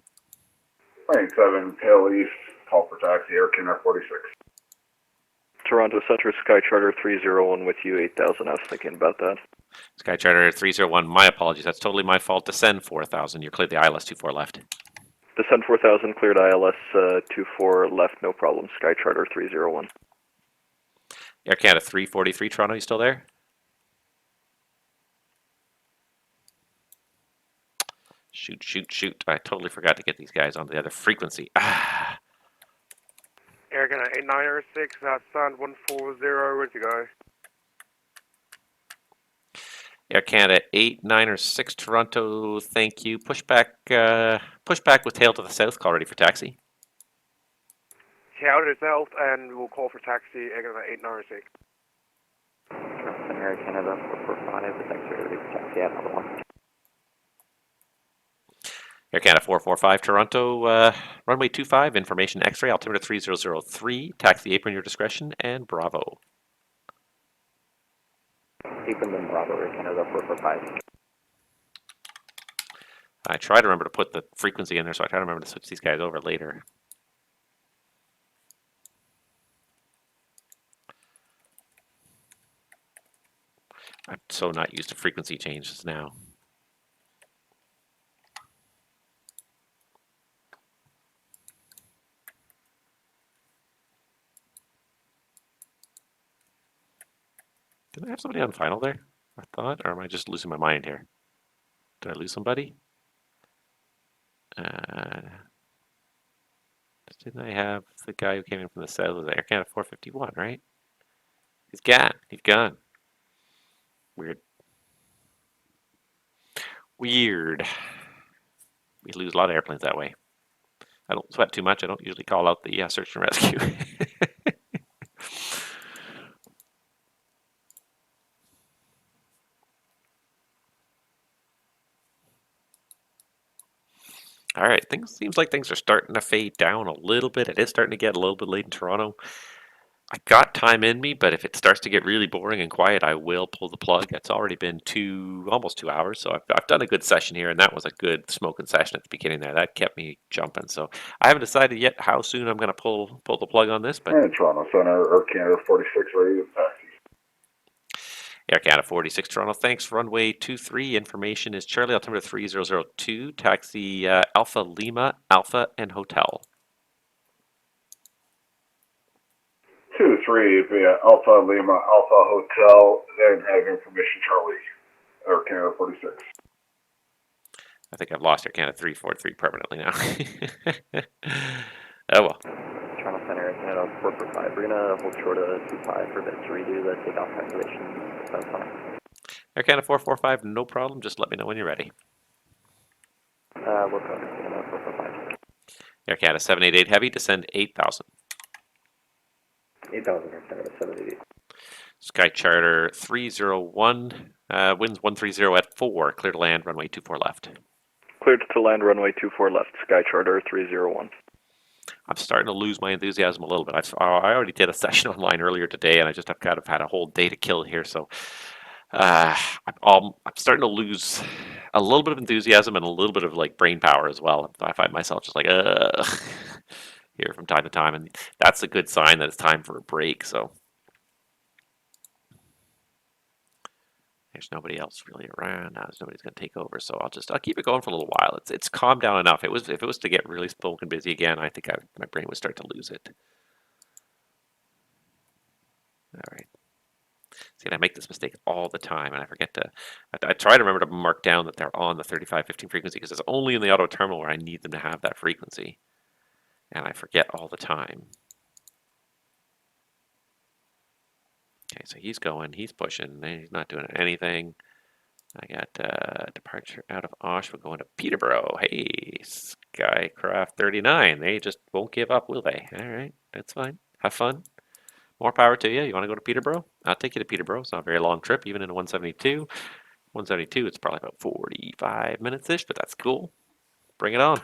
Lane 7, tail east, call for taxi, Air Canada 46. Toronto Center, Sky Charter 301 with you, 8,000. I was thinking about that. Sky Charter 301, my apologies. That's totally my fault. Descend 4,000. You're cleared the ILS 24 left. Descend 4,000, cleared ILS 24 left, no problem. Sky Charter 301. Air Canada 343, Toronto, you still there? Shoot, shoot, shoot. I totally forgot to get these guys on the other frequency. Ah. Air Canada 8906, Sound 140, ready to go. Air Canada 8906, Toronto, thank you. Push back with tail to the south, call ready for taxi. Tail to the south, and we'll call for taxi, Air Canada 8906. Air Canada 445 with X-ray ready for taxi at another one. Air Canada 445, Toronto, runway 25, information X-ray, altimeter 3003, taxi apron your discretion, and Bravo. Apron and Bravo, Air Canada 445. I try to remember to put the frequency in there, so I try to remember to switch these guys over later. I'm so not used to frequency changes now. Did I have somebody on final there? I thought, or am I just losing my mind here? Did I lose somebody? Didn't I have the guy who came in from the south of the Air Canada 451, right? He's gone. He's gone. Weird. Weird. We lose a lot of airplanes that way. I don't sweat too much. I don't usually call out the search and rescue. All right, seems like things are starting to fade down a little bit. It is starting to get a little bit late in Toronto. I got time in me, but if it starts to get really boring and quiet, I will pull the plug. It's already been almost 2 hours, so I've done a good session here, and that was a good smoking session at the beginning there. That kept me jumping. So I haven't decided yet how soon I'm going to pull the plug on this, but Toronto Center, Air Canada 46 ready to taxi. Air Canada 46 Toronto, thanks. Runway 23, information is Charlie, altimeter 3002, taxi Alpha Lima, Alpha and Hotel. 23 via Alpha Lima, Alpha Hotel, and have information Charlie, Air Canada 46. I think I've lost Air Canada 343 permanently now. Oh well. Toronto Center, Air Canada 445. We're going to hold short of 25 for a bit to redo the takeoff calculations. That's fine. Air Canada 445, no problem. Just let me know when you're ready. We're going Air Canada 445. Air Canada 788 Heavy, descend 8,000. 8,000 Air Canada 788. Sky Charter 301, winds 130 at 4, clear to land, runway 24 left. Cleared to land, runway 24 left, Sky Charter 301. I'm starting to lose my enthusiasm a little bit. I already did a session online earlier today, and I've kind of had a whole day to kill here, so I'm starting to lose a little bit of enthusiasm and a little bit of like brain power as well. I find myself just like, here from time to time, and that's a good sign that it's time for a break. So there's nobody else really around now. Nobody's going to take over, so I'll keep it going for a little while. It's calmed down enough. If it was to get really smoking busy again, I think my brain would start to lose it. All right. See, and I make this mistake all the time, and I forget to. I try to remember to mark down that they're on the 3515 frequency because it's only in the auto terminal where I need them to have that frequency, and I forget all the time. Okay, so he's going, he's pushing, he's not doing anything. I got departure out of Osh, we're going to Peterborough. Hey, Skycraft 39, they just won't give up, will they? All right, that's fine. Have fun. More power to you. You want to go to Peterborough? I'll take you to Peterborough. It's not a very long trip, even in 172. 172, it's probably about 45 minutes-ish, but that's cool. Bring it on.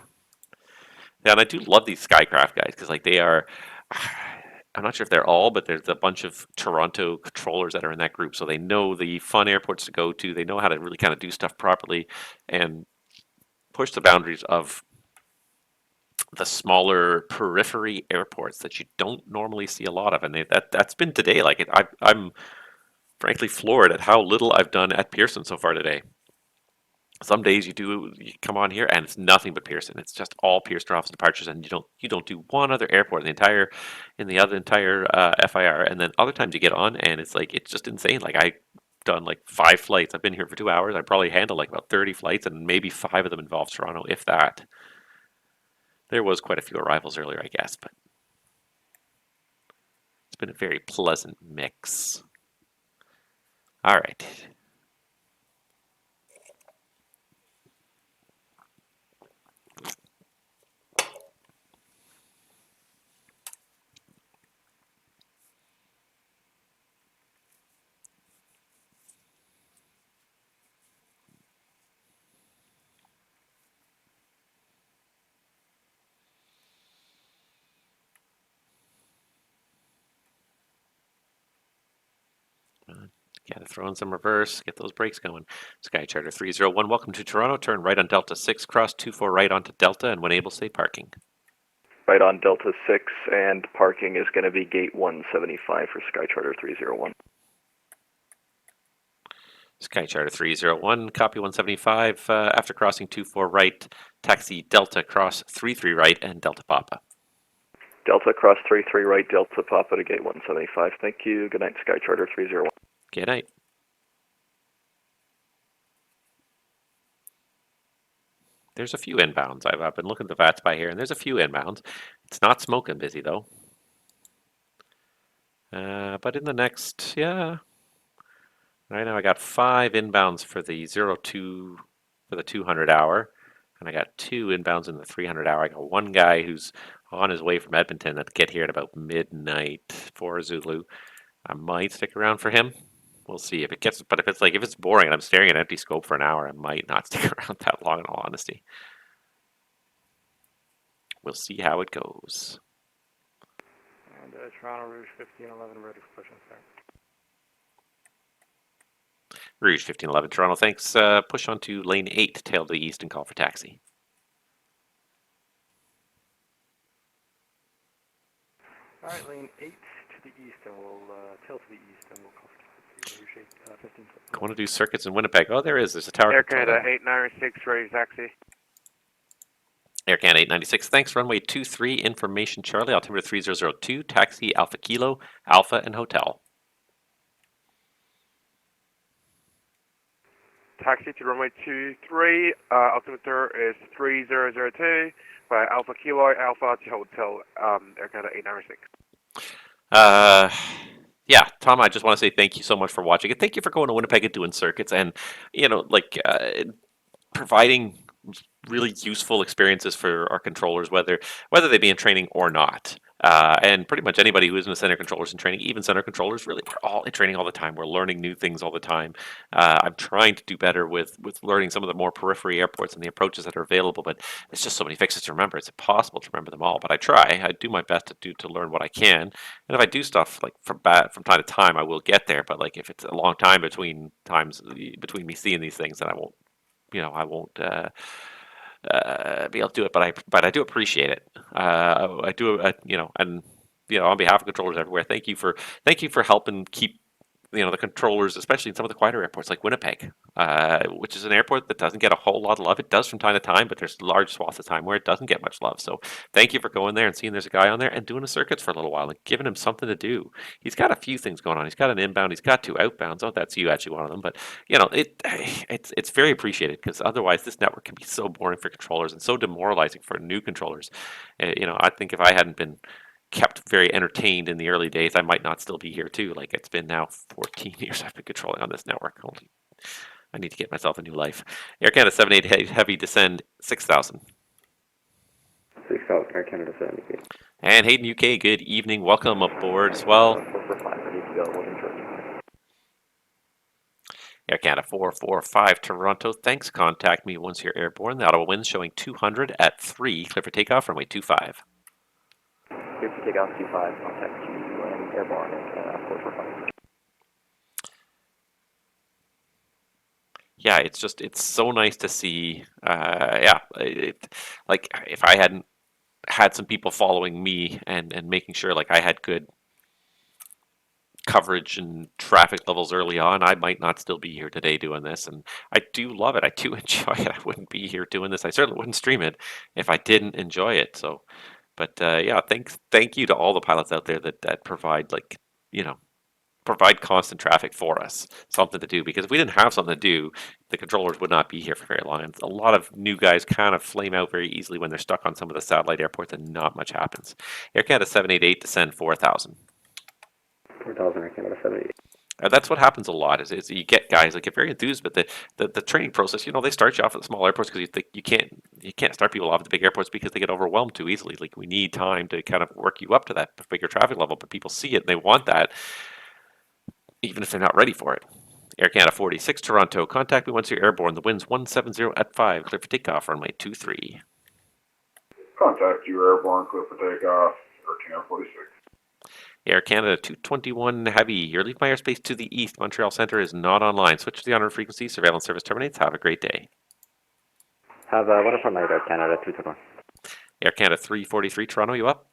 Yeah, and I do love these Skycraft guys because like they are. I'm not sure if they're all, but there's a bunch of Toronto controllers that are in that group. So they know the fun airports to go to. They know how to really kind of do stuff properly and push the boundaries of the smaller periphery airports that you don't normally see a lot of. And that's been today. Like I'm frankly floored at how little I've done at Pearson so far today. Some days you come on here and it's nothing but Pearson. It's just all Pearson office departures, and you don't do one other airport in the entire FIR. And then other times you get on and it's like it's just insane. Like I've done like 5 flights. I've been here for 2 hours. I probably handled like about 30 flights, and maybe 5 of them involve Toronto, if that. There was quite a few arrivals earlier, I guess, but it's been a very pleasant mix. All right. Got to throw in some reverse, get those brakes going. Sky Charter 301, welcome to Toronto. Turn right on Delta 6, cross 24 right onto Delta, and when able, stay parking. Right on Delta 6, and parking is going to be gate 175 for Sky Charter 301. Sky Charter 301, copy 175. After crossing 24 right, taxi Delta, cross 33 right, and Delta Papa. Delta, cross 33 right, Delta Papa to gate 175. Thank you. Good night, Sky Charter 301. Good night. There's a few inbounds. I've been looking at the VATS by here, and there's a few inbounds. It's not smoking busy, though. But in the next, yeah. Right now I got 5 inbounds for the 02 for the 200 hour, and I got 2 inbounds in the 300 hour. I got one guy who's on his way from Edmonton that get here at about midnight for Zulu. I might stick around for him. We'll see if it gets, but if it's boring and I'm staring at an empty scope for an hour, I might not stick around that long in all honesty. We'll see how it goes. And Toronto Rouge 1511 ready for push and start. Rouge 1511 Toronto, thanks. Push on to lane 8, tail to the east and call for taxi. Alright, lane 8 to the east, and we'll tail to the east, and we'll call for taxi. Rouge 15. I want to do circuits in Winnipeg. Oh, there's a tower. Air Canada 896 ready taxi. Air Canada 896, thanks. Runway 23, information Charlie, altimeter 3002, taxi Alpha Kilo, Alpha and Hotel. Taxi to runway 23, altimeter is 3002, by Alpha Kilo, Alpha to Hotel, Air Canada 896. Yeah, Tom, I just want to say thank you so much for watching it. Thank you for going to Winnipeg and doing circuits and, providing really useful experiences for our controllers, whether they be in training or not. And pretty much anybody who isn't a center controllers in training, even center controllers, really, we're all in training all the time. We're learning new things all the time. I'm trying to do better with learning some of the more periphery airports and the approaches that are available, but there's just so many fixes to remember. It's impossible to remember them all, but I try. I do my best to learn what I can. And if I do stuff like from time to time, I will get there. But like if it's a long time between me seeing these things, then I won't be able to do it, but I do appreciate it. I do, and on behalf of controllers everywhere, thank you for helping keep the controllers, especially in some of the quieter airports like Winnipeg, which is an airport that doesn't get a whole lot of love. It does from time to time, but there's large swaths of time where it doesn't get much love. So thank you for going there and seeing there's a guy on there and doing the circuits for a little while and giving him something to do. He's got a few things going on. He's got an inbound. He's got 2 outbounds. Oh, that's you actually one of them. But it's very appreciated because otherwise this network can be so boring for controllers and so demoralizing for new controllers. I think if I hadn't been kept very entertained in the early days, I might not still be here too. Like it's been now 14 years I've been controlling on this network. I need to get myself a new life. Air Canada 78 heavy descend 6,000. 6,000 Air Canada 78. And Hayden UK, good evening. Welcome aboard as well. 445 ready to go. Air Canada 445 Toronto. Thanks. Contact me once you're airborne. The Ottawa winds showing 200 at 3. Clear for takeoff. Runway 25. Clear for takeoff 25. Contact you. airborne in Canada 445. Yeah, it's so nice to see. Yeah, like if I hadn't had some people following me and making sure like I had good coverage and traffic levels early on, I might not still be here today doing this. And I do love it. I do enjoy it. I wouldn't be here doing this. I certainly wouldn't stream it if I didn't enjoy it. So, but yeah, thank you to all the pilots out there that provide like, you know, provide constant traffic for us, something to do. Because if we didn't have something to do, the controllers would not be here for very long. And a lot of new guys kind of flame out very easily when they're stuck on some of the satellite airports and not much happens. Air Canada 788 descend 4,000. 4,000 Air Canada 78. That's what happens a lot. Is you get guys that get very enthused, but the training process, you know, they start you off at the small airports because you think you can't start people off at the big airports because they get overwhelmed too easily. Like we need time to kind of work you up to that bigger traffic level, but people see it and they want that, even if they're not ready for it. Air Canada 46 Toronto, contact me once you're airborne. The wind's 170 at 5, clear for takeoff, runway 23. Contact you airborne, clear for takeoff, Air Canada 46. Air Canada 221 Heavy, you're leaving my airspace to the east. Montreal Centre is not online. Switch to the on-route frequency. Surveillance service terminates. Have a great day. Have a wonderful night, Air Canada 221. Air Canada 343 Toronto, you up?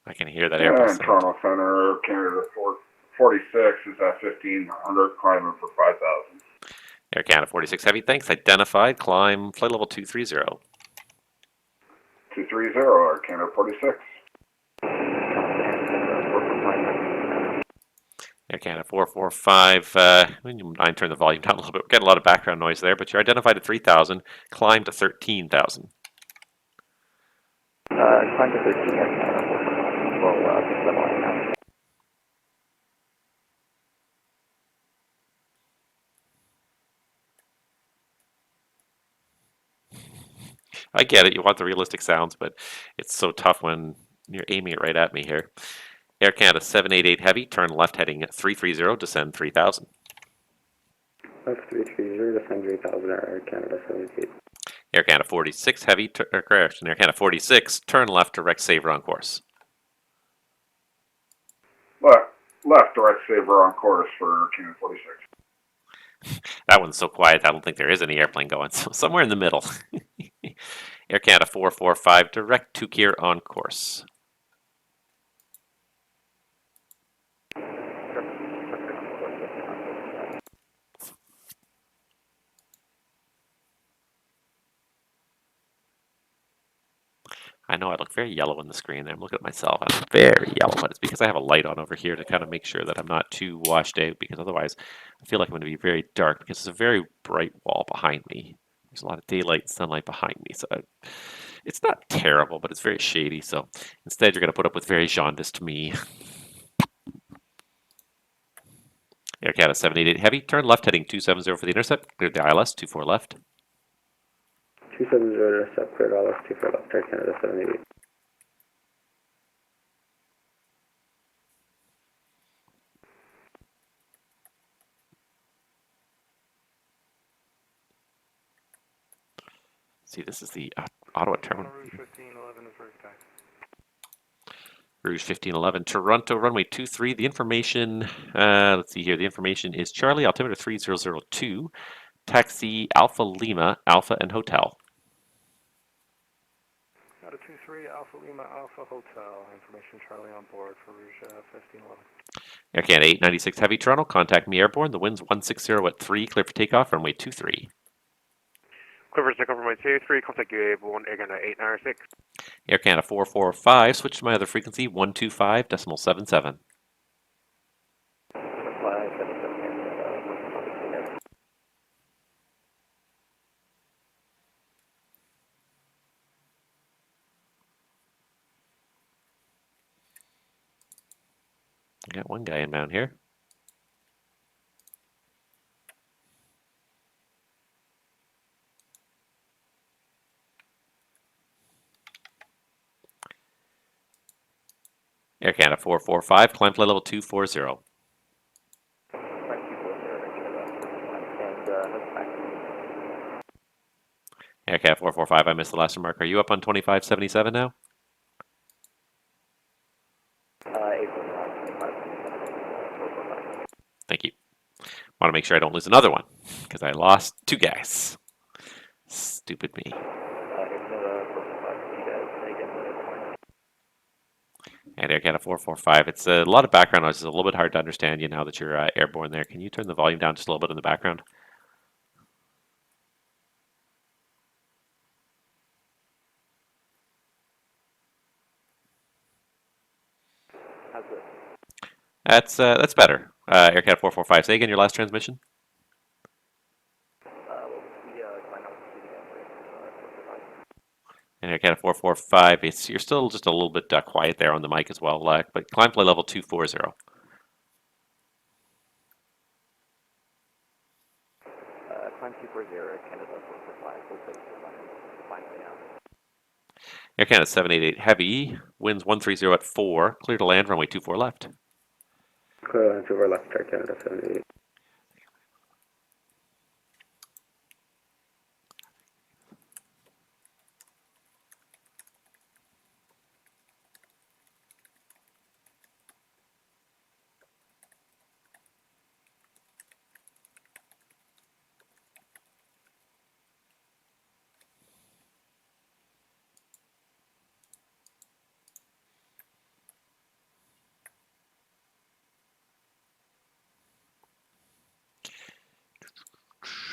I can hear that airplane. And Toronto Center, Canada 46 is at 1,500, climbing for 5,000. Air Canada 46 Heavy, thanks. Identified, climb, flight level 230. 230, Air Canada 46. Air Canada 445, I turn the volume down a little bit. We're getting a lot of background noise there, but you're identified at 3,000, climb to 13,000. Climb to 13, Air Canada 445. Well, level line now. I get it, you want the realistic sounds, but it's so tough when you're aiming it right at me here. Air Canada 788 Heavy, turn left heading 330, descend 3,000. Left 330, descend 3,000, Air Canada 78. Air Canada 46 Heavy, Air Canada 46, turn left, direct saver on course. Left, direct saver on course for Air Canada 46. That one's so quiet, I don't think there is any airplane going, so somewhere in the middle. Air Canada 445, direct to gear on course. I know I look very yellow in the screen there. I'm looking at myself. I'm very yellow, but it's because I have a light on over here to kind of make sure that I'm not too washed out, because otherwise I feel like I'm going to be very dark because there's a very bright wall behind me. There's a lot of daylight and sunlight behind me. So it's not terrible, but it's very shady. So instead you're going to put up with very jaundiced me. Air Canada 788 Heavy, turn left heading 270 for the intercept. Clear the ILS, 24 left. 270 intercept, clear ILS, 24 left, Air Canada 788. See, this is the Ottawa terminal. Rouge 1511 is very fast. Rouge 1511, Toronto, runway 23. The information, let's see here. The information is Charlie, altimeter 3002, taxi Alpha Lima, Alpha and Hotel. Got a 23 Alpha Lima Alpha Hotel. Information Charlie on board for Rouge 1511. Air Canada 896 Heavy Toronto, contact me airborne. The wind's 160 at 3, clear for takeoff, runway 23. Clear for takeoff, runway 23, contact you airborne, Air Canada 896. Air Canada 445, switch to my other frequency, 125.77. I got one guy inbound here. Air Canada 445, climb flight level 240. Air Canada 445, I missed the last remark. Are you up on 2577 now? Thank you. Want to make sure I don't lose another one, because I lost 2 guys. Stupid me. And Air Canada 445, it's a lot of background noise. It's a little bit hard to understand you now that you're airborne there. Can you turn the volume down just a little bit in the background? That's better. Air Canada 445, say again your last transmission. And Air Canada 445, you're still just a little bit quiet there on the mic as well, but climb flight level 240. Climb 240, Canada 445, we'll take finally now. Air Canada 788 Heavy, winds 130 at 4, clear to land, runway 24 left. Clear land 24 left, Air Canada 788.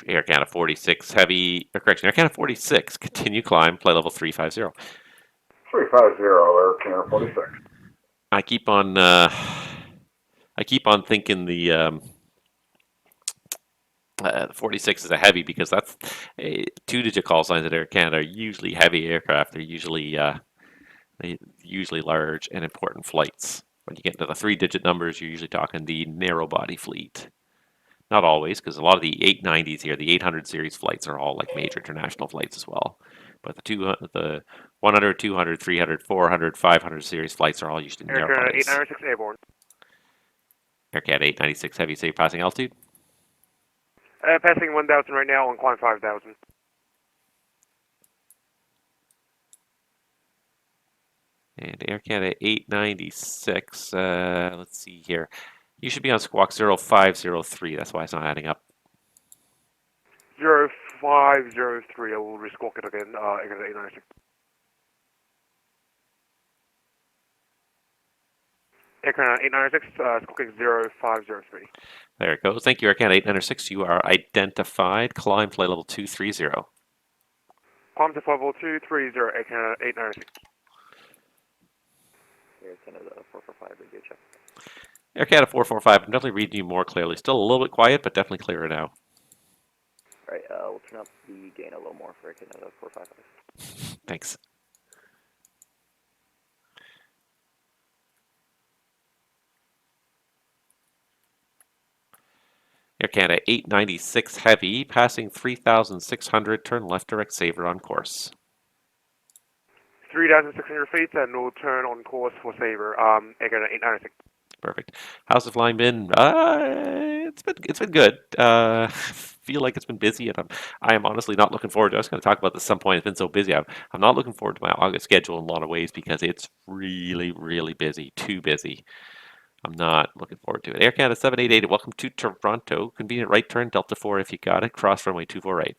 Air Canada 46 Heavy, Air Canada 46, continue climb, flight level 350. 350, Air Canada 46. I keep on thinking the 46 is a heavy because that's 2-digit call signs at Air Canada are usually heavy aircraft. They're usually large and important flights. When you get into the 3-digit numbers, you're usually talking the narrow body fleet. Not always, because a lot of the 890s here, the 800 series flights are all like major international flights as well. But the 100, 200, 300, 400, 500 series flights are all usually narrow bodies. Air Canada 896 airborne. Air Canada 896 Heavy, say passing altitude. Passing 1,000 right now on climb 5,000. And Air Canada 896, let's see here. You should be on squawk 0503, that's why it's not adding up. 0503, I will resquawk it again, Air Canada 896. Air Canada 896, squawking 0503. There it goes. Thank you, Air Canada 896. You are identified. Climb flight level 230. Climb to flight level 230, Air Canada 896. Air Canada 445, radio check. Air Canada 445, I'm definitely reading you more clearly. Still a little bit quiet, but definitely clearer now. Alright, we'll turn up the gain a little more for Air Canada 455. Thanks. Air Canada 896 Heavy, passing 3,600, turn left direct Sabre on course. 3,600 feet, and we'll turn on course for Sabre, Air Canada 896. Perfect. How's the flying been? It's been good. Feel like it's been busy, and I am honestly not looking forward to it. I was going to talk about this at some point. It's been so busy. I'm not looking forward to my August schedule in a lot of ways because it's really, really busy. Too busy. I'm not looking forward to it. Air Canada 788, welcome to Toronto. Convenient right turn, Delta 4 if you got it. Cross runway 24 right.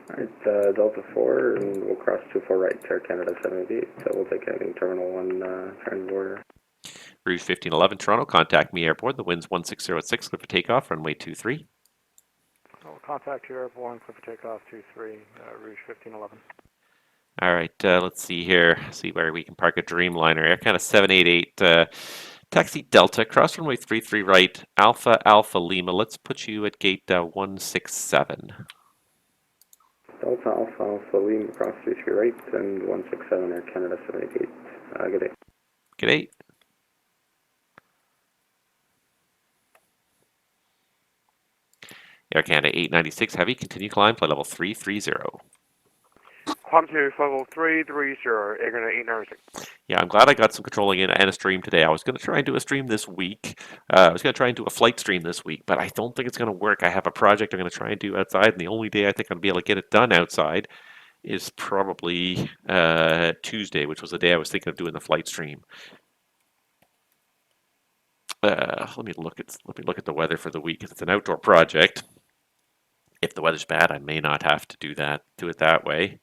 Alright, Delta 4, and we'll cross 24 right to Air Canada 788, so we'll take any Terminal 1 transit order. Rouge 1511 Toronto, contact me airborne. The wind's 1606, clear for takeoff, runway 23. I'll contact you airborne, clear for takeoff 23, Rouge 1511. All right, let's see here. See where we can park a Dreamliner. Air Canada 788, taxi Delta, cross runway 33 right, Alpha Alpha Lima. Let's put you at gate 167. Delta Alpha Alpha Lima, cross 33 right, and 167 Air Canada 788. Good day. Good day. Air Canada 896 Heavy, continue climb, flight level 330. Climb to level 330, Air Canada 896. Yeah, I'm glad I got some controlling in and a stream today. I was going to try and do a stream this week. I was going to try and do a flight stream this week, but I don't think it's going to work. I have a project I'm going to try and do outside, and the only day I think I'll be able to get it done outside is probably Tuesday, which was the day I was thinking of doing the flight stream. Let me look at the weather for the week. It's an outdoor project. If the weather's bad, I may not have to do it that way.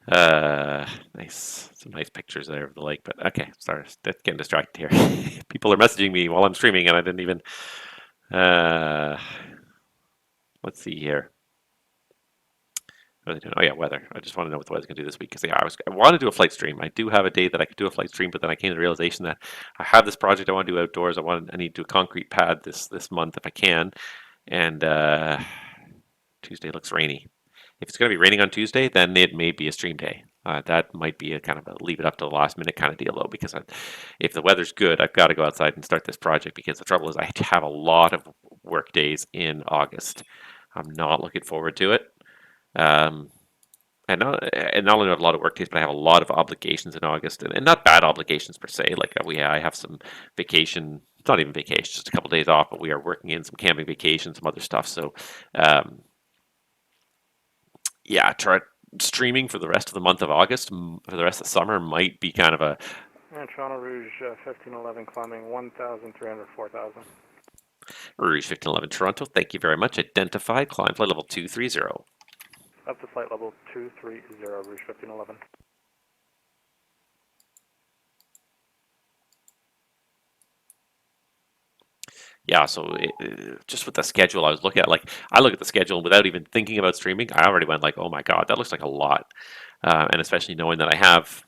Nice, some nice pictures there of the lake, but okay, sorry, getting distracted here. People are messaging me while I'm streaming, and I didn't even. Let's see here. What are they doing? Oh yeah, weather. I just want to know what the weather's gonna do this week because yeah, I want to do a flight stream. I do have a day that I could do a flight stream, but then I came to the realization that I have this project I want to do outdoors. I need to do a concrete pad this month if I can, and Tuesday looks rainy. If it's going to be raining on Tuesday, then it may be a stream day. That might be a kind of a leave it up to the last minute kind of deal, though, because if the weather's good, I've got to go outside and start this project because the trouble is I have a lot of work days in August. I'm not looking forward to it. And not only do I have a lot of work days, but I have a lot of obligations in August, and not bad obligations per se. Like I have some vacation. It's not even vacation, just a couple of days off, but we are working in some camping vacation, some other stuff. So. Yeah, streaming for the rest of the month of August, for the rest of the summer, might be kind of a... Toronto Rouge 1511 climbing 1,300, 4,000. Rouge 1511 Toronto, thank you very much. Identified, climb flight level 230. Up to flight level 230, Rouge 1511. Yeah, so just with the schedule I was looking at, like I look at the schedule without even thinking about streaming, I already went like, oh my God, that looks like a lot. And especially knowing that I have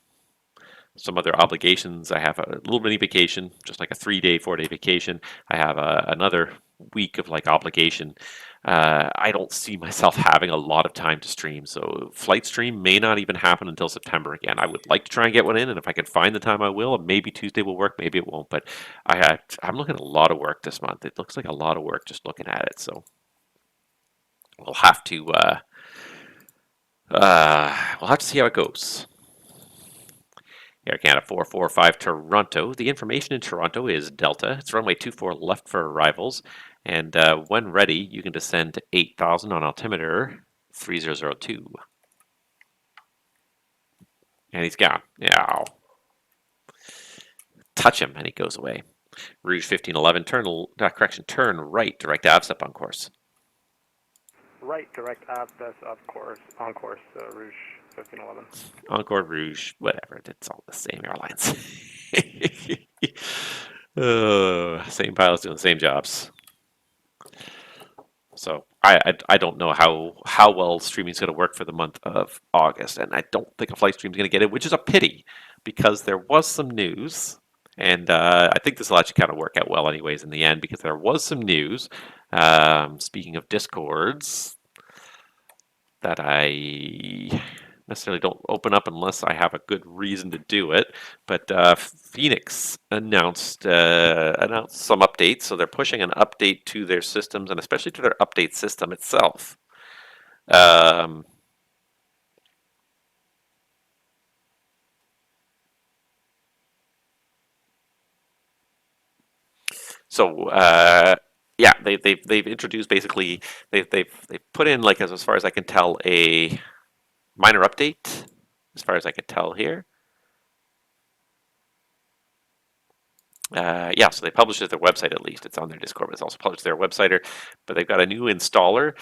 some other obligations. I have a little mini vacation, just like a 3-day, 4-day vacation. I have another week of like obligation. I don't see myself having a lot of time to stream, so flight stream may not even happen until September again. I would like to try and get one in, and if I can find the time, I will. Maybe Tuesday will work, maybe it won't. But I'm looking at a lot of work this month. It looks like a lot of work just looking at it. So we'll have to see how it goes. Air Canada 445 Toronto. The information in Toronto is Delta. It's runway 24 left for arrivals. And when ready, you can descend to 8,000 on altimeter 3002. And he's gone. Yeah. Touch him and he goes away. Rouge 1511, turn right, direct AVSEP on course. Right, direct AVSEP on course, Rouge 1511. Encore, Rouge, whatever. It's all the same airlines. Same pilots doing the same jobs. So I don't know how well streaming is going to work for the month of August, and I don't think a flight stream is going to get it, which is a pity because there was some news, and I think this will actually kind of work out well anyways in the end because there was some news. Speaking of Discords, that I necessarily don't open up unless I have a good reason to do it. But Phoenix announced some updates, so they're pushing an update to their systems and especially to their update system itself. Yeah, they've introduced basically they've put in like as far as I can tell a minor update as far as I can tell here. Yeah, so they published it at their website at least. It's on their Discord, but it's also published to their website. But they've got a new installer.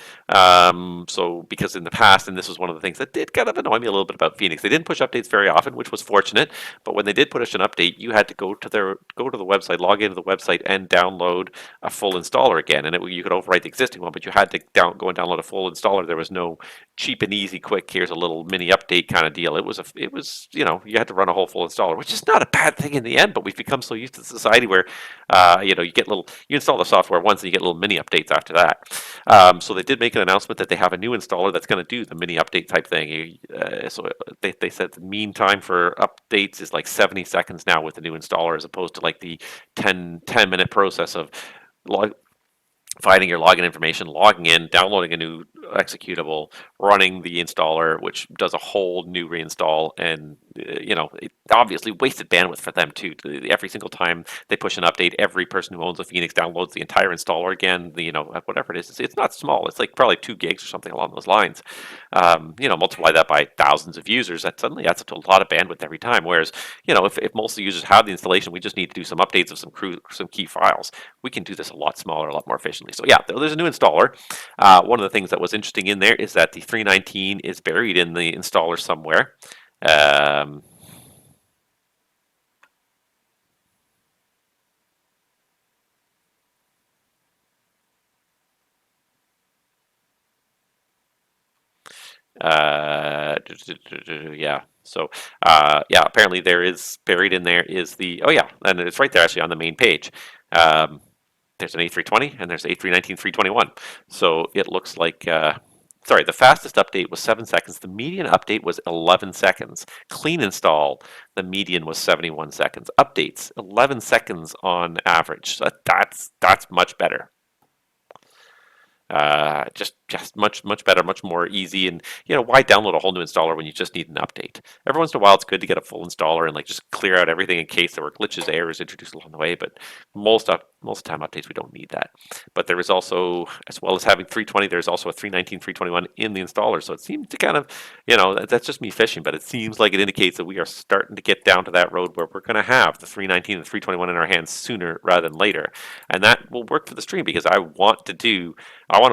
So because in the past, and this was one of the things that did kind of annoy me a little bit about Phoenix, they didn't push updates very often, which was fortunate. But when they did push an update, you had to go to the website, log into the website, and download a full installer again. And you could overwrite the existing one, but you had to go and download a full installer. There was no cheap and easy, quick. Here's a little mini update kind of deal. It was you had to run a whole full installer, which is not a bad thing in the end. But we've become so used to the society where you install the software once and you get little mini updates after that. So they did make an announcement that they have a new installer that's going to do the mini update type thing. So they said the mean time for updates is like 70 seconds now with the new installer, as opposed to like the 10-minute process of finding your login information, logging in, downloading a new executable, running the installer, which does a whole new reinstall, and it obviously wasted bandwidth for them too. Every single time they push an update, every person who owns a Phoenix downloads the entire installer again. Whatever it is, it's not small. It's like probably 2 gigs or something along those lines. Multiply that by thousands of users. That's a lot of bandwidth every time. Whereas, if most of the users have the installation, we just need to do some updates of some key files. We can do this a lot smaller, a lot more efficiently. So yeah, there's a new installer. One of the things that was interesting in there is that the 319 is buried in the installer somewhere. Yeah. So apparently there is buried in there is and it's right there actually on the main page. There's an A320 and there's A319 321. So it looks like the fastest update was 7 seconds. The median update was 11 seconds. Clean install, the median was 71 seconds. Updates, 11 seconds on average. So that's much better. Just much better, much more easy. And why download a whole new installer when you just need an update? Every once in a while, it's good to get a full installer and just clear out everything in case there were glitches, errors introduced along the way. But most of the time, updates we don't need that. But there is also, as well as having 320, there's also a 319, 321 in the installer. So it seems to kind of, that's just me fishing, but it seems like it indicates that we are starting to get down to that road where we're going to have the 319 and 321 in our hands sooner rather than later, and that will work for the stream because I want to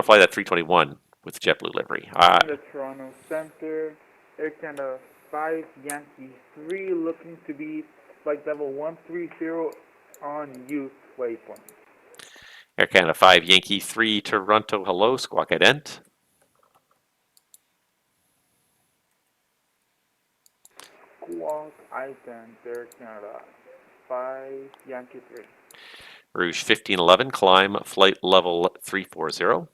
fly that 321 with JetBlue livery. The Toronto Center, Air Canada 5, Yankee 3, looking to be flight level 130 on youth waypoint. Air Canada 5, Yankee 3, Toronto, hello, squawk ident. Squawk ident, Air Canada 5, Yankee 3. Rouge 1511, climb flight level 340.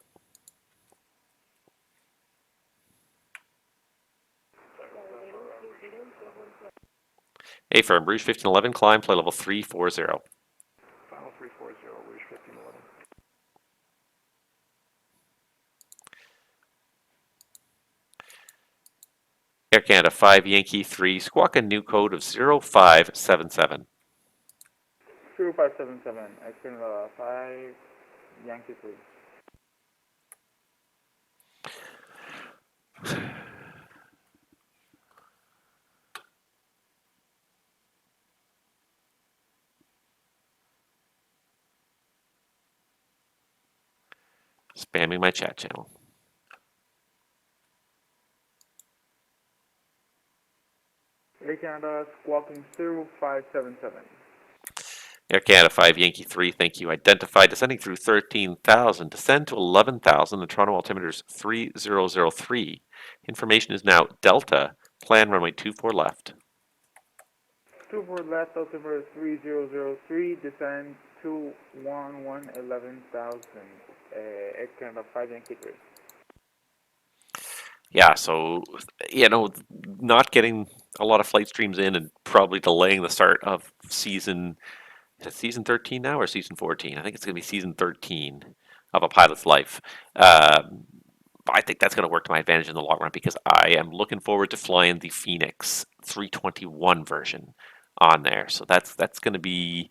Affirm, Rouge 1511, climb flight level 340. Final 340, Rouge 1511. Air Canada 5, Yankee 3, squawk a new code of 0577. 0577, Air Canada 5, Yankee 3. Spamming my chat channel. Air Canada squawking 0577. Air Canada 5, Yankee 3, thank you. Identified, descending through 13,000. Descend to 11,000. The Toronto altimeter is 3003. Information is now Delta. Plan runway 24 left. 24 left, altimeter 3003. Descend to 11,000. Air Canada 5, Yankee 3. Yeah, so, not getting a lot of flight streams in and probably delaying the start of season 13 now or season 14? I think it's going to be season 13 of A Pilot's Life. I think that's going to work to my advantage in the long run because I am looking forward to flying the Phoenix 321 version on there. So that's going to be...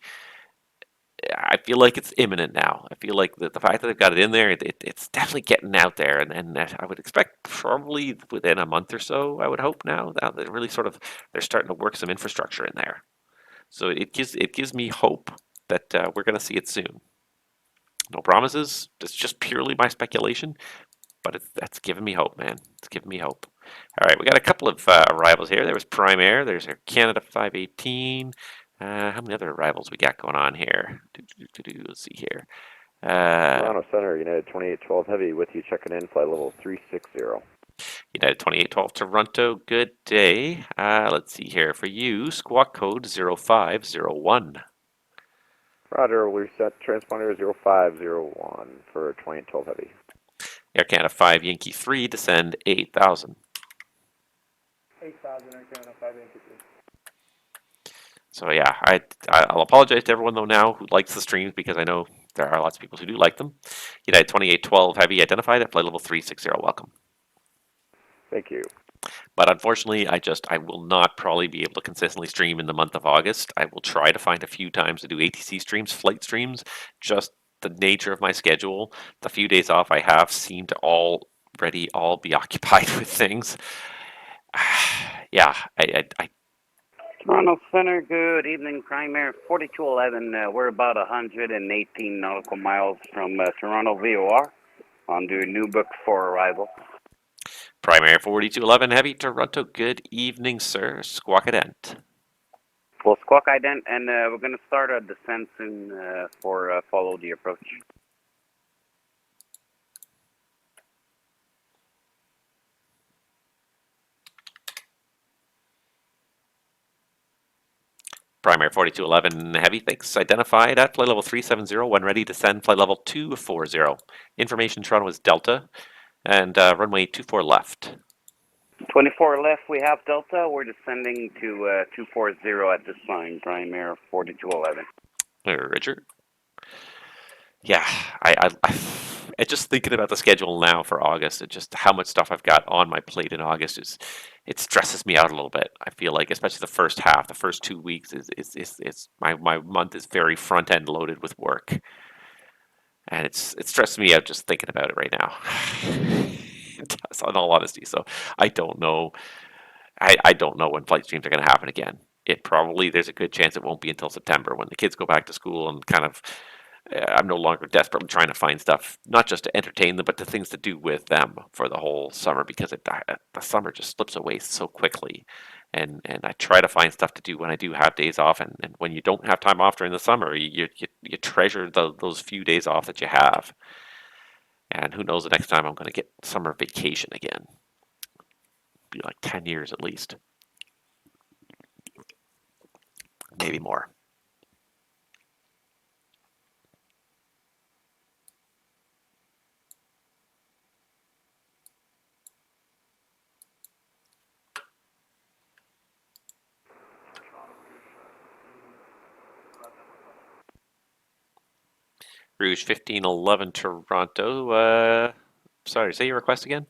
I feel like it's imminent now. I feel like the fact that they've got it in there, it's definitely getting out there, and I would expect probably within a month or so. I would hope now that really they're starting to work some infrastructure in there. So it gives me hope that we're going to see it soon. No promises. It's just purely my speculation, but that's giving me hope, man. It's giving me hope. All right, we got a couple of arrivals here. There was Prime Air. There's Air Canada 518. How many other arrivals we got going on here? Let's see here. Toronto Center, United 2812 Heavy with you checking in, flight level 360. United 2812 Toronto, good day. Let's see here. For you, squawk code 0501. Roger, we'll reset transponder 0501 for 2812 Heavy. Air Canada 5 Yankee 3, descend 8,000. 8,000 Air Canada 5 Yankee 3. So yeah, I'll apologize to everyone though now who likes the streams, because I know there are lots of people who do like them. United 2812 Heavy identified at flight level 360. Welcome. Thank you. But unfortunately, I will not probably be able to consistently stream in the month of August. I will try to find a few times to do ATC streams, flight streams. Just the nature of my schedule, the few days off I have seem to already all be occupied with things. Yeah, I Toronto Center, good evening, Prime Air 4211. We're about 118 nautical miles from Toronto VOR on the new book for arrival. Primary 4211 Heavy Toronto, good evening, sir. Squawk ident. Well, squawk ident, and we're going to start a descent soon for follow the approach. Primary 4211 Heavy, thanks. Identified at flight level 370 when ready to descend flight level 240. Information Toronto is Delta and runway 24 left. 24 left, we have Delta. We're descending to 240 at this time, Prime Air 4211. Richard. Yeah, I just thinking about the schedule now for August, and just how much stuff I've got on my plate in August it stresses me out a little bit. I feel like, especially the first half, the first 2 weeks is my month is very front end loaded with work, and it's stressing me out just thinking about it right now. It does, in all honesty. So I don't know. I don't know when flight streams are going to happen again. There's a good chance it won't be until September when the kids go back to school, and kind of I'm no longer desperately trying to find stuff, not just to entertain them, but to things to do with them for the whole summer, because the summer just slips away so quickly. And I try to find stuff to do when I do have days off, and when you don't have time off during the summer, you treasure those few days off that you have. And who knows the next time I'm going to get summer vacation again. Be like 10 years at least. Maybe more. Rouge 1511 Toronto. Sorry, say your request again.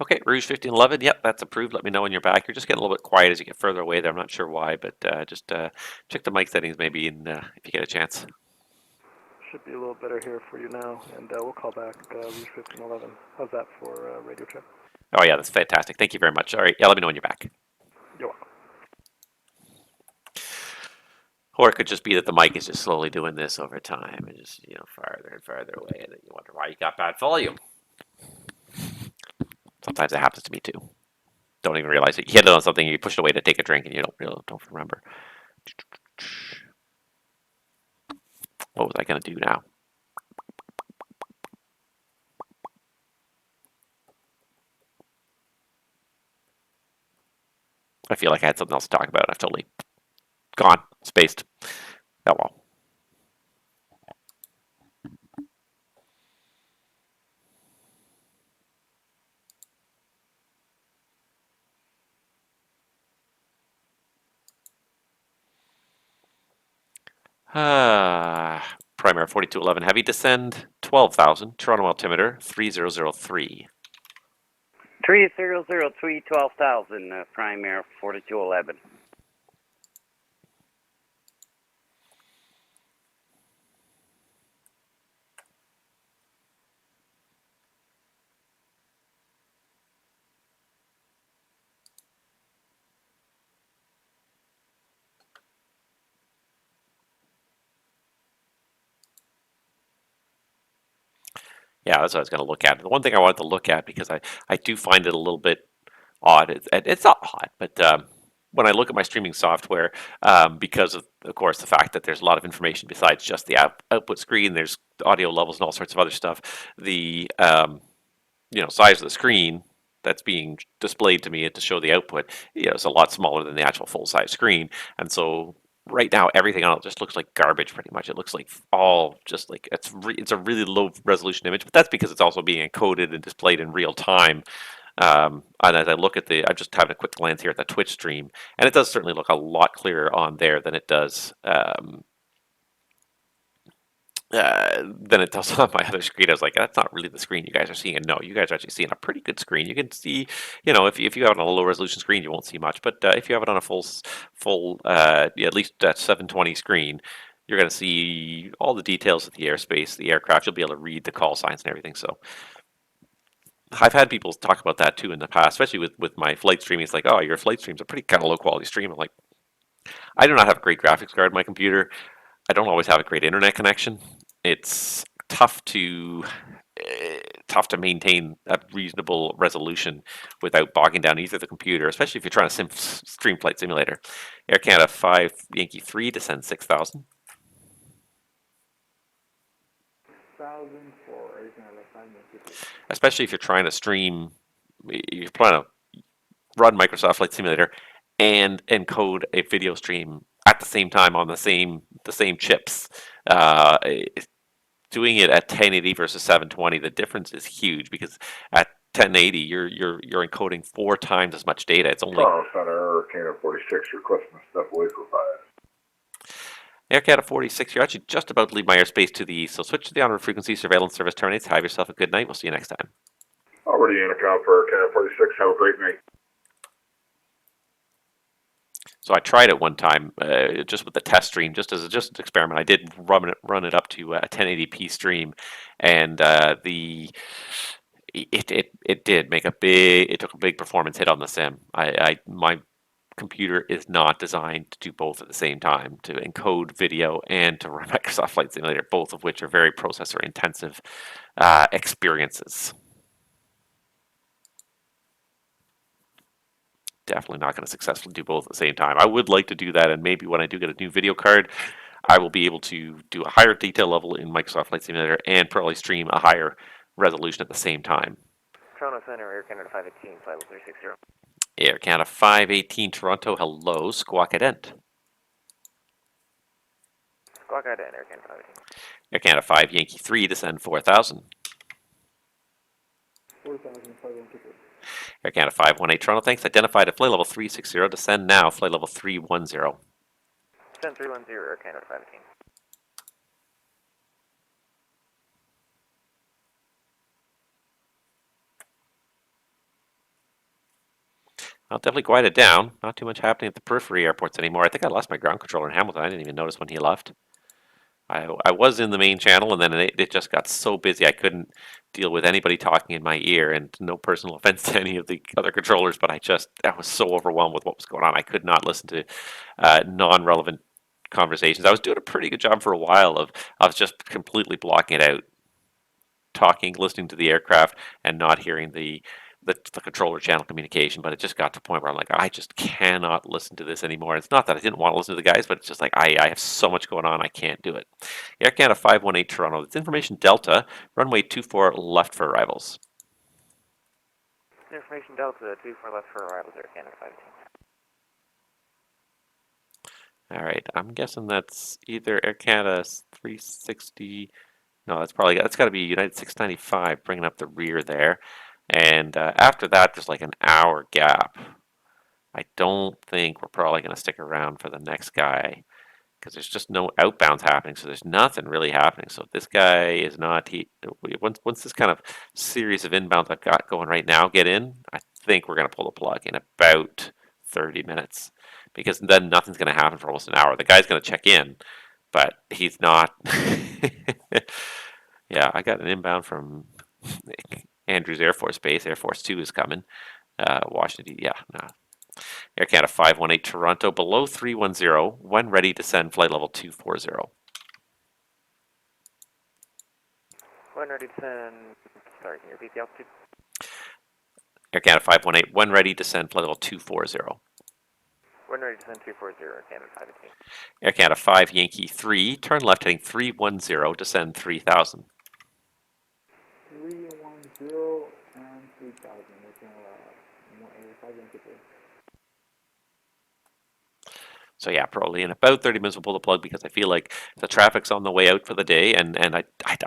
Okay, Rouge 1511. Yep, that's approved. Let me know when you're back. You're just getting a little bit quiet as you get further away there. I'm not sure why, but just check the mic settings maybe, and if you get a chance. Should be a little better here for you now, and we'll call back Rouge 1511. How's that for radio check? Oh yeah, that's fantastic. Thank you very much. All right, yeah, let me know when you're back. You're welcome. Or it could just be that the mic is just slowly doing this over time, and just farther and farther away, and then you wonder why you got bad volume. Sometimes it happens to me too. Don't even realize it. You hit it on something, you push it away to take a drink, and you don't remember. What was I going to do now? I feel like I had something else to talk about. I've totally gone, spaced. Oh well. Primary 4211 Heavy descend 12,000. Toronto altimeter 3003. 3003, 12,000, Prime Air 4211. Yeah, that's what I was going to look at. The one thing I wanted to look at, because I do find it a little bit odd. It's not odd, but when I look at my streaming software, because of course, the fact that there's a lot of information besides just the output screen, there's audio levels and all sorts of other stuff. The size of the screen that's being displayed to me to show the output, is a lot smaller than the actual full-size screen, and so right now everything on it just looks like garbage pretty much. It looks like all just like it's a really low resolution image, but that's because it's also being encoded and displayed in real time. And as I look at I'm just having a quick glance here at the Twitch stream, and it does certainly look a lot clearer on there than it does on my other screen. I was like, that's not really the screen you guys are seeing. And no, you guys are actually seeing a pretty good screen. You can see, if you have it on a low resolution screen, you won't see much. But if you have it on a full, at least that 720 screen, you're going to see all the details of the airspace, the aircraft. You'll be able to read the call signs and everything. So I've had people talk about that too in the past, especially with my flight streaming. It's like, oh, your flight stream's a pretty kind of low quality stream. I'm like, I do not have a great graphics card in my computer. I don't always have a great internet connection. It's tough to maintain a reasonable resolution without bogging down either the computer, especially if you're trying to stream Flight Simulator. Air Canada 5 Yankee 3 descend 6,000. 1,000 for Air Canada 5 Yankee 3. Especially if you're trying to run Microsoft Flight Simulator and encode a video stream at the same time on the same chips. Doing it at 1080 versus 720, the difference is huge, because at 1080 you're encoding 4 times as much data. It's only Center, Canada 46, requesting to step away for 5. Air Canada 46, you're actually just about to leave my airspace to the east, so switch to the onward frequency. Surveillance service terminates. Have yourself a good night. We'll see you next time. Already intercom for Canada 46. Have a great night. So I tried it one time, just with the test stream, just as an experiment. I did run it up to a 1080p stream, and it did make it took a big performance hit on the sim. My computer is not designed to do both at the same time, to encode video and to run Microsoft Flight Simulator, both of which are very processor intensive experiences. Definitely not going to successfully do both at the same time. I would like to do that, and maybe when I do get a new video card, I will be able to do a higher detail level in Microsoft Flight Simulator and probably stream a higher resolution at the same time. Toronto Center, Air Canada 518, flight level 360. Air Canada 518 Toronto, hello, squawk ident. Squawk ident, Air Canada 518. Air Canada 5 Yankee 3, descend 4,000. 4,000, 5 Yankee 3. Air Canada 518 Toronto, thanks. Identified at flight level 360, descend now, flight level 310. Descend 310, Air Canada 518. I'll definitely quiet it down. Not too much happening at the periphery airports anymore. I think I lost my ground controller in Hamilton. I didn't even notice when he left. I was in the main channel, and then it just got so busy I couldn't deal with anybody talking in my ear, and no personal offense to any of the other controllers, but I was so overwhelmed with what was going on. I could not listen to non-relevant conversations. I was doing a pretty good job for a while of just completely blocking it out, talking, listening to the aircraft, and not hearing the controller channel communication, but it just got to a point where I'm like, I just cannot listen to this anymore. It's not that I didn't want to listen to the guys, but it's just like, I have so much going on, I can't do it. Air Canada 518 Toronto, it's information Delta, runway 24 left for arrivals. Information Delta, 24 left for arrivals, Air Canada 518. All right, I'm guessing that's either Air Canada 360, no, that's got to be United 695, bringing up the rear there. And after that, there's like an hour gap. I don't think we're probably going to stick around for the next guy, because there's just no outbounds happening, so there's nothing really happening. So this guy is not, once this kind of series of inbounds I've got going right now get in, I think we're going to pull the plug in about 30 minutes, because then nothing's going to happen for almost an hour. The guy's going to check in, but he's not. Yeah, I got an inbound from Andrews Air Force Base. Air Force 2 is coming. Washington, yeah, no. Air Canada 518 Toronto, below 310, when ready to send flight level 240. When ready to send, sorry, can you repeat the altitude? Air Canada 518, when ready to send flight level 240. When ready to send 240, Canada 518. Air Canada 5 Yankee 3, turn left heading 310, descend 3000. 310 and 3000. Making 5 Yankee 3. So yeah, probably in about 30 minutes we'll pull the plug because I feel like the traffic's on the way out for the day, and I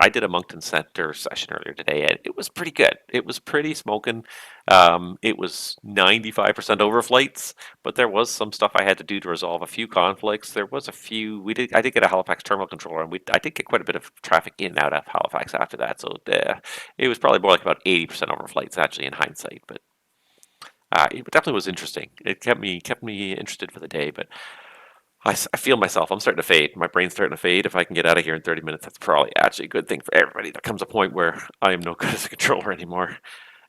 did a Moncton Center session earlier today, and it was pretty good. It was pretty smoking. It was 95% overflights, but there was some stuff I had to do to resolve a few conflicts. There was a few. I did get a Halifax terminal controller, and I did get quite a bit of traffic in and out of Halifax after that. So it was probably more like about 80% overflights actually in hindsight, but. It definitely was interesting. It kept me interested for the day, but I feel myself. I'm starting to fade. My brain's starting to fade. If I can get out of here in 30 minutes, that's probably actually a good thing for everybody. There comes a point where I am no good as a controller anymore,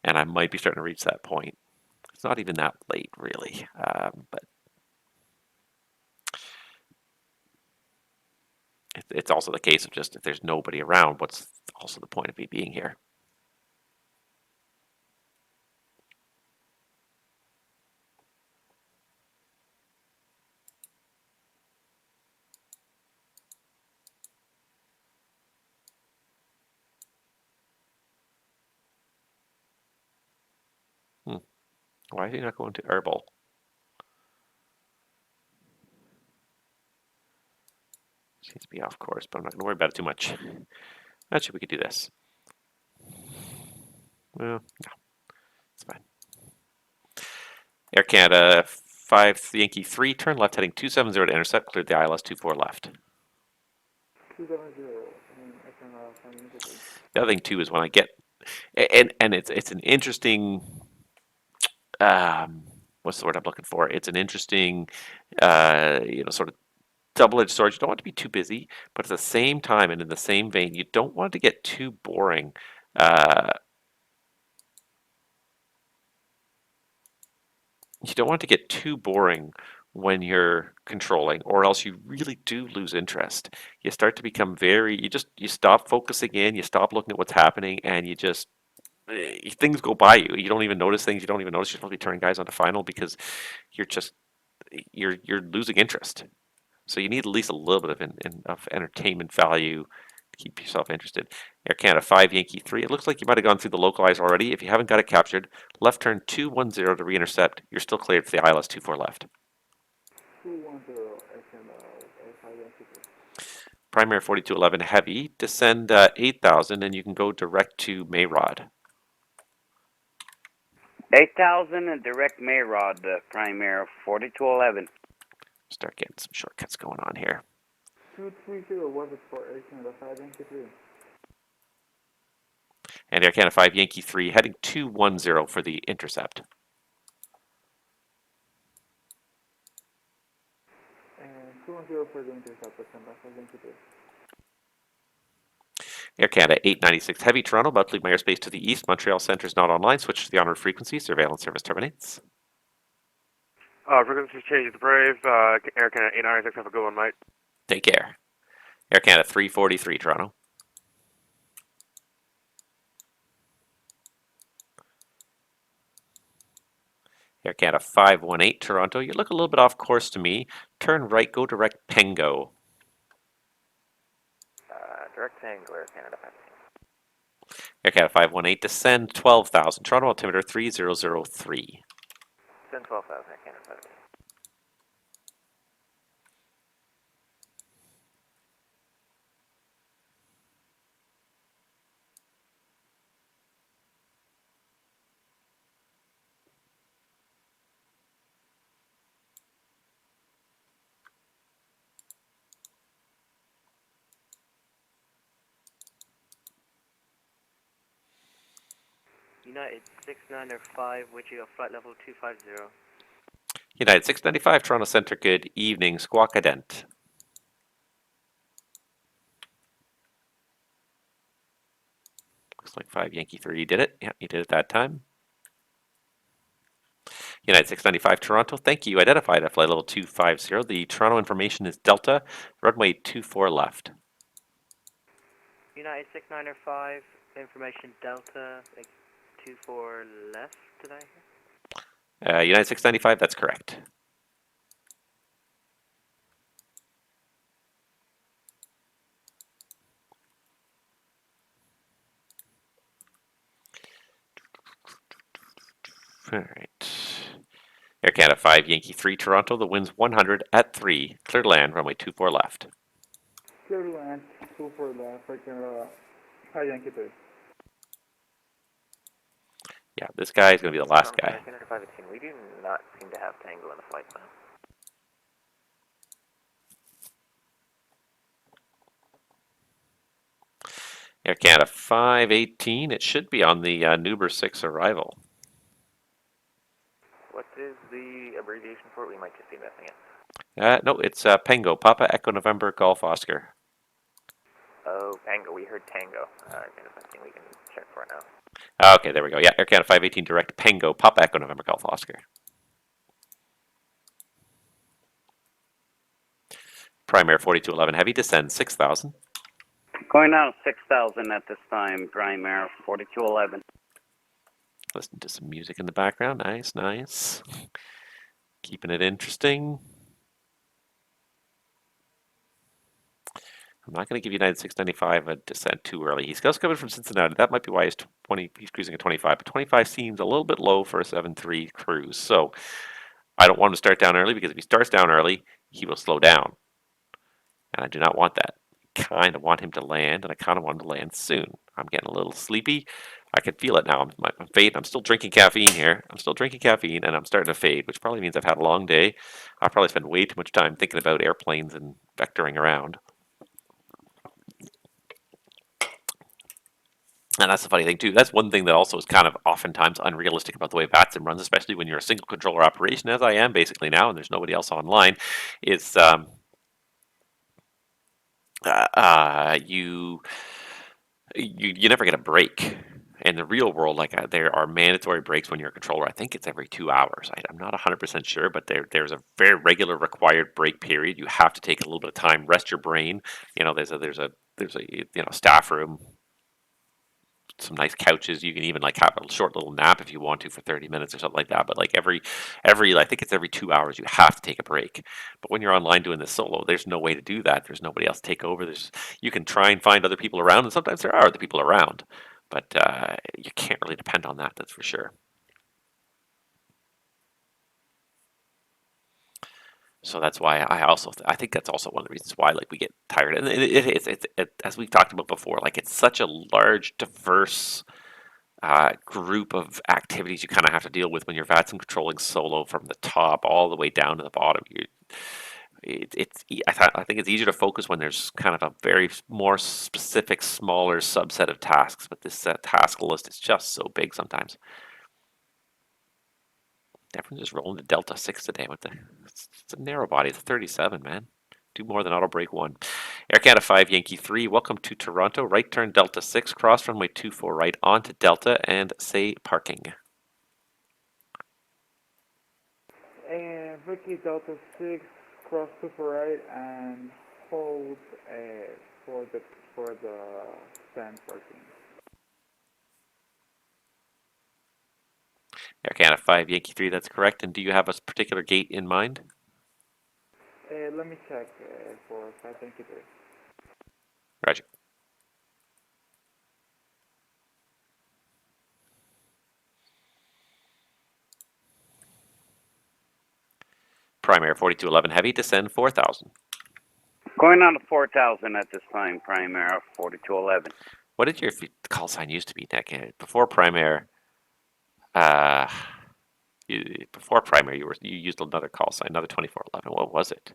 and I might be starting to reach that point. It's not even that late, really, but it's also the case of just if there's nobody around, what's also the point of me being here? Why is he not going to Herbal? Seems to be off course, but I'm not going to worry about it too much. Actually, we could do this. Well, no, it's fine. Air Canada 5 Yankee 3, turn left heading 270 to intercept, cleared the ILS 24 left. 270 and Canada 5 Yankee 3. The other thing too is when I get, and it's an interesting, what's the word I'm looking for? It's an interesting, sort of double-edged sword. You don't want to be too busy, but at the same time and in the same vein, you don't want to get too boring. You don't want to get too boring when you're controlling, or else you really do lose interest. You start to become you stop focusing in, you stop looking at what's happening, and you just, things go by you. You don't even notice things. You don't even notice you're supposed to be turning guys onto final because you're losing interest. So you need at least a little bit of entertainment value to keep yourself interested. Air Canada 5 Yankee 3. It looks like you might have gone through the localizer already. If you haven't got it captured, left turn 210 to re-intercept. You're still cleared for the ILS 24 left. 210 Air Canada 5 Yankee 3. Primary 4211 heavy. Descend 8,000 and you can go direct to Mayrod. 8,000 and direct Mayrod, primary 4211. Start getting some shortcuts going on here. 230 was it for Air Canada 5 Yankee 3. And Air Canada 5 Yankee 3 heading 210 for the intercept. And 210 for the intercept, December 5 Yankee 3. Air Canada 896 Heavy Toronto, about to leave my airspace to the east. Montreal Centre is not online. Switch to the en route frequency. Surveillance service terminates. Frequency change to Brave. Air Canada 896, have a good one, mate. Take care. Air Canada 343 Toronto. Air Canada 518 Toronto. You look a little bit off course to me. Turn right, go direct Pengo. Direct Tango, Air Canada 5. Air Canada 518, descend 12,000. Toronto altimeter 3003. Send 12,000, Air Canada 5. United 695, which you got flight level 250. United 695 Toronto Centre, good evening. Squawk ident. Looks like 5 Yankee 3 did it. Yeah, you did it that time. United 695 Toronto, thank you. Identified at flight level 250. The Toronto information is Delta, runway 24 left. United 6905, information Delta, like 24 left, did I hear? United 695, that's correct. All right. Air Canada 5, Yankee 3, Toronto. The wind's 100 at 3. Clear to land, runway 24 left. Clear to land, 24 left, Air Canada, hi Yankee 3. Yeah, this guy is going to be the last guy. Air Canada 518, we do not seem to have Tango in the flight plan. Air Canada 518, it should be on the Nuber 6 arrival. What is the abbreviation for it? We might just be missing it. No, it's Pengo, Papa Echo November Golf Oscar. Oh, Tango. We heard Tango. Air Canada 15, we can check for it now. Okay, there we go. Yeah, Air Canada 518 direct Pengo, Papa Echo November Golf Oscar. Primary 4211 heavy, descend 6,000. Going out 6,000 at this time, Prime Air 4211. Listen to some music in the background. Nice, nice. Keeping it interesting. I'm not going to give United 695 a descent too early. He's just coming from Cincinnati. That might be why he's cruising at 25. But 25 seems a little bit low for a 7-3 cruise. So I don't want him to start down early, because if he starts down early, he will slow down. And I do not want that. I kind of want him to land, and I kind of want him to land soon. I'm getting a little sleepy. I can feel it now. I'm fading. I'm still drinking caffeine here. I'm still drinking caffeine, and I'm starting to fade, which probably means I've had a long day. I probably spend way too much time thinking about airplanes and vectoring around. And that's the funny thing, too. That's one thing that also is kind of oftentimes unrealistic about the way VATSIM runs, especially when you're a single controller operation, as I am basically now, and there's nobody else online, is you never get a break. In the real world, there are mandatory breaks when you're a controller. I think it's every 2 hours. I'm not 100% sure, but there's a very regular required break period. You have to take a little bit of time, rest your brain. There's a staff room, some nice couches. You can even have a short little nap if you want to for 30 minutes or something like that. But every I think it's every 2 hours you have to take a break. But when you're online doing this solo, there's no way to do that. There's nobody else to take over. You can try and find other people around, and sometimes there are other people around, but you can't really depend on that. That's for sure. So that's why I think that's also one of the reasons why we get tired. And it's as we've talked about before, it's such a large, diverse group of activities you kind of have to deal with when you're VATSIM controlling solo from the top all the way down to the bottom. I think it's easier to focus when there's kind of a very more specific, smaller subset of tasks. But this task list is just so big sometimes. Everyone's just rolling the Delta 6 today. It's a narrow body. It's a 37, man. Do more than auto break 1. Air Canada 5, Yankee 3, welcome to Toronto. Right turn Delta 6, cross runway 24 right onto Delta and say parking. And Vicky Delta 6, cross 24 right and hold for the stand parking. Air Canada 5, Yankee 3, that's correct. And do you have a particular gate in mind? Let me check for 5 Yankee 3. Roger. Primary 4211 heavy, descend 4,000. Going on to 4,000 at this time, Prime Air 4211. What did your call sign used to be, Nick? Before Primary, you used another call sign, another 2411. What was it?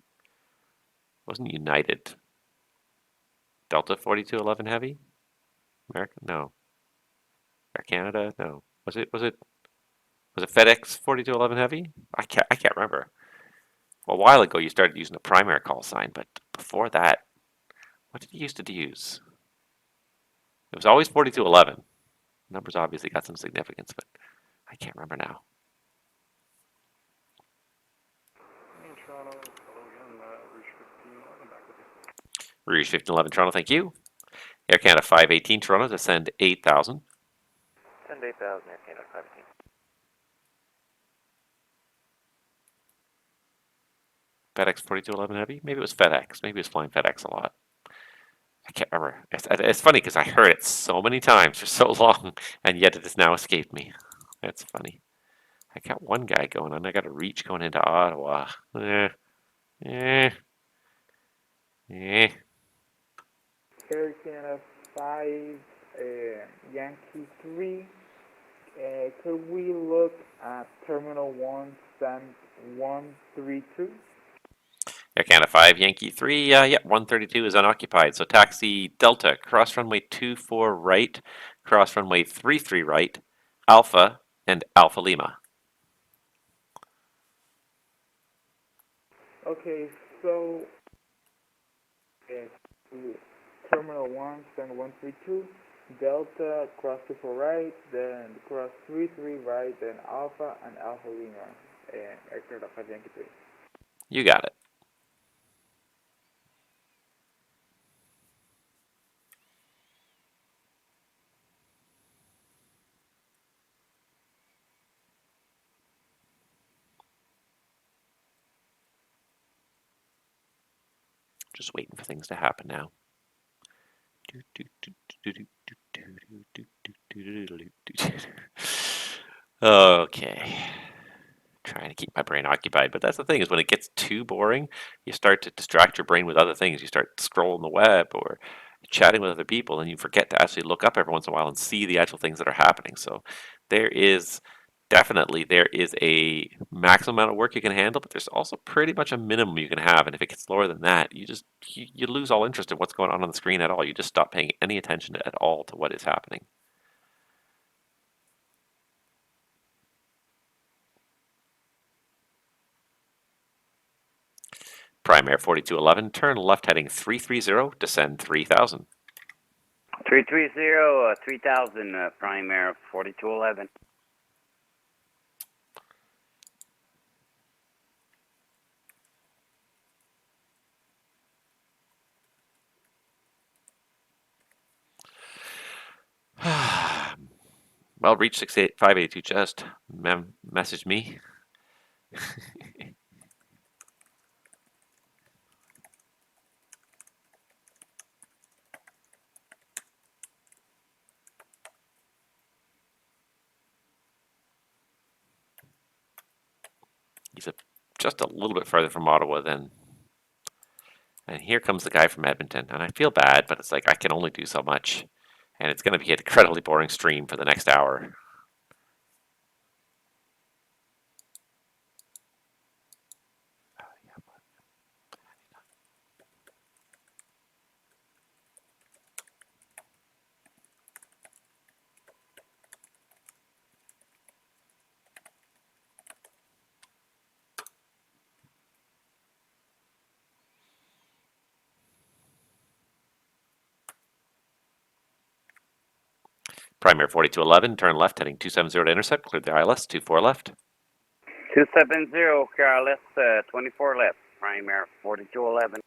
Wasn't United Delta 4211 heavy? American? No. Air Canada? No. Was it FedEx 4211 heavy? I can't remember. Well, a while ago you started using a primary call sign, but before that, what did you used to use? It was always 4211. Numbers obviously got some significance, but I can't remember now. Rouge 1511 Toronto, thank you. Air Canada 518 Toronto, descend 8,000. Send 8,000, Air Canada 518. FedEx 4211 Heavy? Maybe it was FedEx. Maybe it was flying FedEx a lot. I can't remember. It's funny because I heard it so many times for so long, and yet it has now escaped me. That's funny. I got one guy going on. I got a reach going into Ottawa. Eh. Air Canada 5, Yankee 3. Could we look at Terminal 1, send 132? Air Canada 5, Yankee 3, yeah, 132 is unoccupied. So taxi Delta, cross runway 24 right, cross runway 33 right, Alpha, and Alpha Lima. Okay, so Terminal 1, send 132, Delta, cross 24 right, then cross 33 right, then Alpha and Alpha Lima, Air Canada 5, Yankee 3. You got it. Just waiting for things to happen now. Okay. Trying to keep my brain occupied, but that's the thing is when it gets too boring, you start to distract your brain with other things. You start scrolling the web or chatting with other people, and you forget to actually look up every once in a while and see the actual things that are happening. So there is a maximum amount of work you can handle, but there's also pretty much a minimum you can have. And if it gets lower than that, you lose all interest in what's going on the screen at all. You just stop paying any attention at all to what is happening. Prime Air 4211, turn left heading 330, descend 3000. 330, 3000, Prime Air 4211. Well, reach 582 just messaged me. He's just a little bit further from Ottawa than. And here comes the guy from Edmonton. And I feel bad, but it's like I can only do so much. And it's going to be an incredibly boring stream for the next hour. Prime Air 4211, turn left heading 270 to intercept, clear the ILS, 24 left. 270, Carlos, 24 left, Prime Air 4211.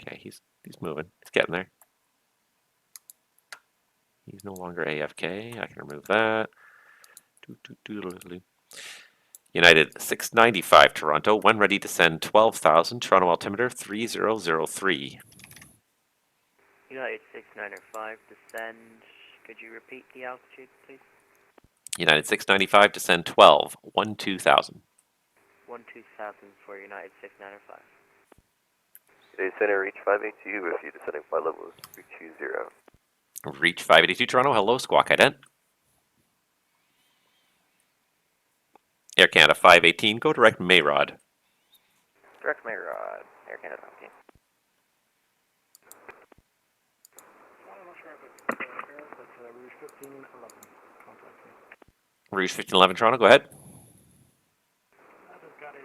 Okay, he's moving. He's getting there. He's no longer AFK. I can remove that. United 695 Toronto, when ready to send 12,000, Toronto altimeter 3003. United 695, descend. Could you repeat the altitude, please? United 695 descend 12, 12,000. 12,000 for United 695. United Center, reach 582 if you descending flight level is 320. Reach 582 Toronto, hello, squawk ident. Air Canada 518, go direct Mayrod. Direct Mayrod, Air Canada 15. Rouge 1511 Toronto, go ahead. I just got a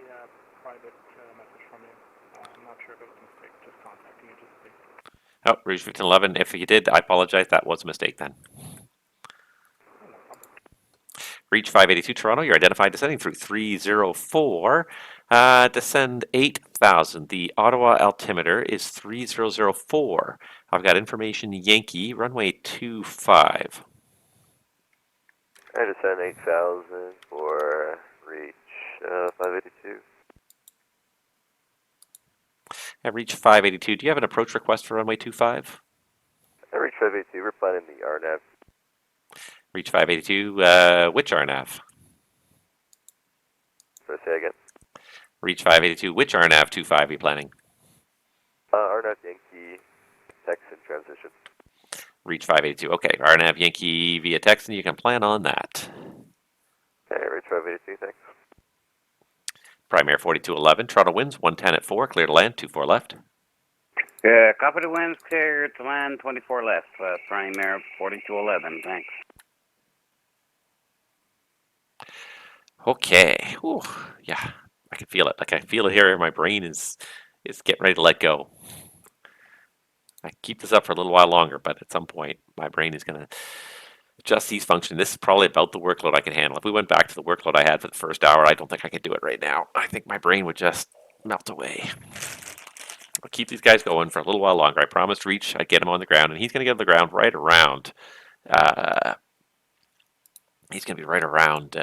private message from you. I'm not sure if it was a mistake, just contacting you just to see. Oh, Rouge 1511, if you did, I apologize, that was a mistake then. Reach 582 Toronto, you're identified descending through 304. Descend 8,000. The Ottawa altimeter is 3004. I've got information Yankee, runway 25. I descend 8,000 for reach 582. At reach 582, do you have an approach request for runway 25? At reach 582, we're planning the RNAV. Reach 582, which RNAV? Say again. Reach 582, which RNAV 25 are you planning? RNAV Yankee, Texan transition. Reach 582, okay. RNAV Yankee via Texan, you can plan on that. Okay, reach 582, thanks. Primary 4211, Toronto winds 110 at 4, clear to land, 24 left. Copy the winds, clear to land, 24 left, primary 4211, thanks. Okay, whew, yeah, I can feel it. Like I feel it here, my brain is getting ready to let go. I can keep this up for a little while longer, but at some point, my brain is going to just cease function. This is probably about the workload I can handle. If we went back to the workload I had for the first hour, I don't think I could do it right now. I think my brain would just melt away. I'll keep these guys going for a little while longer. I promised Reach I'd get him on the ground, and he's going to get on the ground right around. He's going to be right around.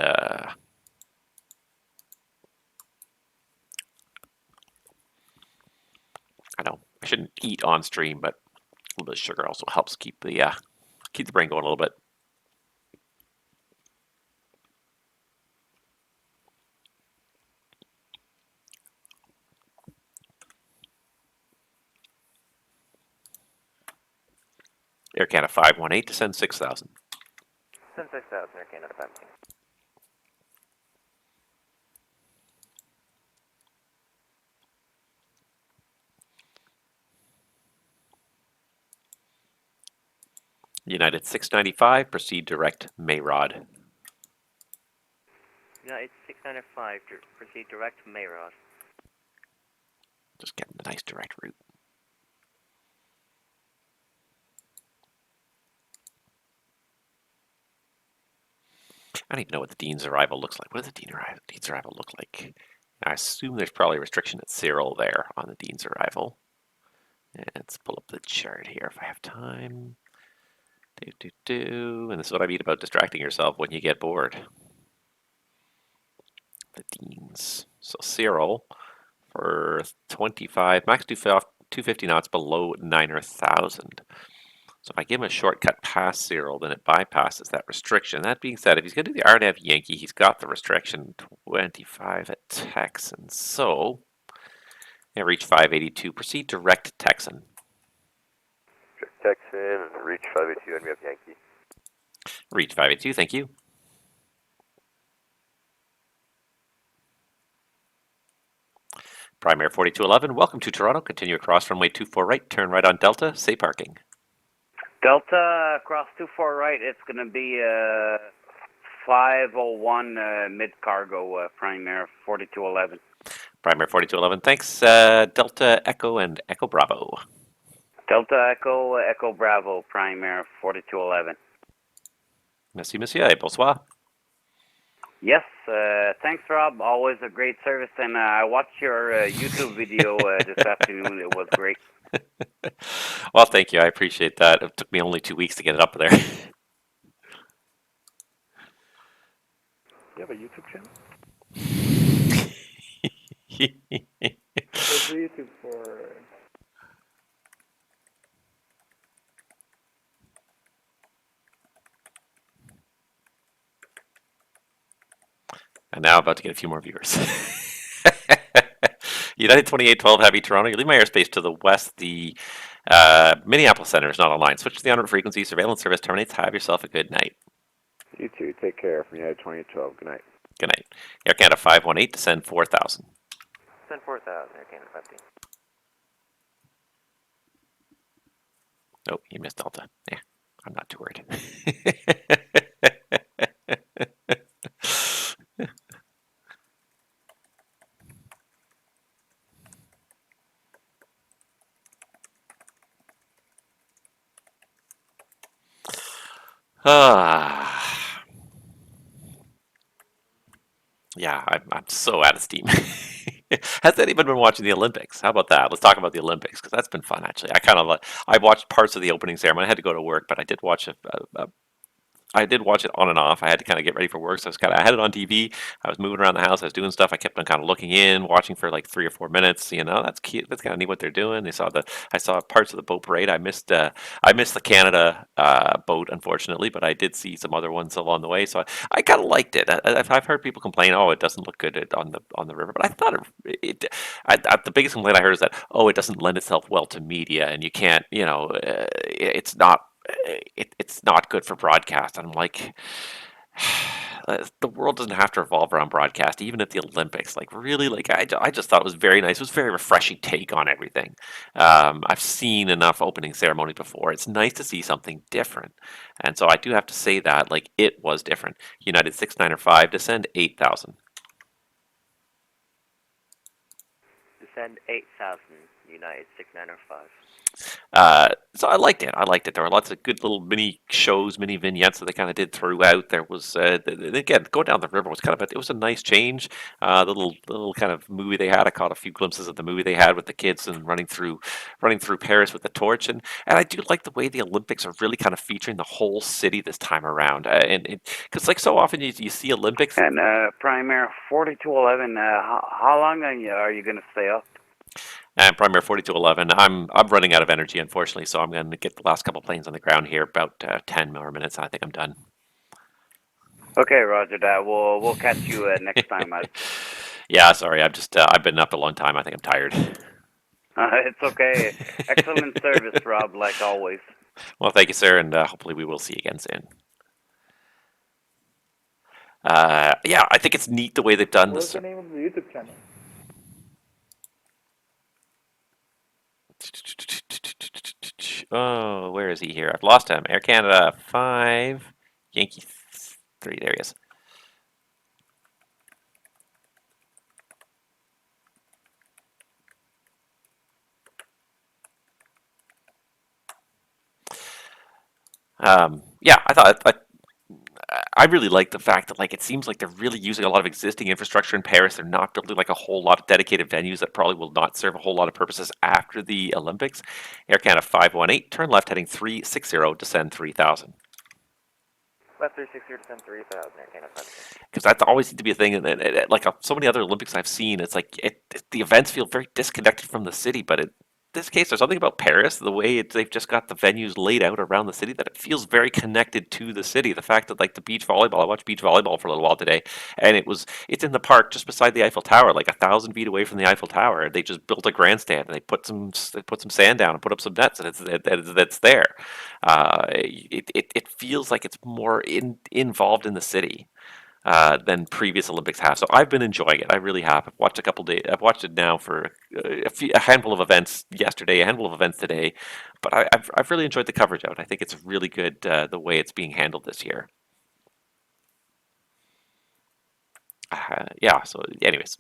I know I shouldn't eat on stream, but a little bit of sugar also helps keep the brain going a little bit. Air Canada 518 to send 6,000. Send 6,000, Air Canada 518. United 695, proceed direct Mayrod. United 695, proceed direct Mayrod. Just getting a nice direct route. I don't even know what the Dean's arrival looks like. What does the Dean's arrival look like? I assume there's probably a restriction at Cyril there on the Dean's arrival. And let's pull up the chart here if I have time. And this is what I mean about distracting yourself when you get bored. The Deans. So Cyril for 25, max 250 knots below 9,000. So if I give him a shortcut past Cyril, then it bypasses that restriction. That being said, if he's going to do the RNAV Yankee, he's got the restriction 25 at Texan. So, yeah, reach 582. Proceed direct Texan. Direct Texan, and reach 582, and we have Yankee. Reach 582, thank you. Primary 4211, welcome to Toronto. Continue across runway 24 right, turn right on Delta, say parking. Delta, cross 24 right, it's going to be 501 mid-cargo, primary 4211. Primary 4211, thanks. Delta, Echo, and Echo Bravo. Delta, Echo Bravo, primary 4211. Merci, monsieur. Bonsoir. Yes, thanks, Rob. Always a great service, and I watched your YouTube video this afternoon. It was great. Well, thank you. I appreciate that. It took me only 2 weeks to get it up there. You have a YouTube channel? What's the YouTube for? And now about to get a few more viewers. United 2812 Heavy Toronto, you leave my airspace to the west. The Minneapolis Center is not online. Switch to the on-route frequency. Surveillance service terminates. Have yourself a good night. You too. Take care from United 2012. Good night. Good night. Air Canada 518 to send 4,000. Send 4,000, Air Canada 15. Oh, you missed Delta. Yeah, I'm not too worried. Yeah, I'm so out of steam. Has anyone been watching the Olympics? How about that? Let's talk about the Olympics because that's been fun actually. I watched parts of the opening ceremony. I had to go to work, but I did watch it on and off. I had to kind of get ready for work, so I had it on TV. I was moving around the house. I was doing stuff. I kept on kind of looking in, watching for like 3 or 4 minutes. That's cute. That's kind of neat what they're doing. I saw parts of the boat parade. I missed the Canada boat, unfortunately, but I did see some other ones along the way. So I kind of liked it. I've heard people complain, oh, it doesn't look good on the river, but I thought the biggest complaint I heard is that, oh, it doesn't lend itself well to media, and you can't, it's not it's not good for broadcast. And I'm like, the world doesn't have to revolve around broadcast, even at the Olympics. Like, really, like I just thought it was very nice. It was a very refreshing take on everything. I've seen enough opening ceremonies before. It's nice to see something different, and so I do have to say that like it was different. United 6-9 or 5, descend 8,000. Descend 8,000, United 6-9 or 5. So I liked it. I liked it. There were lots of good little mini shows, mini vignettes that they kind of did throughout. There was, again, going down the river was it was a nice change. The little kind of movie they had. I caught a few glimpses of the movie they had with the kids and running through Paris with the torch. And I do like the way the Olympics are really kind of featuring the whole city this time around. Because like so often you see Olympics. And Primary 4211, how long are you going to stay up? And Primary 4211, I'm running out of energy, unfortunately, so I'm going to get the last couple planes on the ground here, about 10 more minutes, and I think I'm done. Okay, Roger that. We'll catch you next time. Yeah, sorry, I've been up a long time. I think I'm tired. It's okay. Excellent service, Rob, like always. Well, thank you, sir, and hopefully we will see you again soon. Yeah, I think it's neat the way they've done this. What's the name of the YouTube channel? Oh, where is he here? I've lost him. Air Canada 5, Yankee 3. There he is. Yeah, I really like the fact that like it seems like they're really using a lot of existing infrastructure in Paris. They're not building like a whole lot of dedicated venues that probably will not serve a whole lot of purposes after the Olympics. Air Canada 518, turn left heading 360, descend 3,000. Left 360, descend 3,000, Air Canada 518. Because that always seems to be a thing, and like so many other Olympics I've seen, it's like the events feel very disconnected from the city, but this case, there's something about Paris, the way they've just got the venues laid out around the city, that it feels very connected to the city. The fact that like the beach volleyball, I watched beach volleyball for a little while today, and it's in the park just beside the Eiffel Tower, like 1,000 feet away from the Eiffel Tower. They just built a grandstand and they put some sand down and put up some nets, and it's there. It feels like it's more involved in the city than previous Olympics have. So I've been enjoying it. I really have. I've watched a couple days. I've watched it now for a handful of events yesterday, a handful of events today. But I've really enjoyed the coverage out. I think it's really good the way it's being handled this year. Yeah. So, anyways,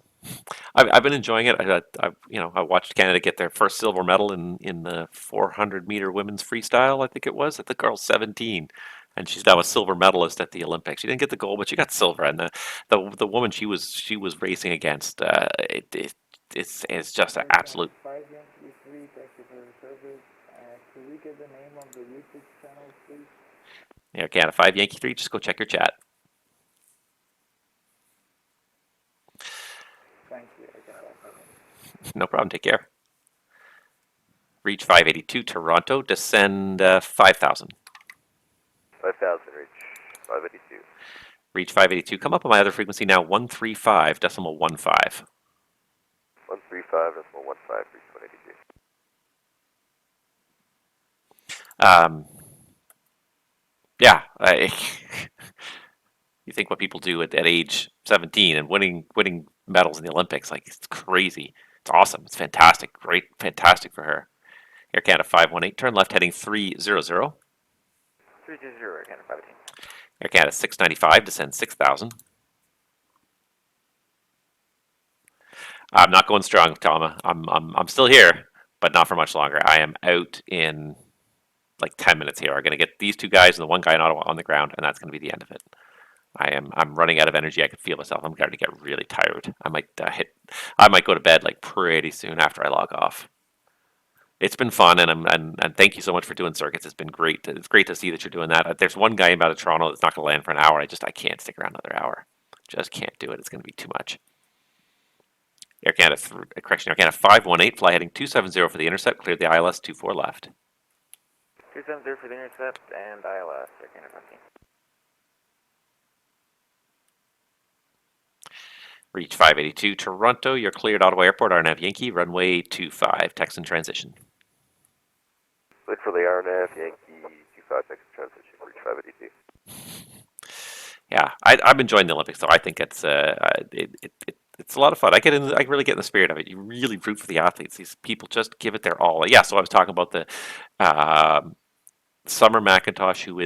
I've been enjoying it. I watched Canada get their first silver medal in the 400-meter women's freestyle. I think it was. The girl's 17. And she's now a silver medalist at the Olympics. She didn't get the gold, but she got silver. And the woman she was racing against, it's just an absolute. 5 Yankee 3, thank you for the service. Could we get the name of the YouTube channel, please? Air Canada 5 Yankee 3. Just go check your chat. Thank you. I got that. No problem. Take care. Reach 582 Toronto. Descend 5,000. 5,000, reach 582. Reach 582. Come up on my other frequency now, 135.15. 135.15, reach 182. Yeah, you think what people do at age 17 and winning medals in the Olympics, like it's crazy. It's awesome. It's fantastic. Great, fantastic for her. Air Canada 518, turn left heading 300. 320, Air Canada 518. Air Canada 695, descend 6,000. I'm not going strong, Tama. I'm still here, but not for much longer. I am out in like 10 minutes here. I'm going to get these two guys and the one guy in Ottawa on the ground, and that's going to be the end of it. I'm running out of energy. I can feel myself. I'm starting to get really tired. I might go to bed like pretty soon after I log off. It's been fun, and thank you so much for doing circuits. It's been great. It's great to see that you're doing that. There's one guy out of Toronto that's not going to land for an hour. I can't stick around another hour. Just can't do it. It's going to be too much. Air Canada, correction, Air Canada 518, fly heading 270 for the intercept. Cleared the ILS 24 left. 270 for the intercept and ILS. Air Canada 15. Reach 582 Toronto. You're cleared Ottawa Airport. RNAV Yankee, runway 25. Texan transition. Wait for the RNAV Yankee 25 Texas transition. Reach 582. Yeah, I'm enjoying the Olympics though. I think it's it's a lot of fun. I really get in the spirit of it. You really root for the athletes. These people just give it their all. Yeah. So I was talking about the Summer McIntosh, who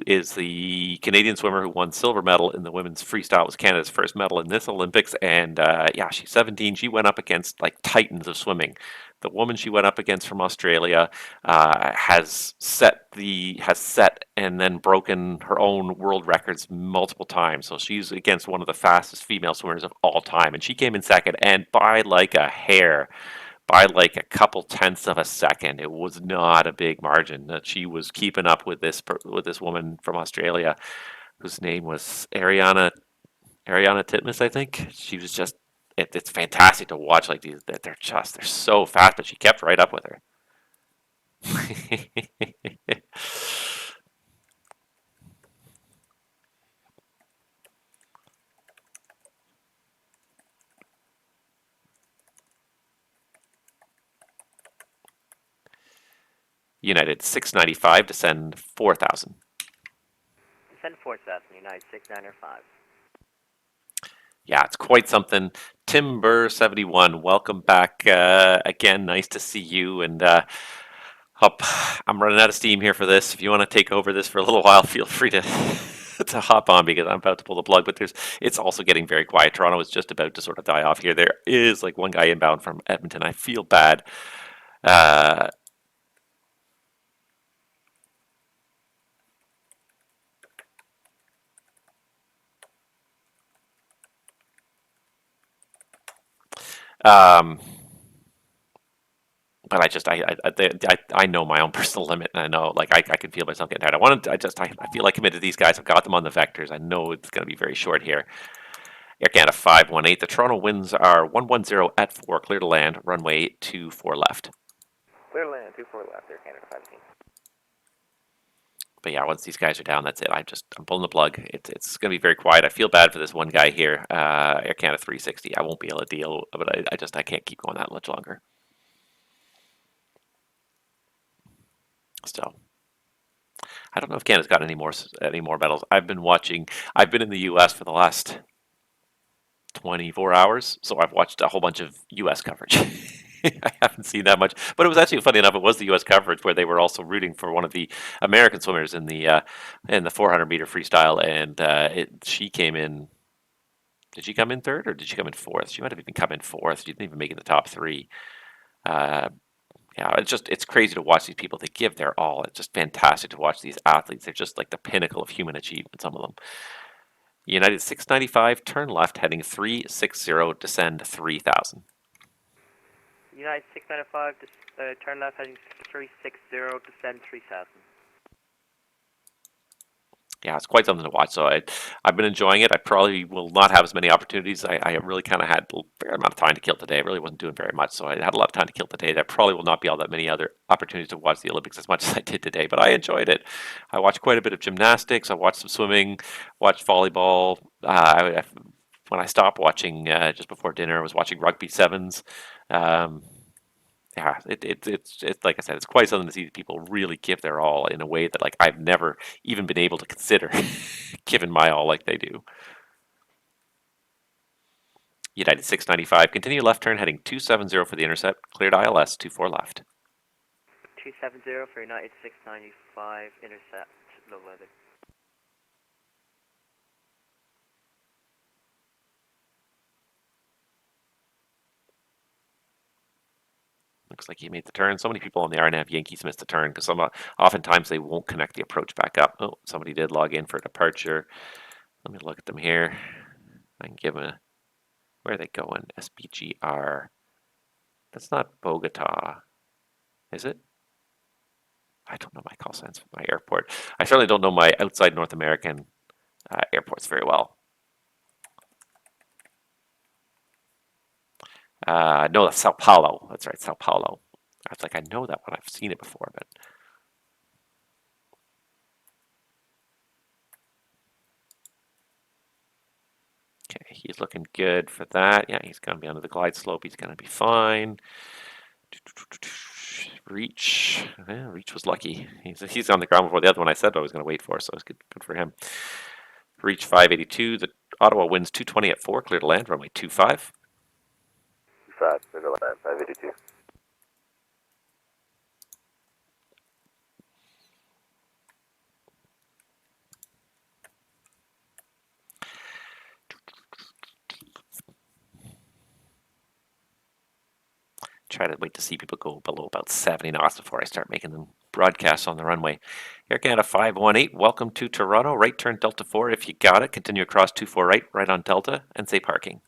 is the Canadian swimmer who won silver medal in the women's freestyle. It was Canada's first medal in this Olympics, and yeah, she's 17. She went up against like titans of swimming. The woman she went up against from Australia has set and then broken her own world records multiple times. So she's against one of the fastest female swimmers of all time, and she came in second, and by like a hair. By like a couple tenths of a second. It was not a big margin that she was keeping up with this woman from Australia, whose name was Ariana Titmus, I think. She was just it's fantastic to watch like these. They're so fast, but she kept right up with her. United 695, descend 4,000. Descend 4,000, United 695. Yeah, it's quite something. Timber71, welcome back again. Nice to see you. And I'm running out of steam here for this. If you want to take over this for a little while, feel free to to hop on because I'm about to pull the plug. But it's also getting very quiet. Toronto is just about to sort of die off here. There is like one guy inbound from Edmonton. I feel bad. But I know my own personal limit, and I know like I can feel myself getting tired. I feel like committed to these guys. I've got them on the vectors. I know it's going to be very short here. Air Canada 518. The Toronto winds are 110 at 4. Clear to land. Runway 24 left. Clear land 24 left. Air Canada 15. But yeah, once these guys are down, that's it. I'm pulling the plug. It's going to be very quiet. I feel bad for this one guy here. Air Canada 360. I won't be able to deal, but I can't keep going that much longer. Still, I don't know if Canada's got any more medals. I've been in the U.S. for the last 24 hours, so I've watched a whole bunch of U.S. coverage. I haven't seen that much, but it was actually funny enough. It was the U.S. coverage where they were also rooting for one of the American swimmers in the 400 meter freestyle, and she came in. Did she come in third or did she come in fourth? She might have even come in fourth. She didn't even make it in the top three. Yeah, it's crazy to watch these people. They give their all. It's just fantastic to watch these athletes. They're just like the pinnacle of human achievement, some of them. United 695, turn left, heading 360, descend 3,000. United 695, turn left, heading 360, descend 3,000. Yeah, it's quite something to watch. So I've been enjoying it. I probably will not have as many opportunities. I really kind of had a fair amount of time to kill today. I really wasn't doing very much, so I had a lot of time to kill today. There probably will not be all that many other opportunities to watch the Olympics as much as I did today, but I enjoyed it. I watched quite a bit of gymnastics. I watched some swimming, watched volleyball. When I stopped watching just before dinner, I was watching rugby sevens. Yeah, it's like I said, it's quite something to see people really give their all in a way that like I've never even been able to consider giving my all like they do. United 695, continue left turn heading 270 for the intercept, cleared ILS 24 left. 270 for United 695, intercept, low weather. Looks like he made the turn. So many people on the RNAV Yankees missed the turn because oftentimes they won't connect the approach back up. Oh, somebody did log in for departure. Let me look at them here. I can give them a, where are they going? SBGR. That's not Bogota, is it? I don't know my call signs for my airport. I certainly don't know my outside North American airports very well. No, that's Sao Paulo. That's right, Sao Paulo. I was like, I know that one. I've seen it before, but okay, he's looking good for that. Yeah, he's going to be under the glide slope. He's going to be fine. Reach. Yeah, Reach was lucky. He's on the ground before the other one I said I was going to wait for, so it's good for him. Reach 582. The Ottawa wins 220 at 4. Clear to land. Runway 25. 25, clear to land, 582. Try to wait to see people go below about 70 knots before I start making them broadcasts on the runway. Air Canada 518, welcome to Toronto. Right turn Delta 4 if you got it. Continue across 24 right on Delta, and say parking.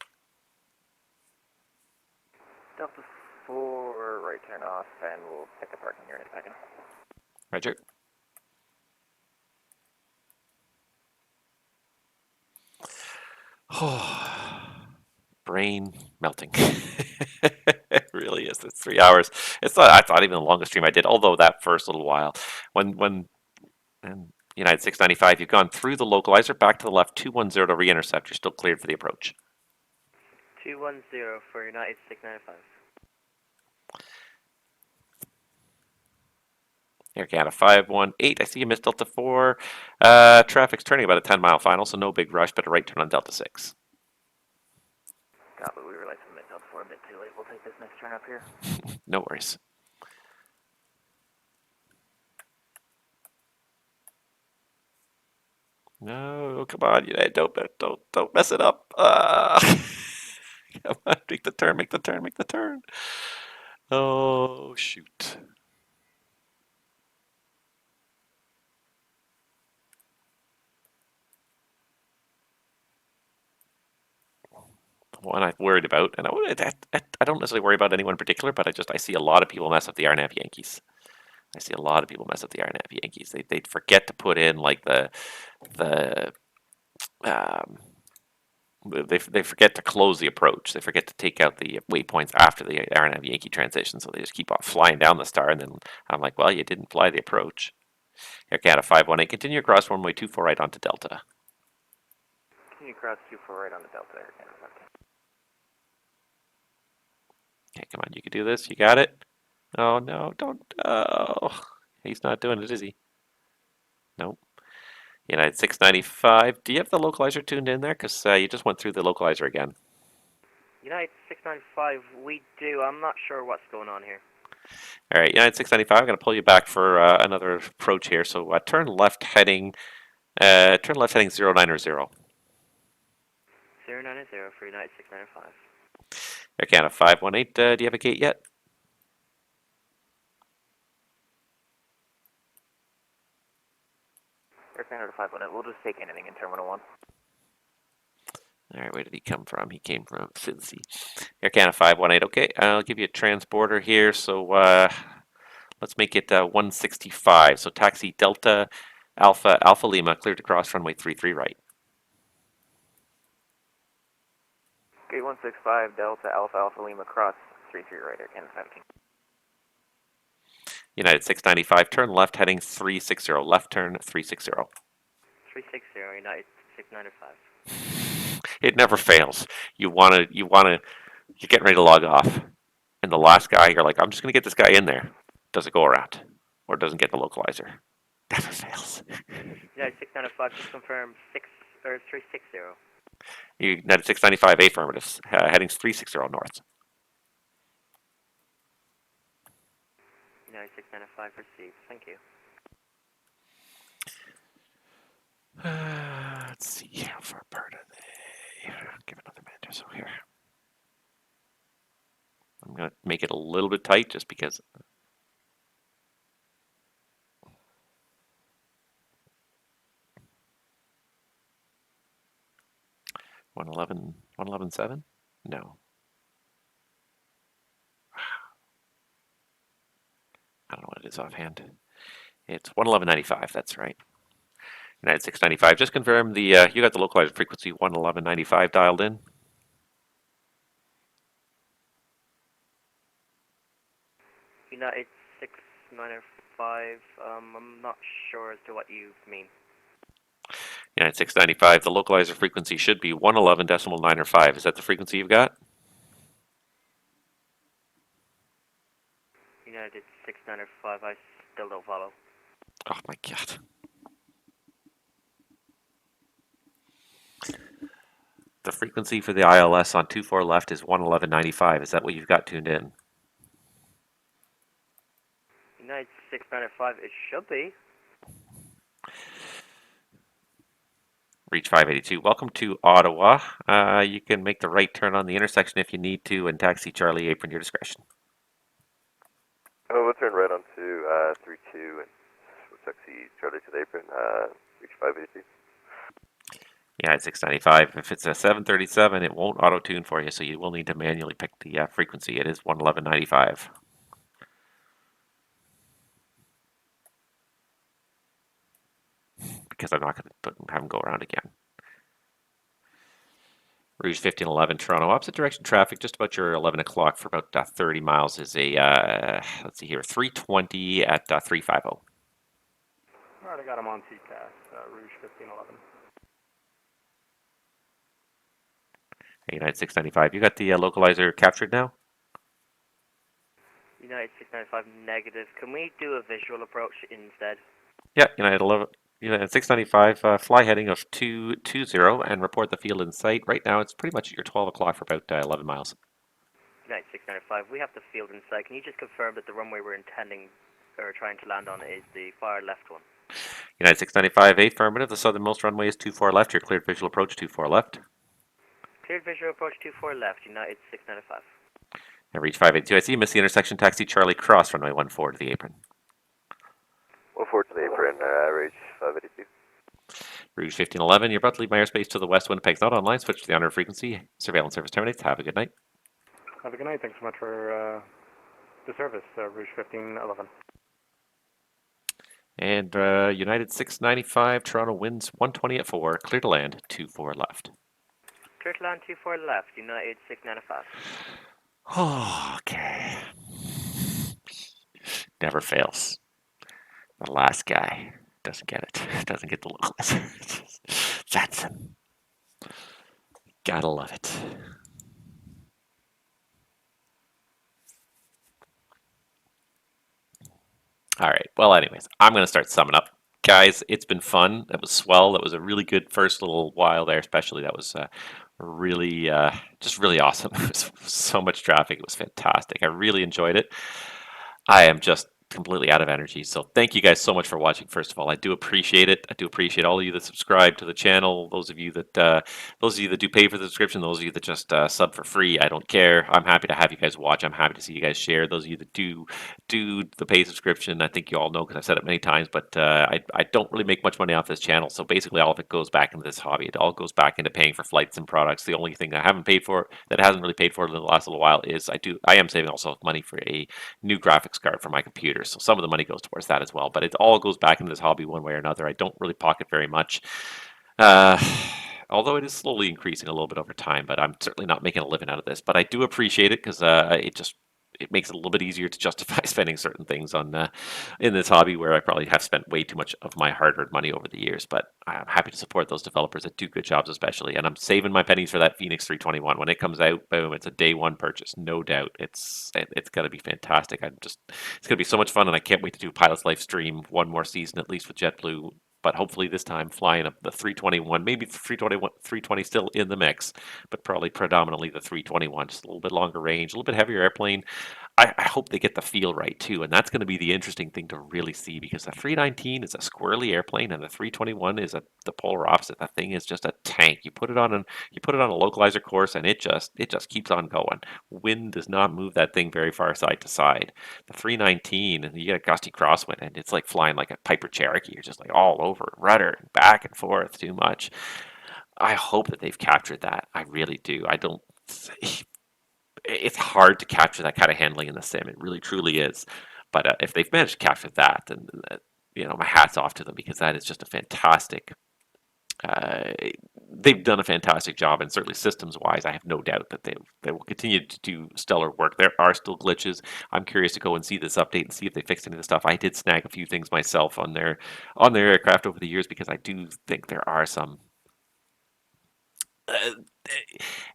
Delta 4, right turn off, and we'll pick a parking here in a second. Roger. Brain melting. It really is. It's 3 hours. It's not, I thought, even the longest stream I did, although that first little while. When United 695, you've gone through the localizer, back to the left, 210 to re-intercept. You're still cleared for the approach. 210 for United 695. Air Canada 518. I see you missed Delta 4. Traffic's turning about a 10-mile final, so no big rush, but a right turn on Delta 6. Copy, we realized we made Delta 4 a bit too late. We'll take this next turn up here. No worries. No, come on, United, don't mess it up. Come on, make the turn, make the turn, make the turn. Oh, shoot. One I'm worried about, and I don't necessarily worry about anyone in particular, but I see a lot of people mess up the RNAV Yankees. I see a lot of people mess up the RNAV Yankees. They forget to put in like they forget to close the approach. They forget to take out the waypoints after the RNAV Yankee transition, so they just keep on flying down the star, and then I'm like, well, you didn't fly the approach. Air Canada 518, continue across runway 24 right onto Delta. Continue across 24 right on the Delta, Air Canada 5. Okay, come on, you can do this. You got it. Oh no, don't. Oh, he's not doing it, is he? Nope. United 695. Do you have the localizer tuned in there? Because you just went through the localizer again. United 695, we do. I'm not sure what's going on here. All right, United 695. I'm going to pull you back for another approach here. So turn left heading 090. 090 for United 695. Air Canada 518. Do you have a gate yet? Air Canada 518, we'll just take anything in Terminal 1. All right, where did he come from? He came from Cincy. Air Canada 518. Okay, I'll give you a transporter here. So let's make it 165. So taxi Delta Alpha Lima, cleared to cross runway 33 right. Gate 165, Delta Alpha Lima, cross 33 right, Air Canada 17. United 695, turn left heading 360. Left turn 360. 360, United 695. It never fails. You're getting ready to log off, and the last guy, you're like, I'm just going to get this guy in there. Does it go around, or doesn't get the localizer? Never fails. United 695, just confirm 360. United 695, affirmative, heading 360 north. United 695 received. Thank you. Let's see, how far apart are they? Give another minute or so here. going to make it a little bit tight just because. 111.7? No. I don't know what it is offhand. It's 111.95, that's right. United 695. Just confirm the, you got the localizer frequency 111.95 dialed in. United 695, I'm not sure as to what you mean. United 695, the localizer frequency should be 111.905. Is that the frequency you've got? United 695, I still don't follow. Oh my god. The frequency for the ILS on 24 left is 111.95. Is that what you've got tuned in? United 695, it should be. Reach 582. Welcome to Ottawa. You can make the right turn on the intersection if you need to, and taxi Charlie Apron, your discretion. Oh, we'll turn right onto 32 and we'll taxi Charlie to the apron. Reach 582. Yeah, it's 695. If it's a 737, it won't auto-tune for you, so you will need to manually pick the frequency. It is 111.95. Because I'm not going to have them go around again. Rouge 1511, Toronto. Opposite direction traffic, just about your 11 o'clock for about 30 miles is a, let's see here, 320 at 350. Alright, I got him on TCAS, Rouge 1511. United 695. You got the localizer captured now? United 695 negative. Can we do a visual approach instead? Yeah, United 695, fly heading of 220 and report the field in sight. Right now it's pretty much at your 12 o'clock for about 11 miles. United 695, we have the field in sight. Can you just confirm that the runway we're intending or trying to land on is the far left one? United 695, affirmative. The southernmost runway is 24 left. Your cleared visual approach 24 left. Cleared visual approach 24 left, United 695. And reach 582. I see you missed the intersection. Taxi Charlie cross runway 14 to the apron. 14 to the apron, Rouge 582. Rouge 1511. You're about to leave my airspace to the west. Winnipeg's not online. Switch to the honor frequency. Surveillance service terminates. Have a good night. Have a good night. Thanks so much for the service, Rouge 1511. And United 695, Toronto wins 120 at 4. Clear to land, 24 left. Clear to land 24 left, United 695. Okay. Never fails. The last guy doesn't get it. Doesn't get the localizer. VATSIM. Gotta love it. All right. Well, anyways, I'm going to start summing up. Guys, it's been fun. That was swell. That was a really good first little while there, especially. That was really, just really awesome. It was so much traffic. It was fantastic. I really enjoyed it. I am just completely out of energy. So thank you guys so much for watching. First of all, I do appreciate it. I do appreciate all of you that subscribe to the channel. Those of you that do pay for the subscription. Those of you that just sub for free. I don't care. I'm happy to have you guys watch. I'm happy to see you guys share. Those of you that do the pay subscription, I think you all know because I've said it many times. But I don't really make much money off this channel. So basically, all of it goes back into this hobby. It all goes back into paying for flights and products. The only thing I haven't paid for that hasn't really paid for in the last little while is I am saving also money for a new graphics card for my computer. So some of the money goes towards that as well. But it all goes back into this hobby one way or another. I don't really pocket very much. Although it is slowly increasing a little bit over time, but I'm certainly not making a living out of this. But I do appreciate it because it makes it a little bit easier to justify spending certain things on in this hobby where I probably have spent way too much of my hard-earned money over the years. But I'm happy to support those developers that do good jobs, especially. And I'm saving my pennies for that Phoenix 321 when it comes out. Boom! It's a day one purchase, no doubt. It's gonna be fantastic. It's gonna be so much fun, and I can't wait to do Pilot's Life stream one more season at least with JetBlue. But hopefully this time flying up the 321, maybe the 320 still in the mix, but probably predominantly the 321, just a little bit longer range, a little bit heavier airplane. I hope they get the feel right too, and that's going to be the interesting thing to really see because the 319 is a squirrely airplane, and the 321 is the polar opposite. That thing is just a tank. You put it on a localizer course, and it just keeps on going. Wind does not move that thing very far side to side. The 319, and you get a gusty crosswind, and it's like flying like a Piper Cherokee. You're just like all over, rudder, back and forth, too much. I hope that they've captured that. I really do. I don't. It's hard to capture that kind of handling in the sim. It really, truly is. But if they've managed to capture that, then my hat's off to them because that is just a fantastic. They've done a fantastic job, and certainly systems-wise, I have no doubt that they will continue to do stellar work. There are still glitches. I'm curious to go and see this update and see if they fixed any of the stuff. I did snag a few things myself on their aircraft over the years because I do think there are some.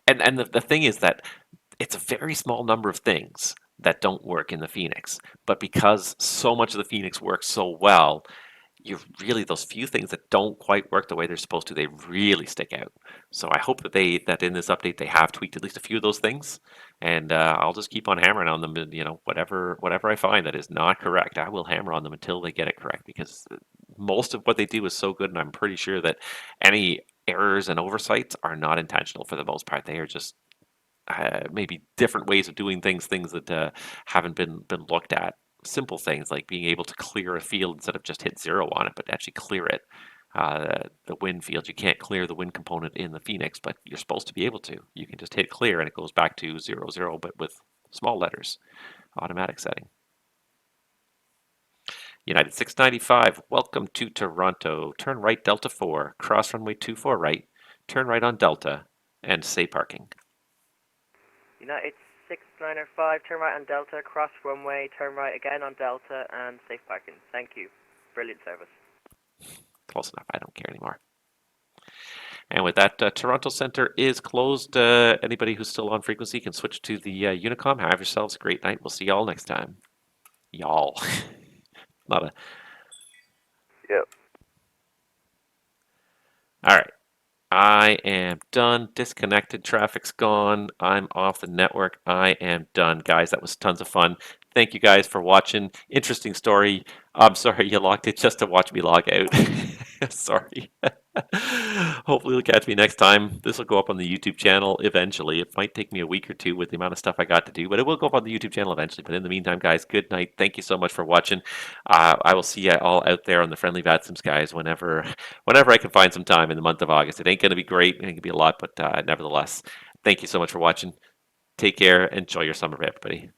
And the thing is that it's a very small number of things that don't work in the Phoenix, but because so much of the Phoenix works so well, those few things that don't quite work the way they're supposed to, they really stick out. So I hope that that in this update they have tweaked at least a few of those things, and I'll just keep on hammering on them. And whatever I find that is not correct, I will hammer on them until they get it correct because most of what they do is so good, and I'm pretty sure that any errors and oversights are not intentional for the most part. They are just maybe different ways of doing things that haven't been looked at. Simple things like being able to clear a field instead of just hit 0 on it, but actually clear it. The wind field, you can't clear the wind component in the Phoenix, but you're supposed to be able to. You can just hit clear and it goes back to 0, 0, but with small letters. Automatic setting. United 695, welcome to Toronto. Turn right Delta 4, cross runway 24 right, turn right on Delta, and say parking. United 695, turn right on Delta, cross runway, turn right again on Delta, and safe parking. Thank you. Brilliant service. Close enough. I don't care anymore. And with that, Toronto Center is closed. Anybody who's still on frequency can switch to the Unicom. Have yourselves a great night. We'll see y'all next time. Y'all. Not a... Yep. All right. I am done. Disconnected. Traffic's gone. I'm off the network. I am done. Guys, that was tons of fun. Thank you guys for watching. Interesting story. I'm sorry you logged it just to watch me log out. Sorry. Hopefully you'll catch me next time. This will go up on the YouTube channel eventually. It might take me a week or two with the amount of stuff I got to do, but it will go up on the YouTube channel eventually. But in the meantime, guys, good night. Thank you so much for watching. I will see you all out there on the friendly VATSIMs, guys, whenever I can find some time in the month of August. It ain't going to be great. It ain't going to be a lot, but nevertheless, thank you so much for watching. Take care. Enjoy your summer, everybody.